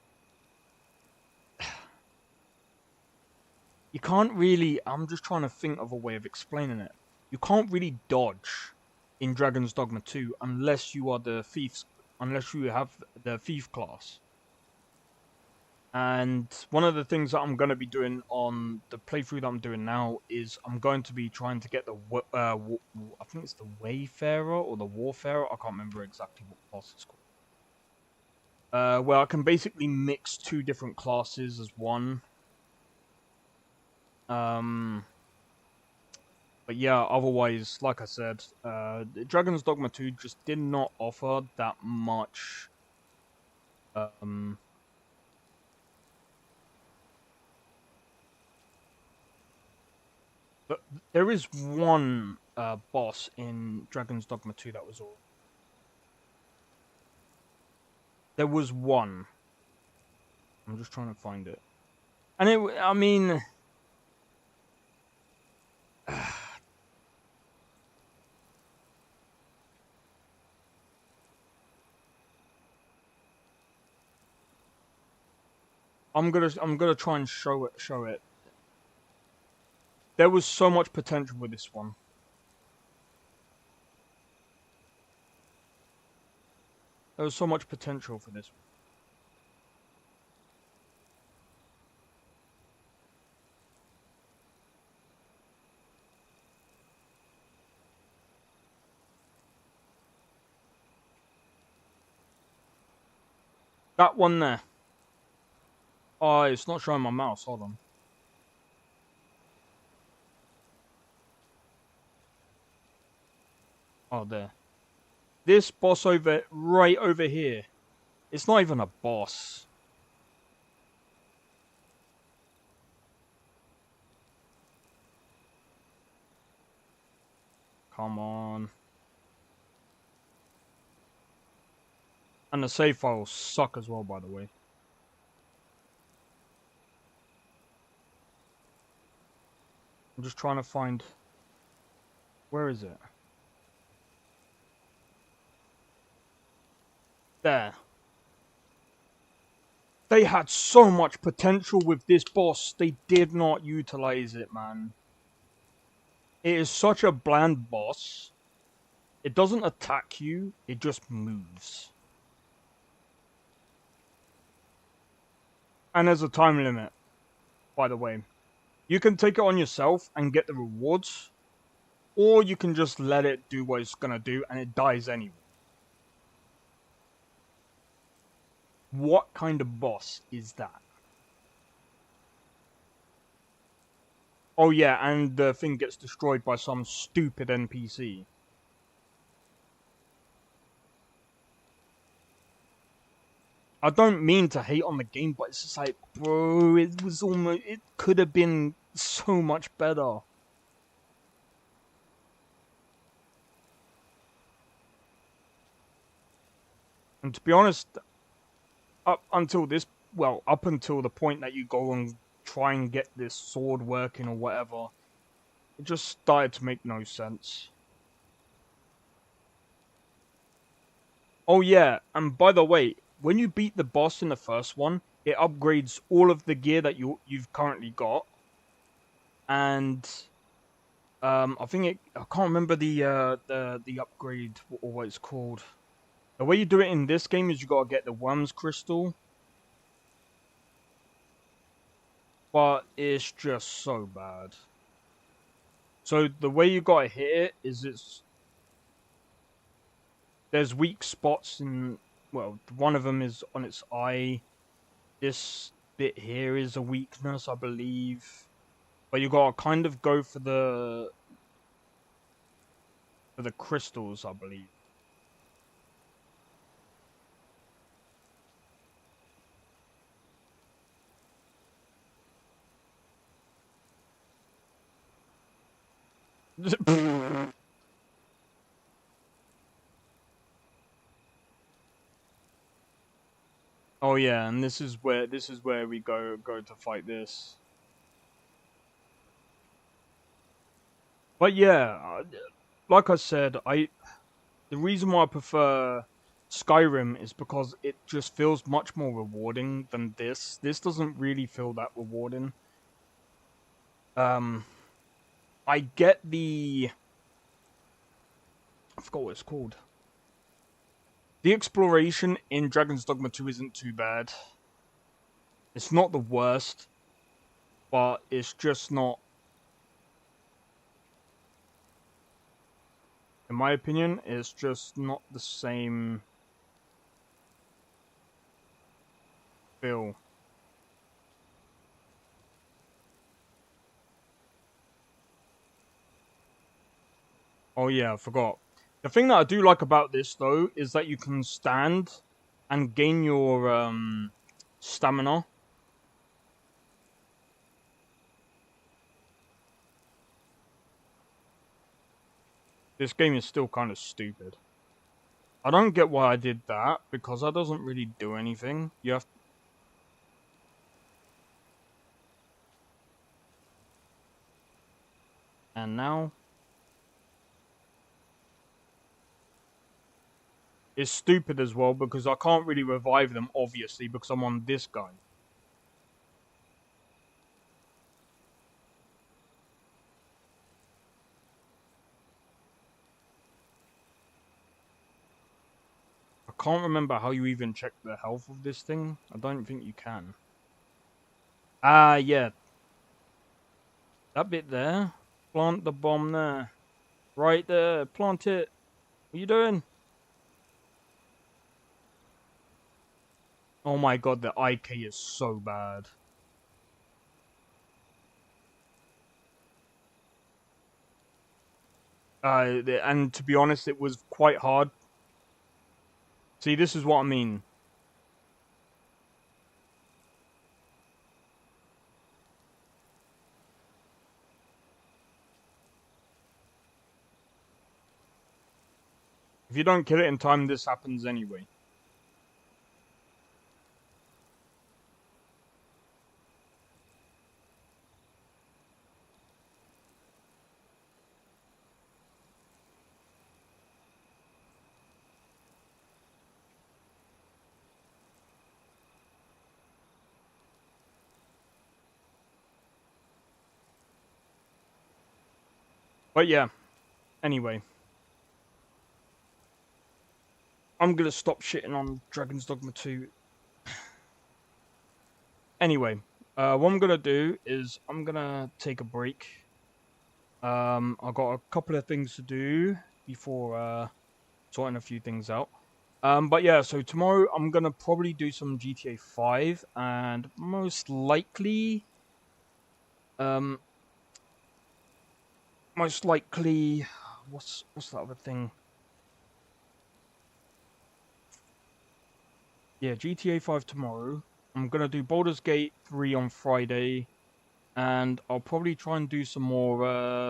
you can't really, I'm just trying to think of a way of explaining it. You can't really dodge in Dragon's Dogma 2 unless you are the thieves, unless you have the thief class. And one of the things that I'm going to be doing on the playthrough that I'm doing now is I'm going to be trying to get the, I think it's the Wayfarer or the Warfarer, I can't remember exactly what class it's called. Where I can basically mix 2 different classes as one. But yeah, otherwise, like I said, Dragon's Dogma 2 just did not offer that much. But there is one boss in Dragon's Dogma 2 that was all. There was one. I'm just trying to find it. And it, I mean, I'm gonna try and show it. There was so much potential with this one. There was so much potential for this. That one there. Oh, it's not showing my mouse. Hold on. Oh, there. This boss right over here. It's not even a boss. Come on. And the save files suck as well, by the way. I'm just trying to find... Where is it? There. They had so much potential with this boss. They did not utilize it, man. It is such a bland boss. It doesn't attack you. It just moves. And there's a time limit, by the way. You can take it on yourself and get the rewards. Or you can just let it do what it's gonna do and it dies anyway. What kind of boss is that? Oh yeah, and the thing gets destroyed by some stupid NPC. I don't mean to hate on the game, but it's just like, bro, it could have been so much better. And to be honest, up until the point that you go and try and get this sword working or whatever, it just started to make no sense. Oh yeah, and by the way, when you beat the boss in the first one, it upgrades all of the gear that you've currently got. And I can't remember the upgrade or what it's called. The way you do it in this game is you gotta get the worms crystal. But it's just so bad. So the way you gotta hit it is there's weak spots in, well, one of them is on its eye. This bit here is a weakness, I believe. But you gotta kind of go for the crystals, I believe. Oh yeah, and this is where we go to fight this. But yeah, like I said, the reason why I prefer Skyrim is because it just feels much more rewarding than this. This doesn't really feel that rewarding. I get I forgot what it's called. The exploration in Dragon's Dogma 2 isn't too bad. It's not the worst, but it's just not, in my opinion, it's just not the same feel. Oh yeah, I forgot. The thing that I do like about this, though, is that you can stand and gain your stamina. This game is still kind of stupid. I don't get why I did that, because that doesn't really do anything. You have... And now... It's stupid as well, because I can't really revive them, obviously, because I'm on this guy. I can't remember how you even check the health of this thing. I don't think you can. Ah, yeah. That bit there. Plant the bomb there. Right there. Plant it. What are you doing? Oh my god, the IK is so bad. And to be honest, it was quite hard. See, this is what I mean. If you don't kill it in time, this happens anyway. But yeah, anyway. I'm gonna stop shitting on Dragon's Dogma 2. Anyway, what I'm gonna do is I'm gonna take a break. I've got a couple of things to do before sorting a few things out. But yeah, so tomorrow I'm gonna probably do some GTA 5 and most likely, what's that other thing? Yeah, GTA 5 tomorrow. I'm gonna do Baldur's Gate 3 on Friday, and I'll probably try and do some more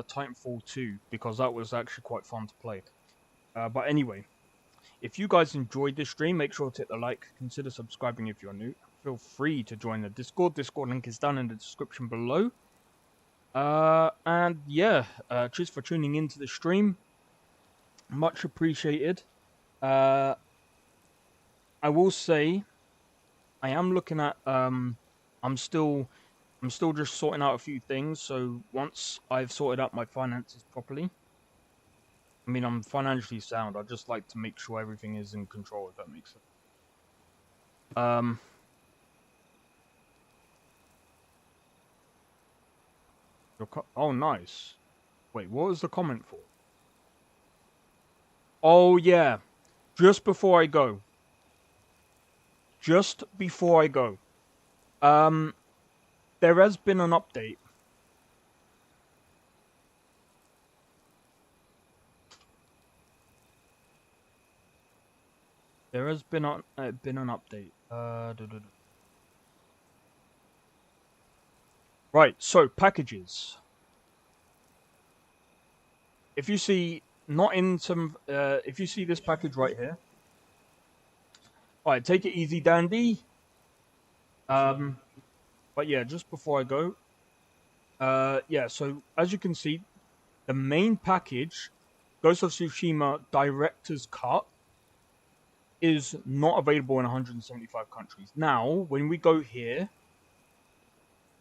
Titanfall 2 because that was actually quite fun to play. But anyway, if you guys enjoyed this stream, make sure to hit the like, consider subscribing if you're new. Feel free to join the Discord. Discord link is down in the description below. And yeah, cheers for tuning into the stream. Much appreciated. I will say, I am looking at, I'm still just sorting out a few things, so once I've sorted out my finances properly, I mean, I'm financially sound, I just like to make sure everything is in control, if that makes sense. Oh, nice. Wait, what was the comment for? Oh, yeah. Just before I go. There has been an update. There has been an update. Right, so packages. If you see if you see this package right here. Alright, take it easy, Dandy. But yeah, just before I go, yeah, so as you can see, the main package, Ghost of Tsushima Director's Cut, is not available in 175 countries. Now, when we go here,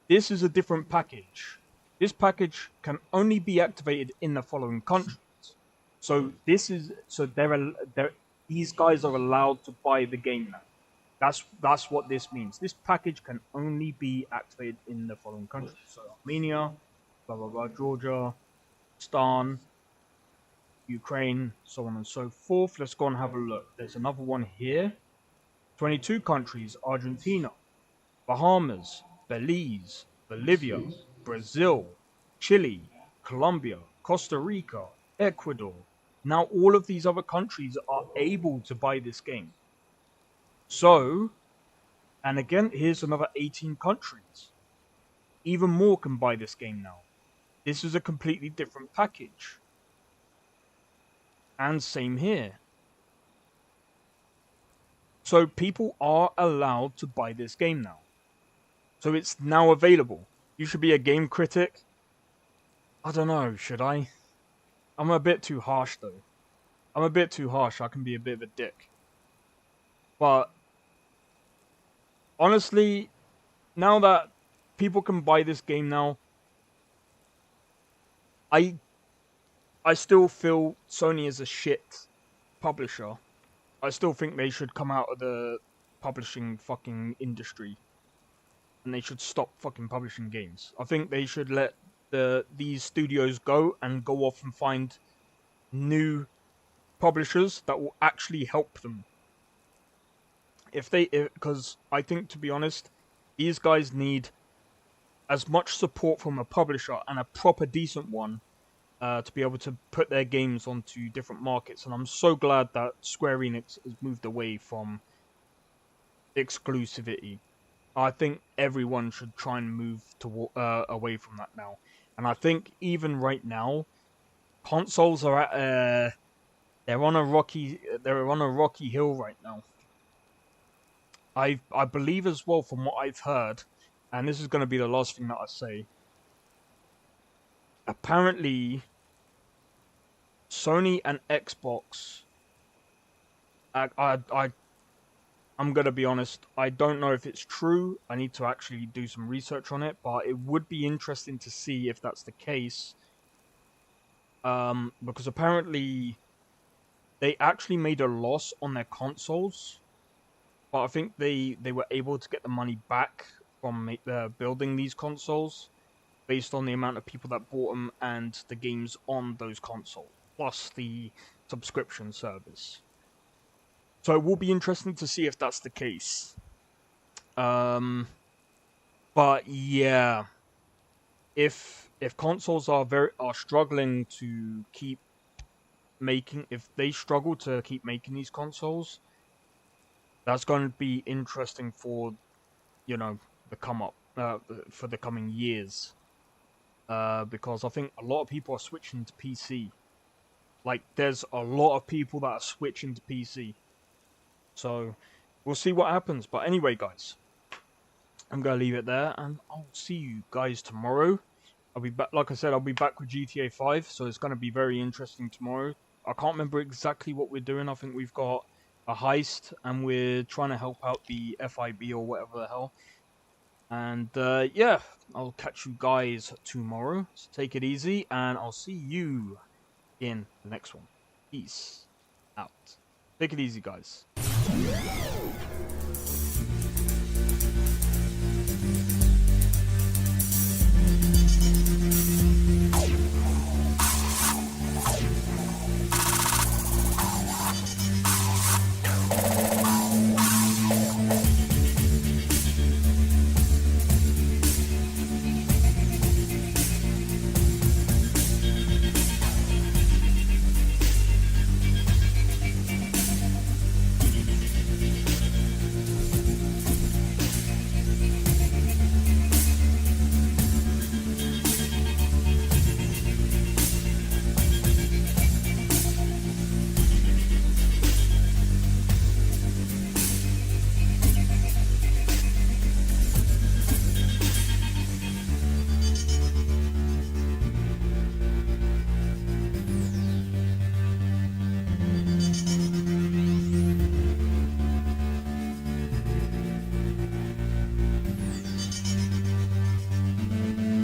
this is a different package. This package can only be activated in the following countries. So these guys are allowed to buy the game now. That's what this means. This package can only be activated in the following countries. So Armenia, blah blah blah, Georgia, Stan, Ukraine, so on and so forth. Let's go and have a look. There's another one here. 22 countries: Argentina, Bahamas, Belize, Bolivia, Brazil, Chile, Colombia, Costa Rica, Ecuador. Now all of these other countries are able to buy this game. So, and again, here's another 18 countries. Even more can buy this game now. This is a completely different package. And same here. So people are allowed to buy this game now. So it's now available. You should be a game critic. I don't know, should I? I'm a bit too harsh though. I'm a bit too harsh. I can be a bit of a dick. But honestly, now that people can buy this game now, I still feel Sony is a shit publisher. I still think they should come out of the publishing fucking industry. And they should stop fucking publishing games. I think they should let these studios go and go off and find new publishers that will actually help them. Because I think, to be honest, these guys need as much support from a publisher, and a proper decent one, to be able to put their games onto different markets. And I'm so glad that Square Enix has moved away from exclusivity. I think everyone should try and move away from that now. And I think even right now, consoles are at they're on a rocky hill right now. I believe as well, from what I've heard, and this is going to be the last thing that I say. Apparently, Sony and Xbox. I'm going to be honest, I don't know if it's true. I need to actually do some research on it, but it would be interesting to see if that's the case. Because apparently they actually made a loss on their consoles, but I think they were able to get the money back from building these consoles based on the amount of people that bought them and the games on those consoles, plus the subscription service. So it will be interesting to see if that's the case. But yeah, if consoles are struggling to keep making, if they struggle to keep making these consoles, that's going to be interesting for, you know, for the coming years. Because I think a lot of people are switching to PC. Like, there's a lot of people that are switching to PC. So, we'll see what happens. But anyway, guys, I'm going to leave it there, and I'll see you guys tomorrow. I'll be back, like I said, I'll be back with GTA 5, so it's going to be very interesting tomorrow. I can't remember exactly what we're doing. I think we've got a heist, and we're trying to help out the FIB or whatever the hell. And, yeah, I'll catch you guys tomorrow. So take it easy, and I'll see you in the next one. Peace out. Take it easy, guys.